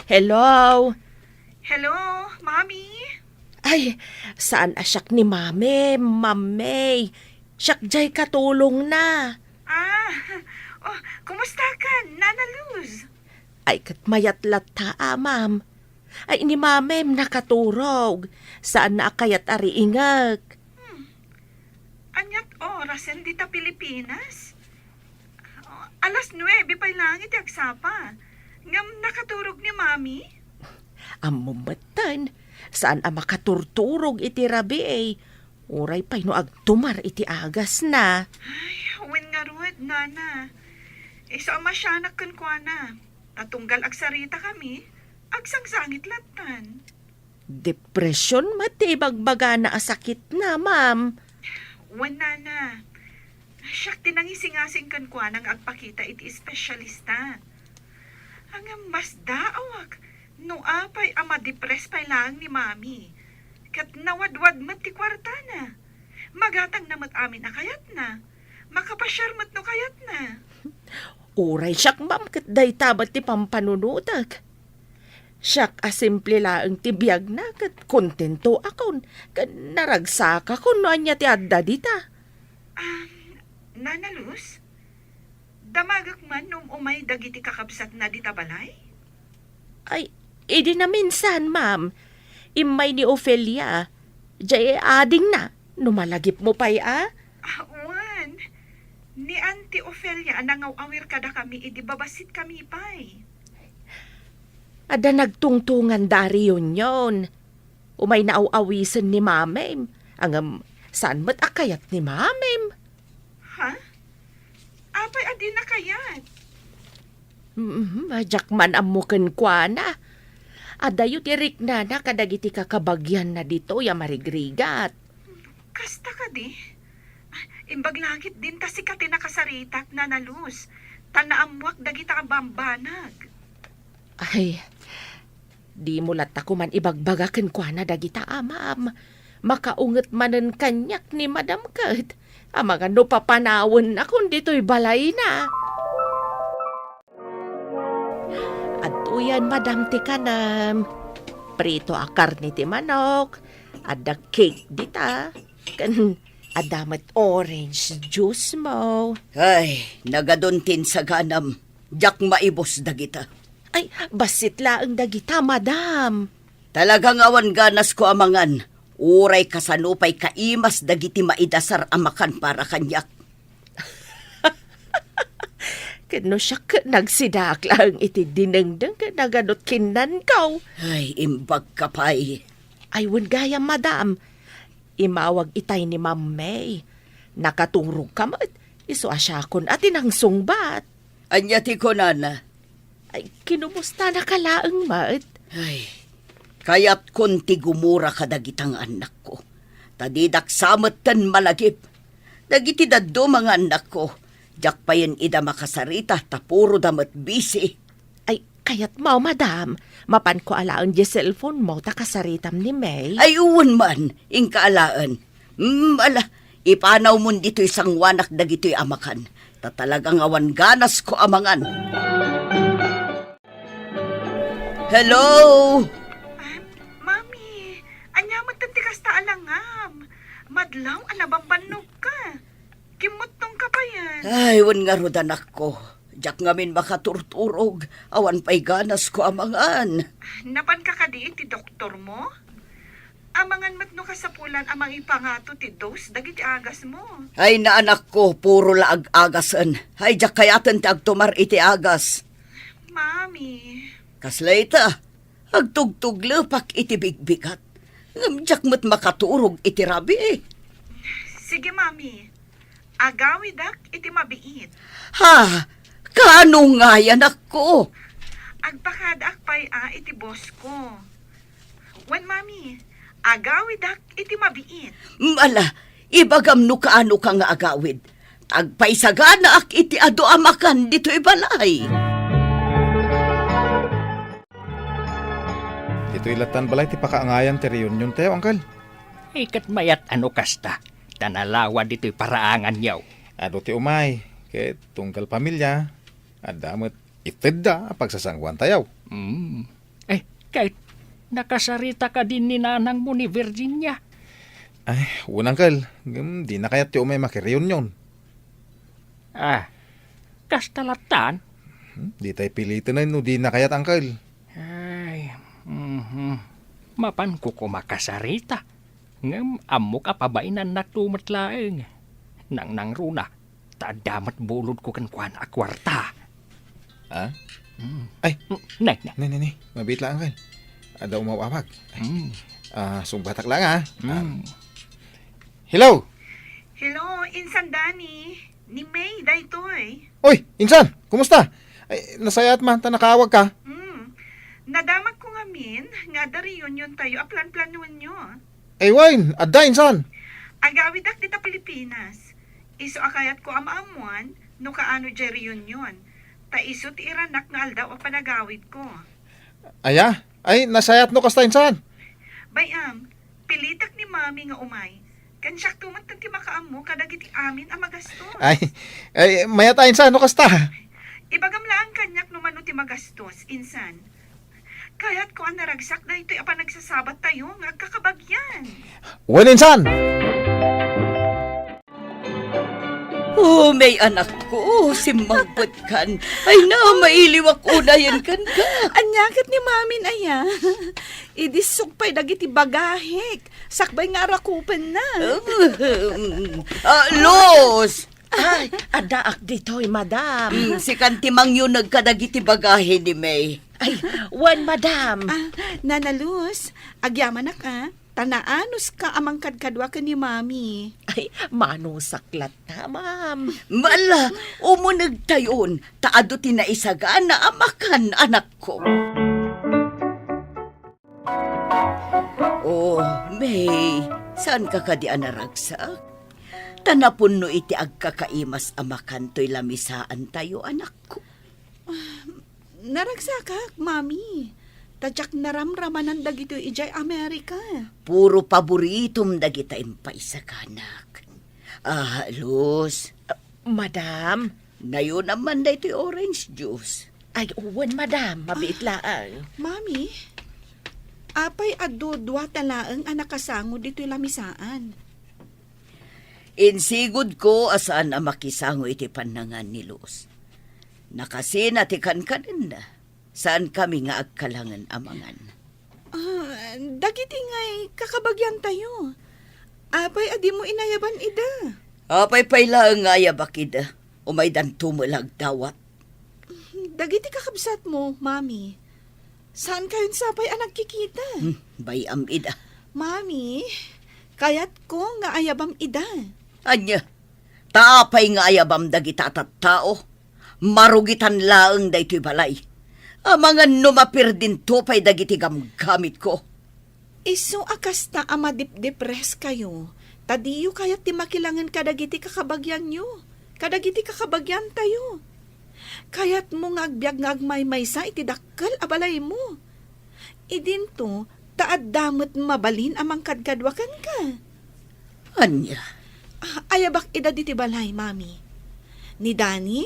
Hello? Hello, Mami? Ay, saan asyak ni Mame, Mamay? Siyak jay katulong na. Kumusta ka, Nana Luz? Ay, katmayat lata, ma'am. Ay, ni Mamem nakaturog. Saan na akayat ari ingag? Anyat oras hindi ta Pilipinas? Alas 9 pa'y langit agsapa. Ngam nakaturog ni Mami? Amumatan. Saan ang makaturturog iti rabi eh? Uray pa'y no agtumar iti agas na. Ay, wen nga ruwet, Nana. Iso ang masyanak kan kwa na. Natunggal agsarita kami, agsangsangit latan. Depresyon matibagbaga na asakit na, ma'am. Wen, Nana. Siyak tinangisingasing kan kwa nang agpakita iti espesyalista. Ang mas daawak, no apay ama depres pay lang ni Mami. Kat nawadwad mat ti kwarta na. Magatang namat amin akayat na. Makapasyar mat no kayat na. Uray siyak, ma'am, kat day tabat ti pampanunutak. Siyak asimple laang ti biyag na, kat kontento akon, kat naragsak akon no anya ti adda dita. Nana Luz, damagak man nung umay dagiti kakabsat na dita balay? Ay, idi na minsan, ma'am. Imay ni Ophelia. Jay ading na, numalagip mo pa'y Awan, ni Auntie Ophelia nangaw-awir kada kami, idi babasit kami pa'y. Ada nagtungtungan dari yun. Umay naaw-awisan ni Mamem. Saan mat akayat ni Mamem? Ha? Apay adi na kayat? Majak man amukan kwa na. Adayo tirik na kadagiti kakabagyan na dito ya marigrigat. Kasta ka di? Imbag langit din ta si kati nakasaritak na nalus. Tanaamuak dagita ka bambanag. Ay, Di mulat ako man ibagbagakan kwa na dagita amam. Makaunget manen kanyak ni Madam Kat. Amagan no papanawon na kung dito'y balay na. Atuyan, Madam Tikanam. Prito a karni ti manok. Ada cake dita. Kan adamat orange juice mo. Ay, nagaduntin sa ganam. Jak maibos dagita. Ay, basit laang dagita, Madam. Talagang awan ganas ko amangan. Uray kasanupay kaimas dagiti maidasar amakan para kanyak. Kano siya nagsidak lang iti dinengdeng ka nagadot kinan kaw. Ay, imbag kapay. Ay, wun gaya, Madam. Imawag itay ni Ma'am May. Nakaturog ka mat. Iso asyakon at inang sungbat. Anya ti ko, nana. Ay, kinumusta na kalaang mat. Ay, kaya't kunti gumura kadagitang anak ko. Tadidak samet tan malagip. Dagiti daddo mga anak ko. Jak pa yan ida makasarita, tapuro damat busy. Ay, kayat mo, Madam. Mapan ko alaan di cellphone mo, takasaritam ni May. Ay, uwan man, ingkaalaan. Ala, ipanaw mo dito isang wanak dagito'y amakan. Tatalagang awan ganas ko amangan. Hello? Mami, anya magtantikas ta alangam. Madlaw, anabambanog ka. Kimutong ka pa yan. Ay, wan nga rodan ako. Jak ngamin makaturturog. Awan pa'y ganas ko amangan. Napan ka kadi ti doktor mo? Amangan matno ka sa pulan amang ipangato ti dose dagiti agas mo. Ay, naanak ko, puro laag agasan. Ay, jak kayatan ti agtumar iti agas. Mami. Kaslayta, agtugtug lepak iti bigbigat. Jak mo't makaturog iti rabi eh. Sige, Mami. Agawidak iti mabiit. Ha? Kaano nga yan ako? Agpakadak pa'y iti boss ko. Wen, Mami, agawidak iti mabiit. Mala, ibagam no kaano ka nga agawid. Tagpaisagana ak iti ado amakan dito'y balay. Dito'y latan balay ti pakaangayan ti reunion tayo, Uncle. Ikat mayat ano kasta. Tanalawa dito'y paraangan yaw. Ado ti umay, ket tunggal pamilya. Adamot itedda pagsasangwan tayaw. Kahit nakasarita ka din ni nanang mo ni Virginia. Ay, Uncle, di na kaya ti umay makireunion. Kastalatan? Di tayo pilitin na no, di na kaya't, Uncle. Ay, mapan ko kumakasarita. Ngam amok apabainan naktumatlaeng. Nang runa, tadamat bulod ko kan kuan akwarta. Ay, Nay. mabit lang, Uncle. Ada umawawag. Sungbatak lang, Hello? Hello, Insan Dani. Ni May, daytoy. Oy, Insan, kumusta? Ay, nasayat man, nakawag ka. Nadamat ko nga min, nga da reunion tayo, aplan-planuan nyo. Ay, wine, adda, Insan. Agawidak dita Pilipinas. Iso akayat ko amaamuan, no kaano dya reunion. Ta iso ti iranak nga aldaw ang panagawid ko. Aya, ay, nasayat no kasta, Insan. Bayam, pilitak ni Mami nga umay. Kansyak tumatang ti makaamo kadagiti amin ang magastos. Ay, mayata, Insan, no kasta. Ibagam lang kanyak no mano ti magastos, Insan. Kaya't ko ang naragsak na ito'y apa nagsasabat tayo nga kakabagyan. Wen, Insan! Oh, may anak ko, si Magbot kan. Ay na, mailiwak unayan kan ka. Anyakat ni Mamin, aya. Idisukpay dagiti bagahik. Sakbay nga rakupan na. Los! Ay, adaak dito'y, Madam. Si Kantimang yun nagkadagiti bagahe ni May. Ay, wan, Madam. Nanalus, agyaman na ka. Tanaanos ka amang kadkadwa ka ni Mami. Ay, manusaklat na, Ma'am. Mala, umunag tayon. Taado tinaisaga na amakan, anak ko. Oh, May, saan ka kadi anaragsak? Tanapon no iti agkakaimas amakan to'y lamisaan tayo, anak ko. Naragsakak, Mami. Tadyak naramramanan dagito ijay Amerika. Puro paboritom dagita impaysa kanak. Luz, Madam, nayo naman da ito'y orange juice. ay uwan madam, mabait laang. Mami, apay adudwa talaang anak kasango dito'y lamisaan. Insigod ko asaan na makisango iti panangan ni Luz. Nakasinatikan ka din na. Saan kami nga agkalangan amangan? Dagiti nga'y kakabagyan tayo. Apay adi mo inayaban ida. Apay payla nga yabakida. Umay dan tumulag dawat. Dagiti kakabsat mo, Mami. Saan kayon sapay anak kikita? Bayam ida. Mami, kayat ko nga ayabam ida. Anya, taapay nga ayabam dagita at tao. Marugitan laeng da ito'y balay. Amangan numapir din to pa'y dagiti gamgamit ko. Iso akas na ama dip-depres kayo. Tadiyo kayat ti makilangan kadagiti kakabagyan nyo. Kadagiti kakabagyan tayo. Kayat mo nga agbyag nga agmay-maysa iti dakkel abalay mo. Idin to, taad damot mabalin amang kadkadwakan ka. Anya? Ayabak ida diti balay, Mami. Ni Danny?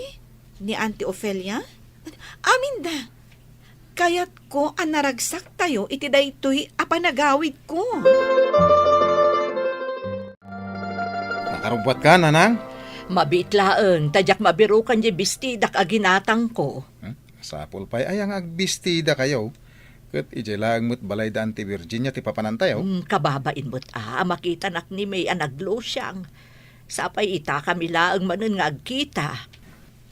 Ni Auntie Ophelia? Amin da. Kayat ko ang naragsak tayo iti daytoy apanagawid ko. Nakarubwat ka, nanang? Mabait laang, tadyak mabirukan di bistidak aginatang ko. Sapol pa'y ayang agbistida kayo. Kat ije lang mo't balay da Auntie Virginia ti papanantayaw. Kababain mo't makita nak ni may anaglo siyang. Sapay ita kami laang manun nga agkita.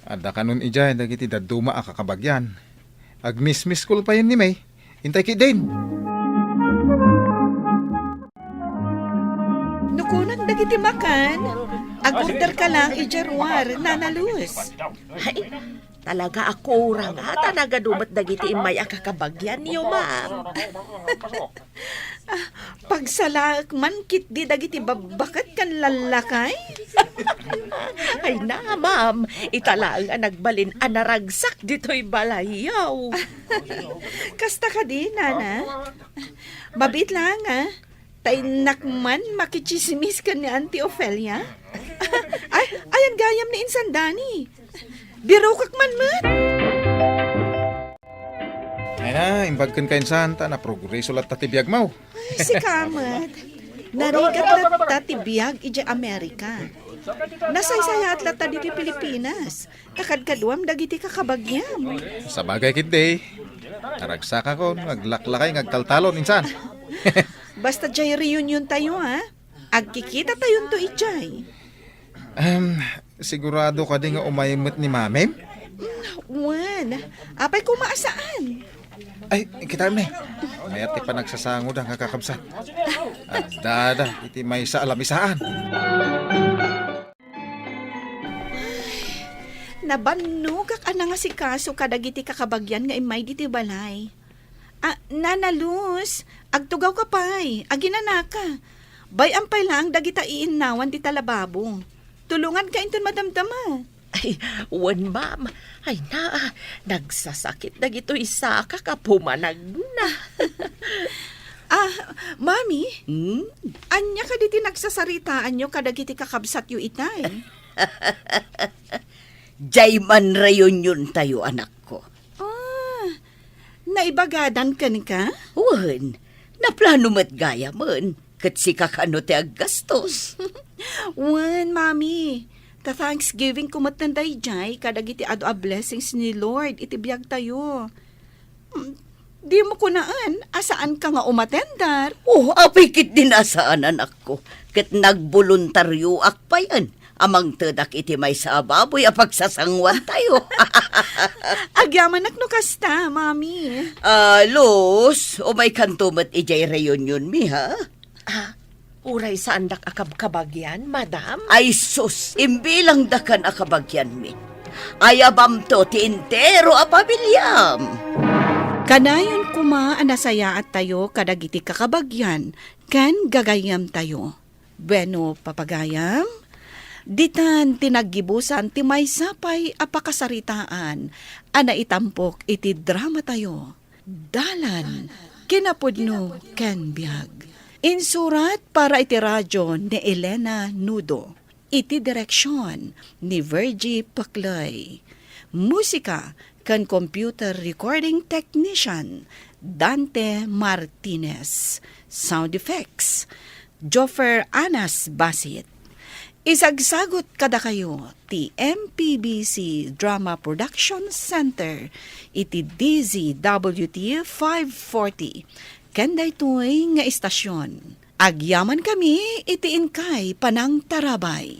Ada kanon ijay, dagiti daduma a kakabagyan. Agmis-miss ko pa yun ni May. Intay ki din. Nukunan dagiti makan. Agorder ka lang ijarwar, nanalus. Ay, talaga ako orang talaga dumat dagiti imay akakabagyan niyo, ma'am. Pagsalaak man kit di dagiti babakat kan lalakay. Ay na, ma'am. Italaang anagbalin anaragsak dito'y balayaw. Kasta ka di, nana. Mabit lang, Tainak man makichismis ka ni Auntie Ophelia. Ayan gayam ni Insan Dani. Birukak man man. Ay na, imbagkan kain santa na progreso lat tatibiyag mau. Ay, si Kamat. Narigat lat tatibiyag ija Amerika. Nasaysayat lat diti Pilipinas. Kakadkaduam dagiti kakabagyam. Sa bagay kit day. Naragsak ako, naglaklakay, ngagtaltalon insan. Basta jay reunion tayo, Agkikita tayo to ijay. Sigurado ka din nga umayimot ni mamem? Wan, apay kumaasaan. Ay, kita na. Mayat ti pa nagsasangod ang kakakabsat. At dada, iti may sa alamisaan. Nabanugak ana nga si kaso kadagiti kakabagyan nga imay diti balay. Nanalus, agtugaw ka pa'y, aginanaka. Bay ampay lang dagita iinawan ti talababo. Tulungan ka inton madamdama. Ay, wan, ma'am. Ay na, nagsasakit na gito isa kakapumanag na. Mami, anya ka diti nagsasaritaan nyo kadagiti kakabsat yu itay. Jayman reunion tayo, anak ko. Naibagadan ka ni ka? Wan, naplano mat gaya man. Kat si kakano te aggastos. Wan, Mami. Ta Thanksgiving kumatanday jay kadagiti ado a blessings ni Lord itibiyag tayo. Di mo kunaan, asaan ka nga umatendar? Apikit din asaan anak ko. Kat nagboluntaryo akpayan. Amang tedak iti may sa baboy a pagsasangwan tayo. Agyaman no kasta, Mami. Los, o may kantumat ijay reunion mi, ha? Uray sa andak akabkabagyan, madam? Ay sus, imbilang dakan akabagyan mi. Ayabam to ti intero a pamilyam. Kanayon kuma anasaya at tayo kadagiti kakabagyan, kan gagayam tayo. Bueno, papagayam, ditan tinaggibusan ti may sapay apakasaritaan, ana itampok iti drama tayo. Dalan, kinapudno ken biag. Insurat para iti radyo ni Elena Nudo. Iti direksyon ni Virgie Paclay. Musika kan computer recording technician Dante Martinez. Sound effects Joffer Anas Basit. Isagsagot kada kayo ti MPBC Drama Production Center iti DZWT 540 kenday tuy nga istasyon. Agyaman kami iti inkay panang tarabay.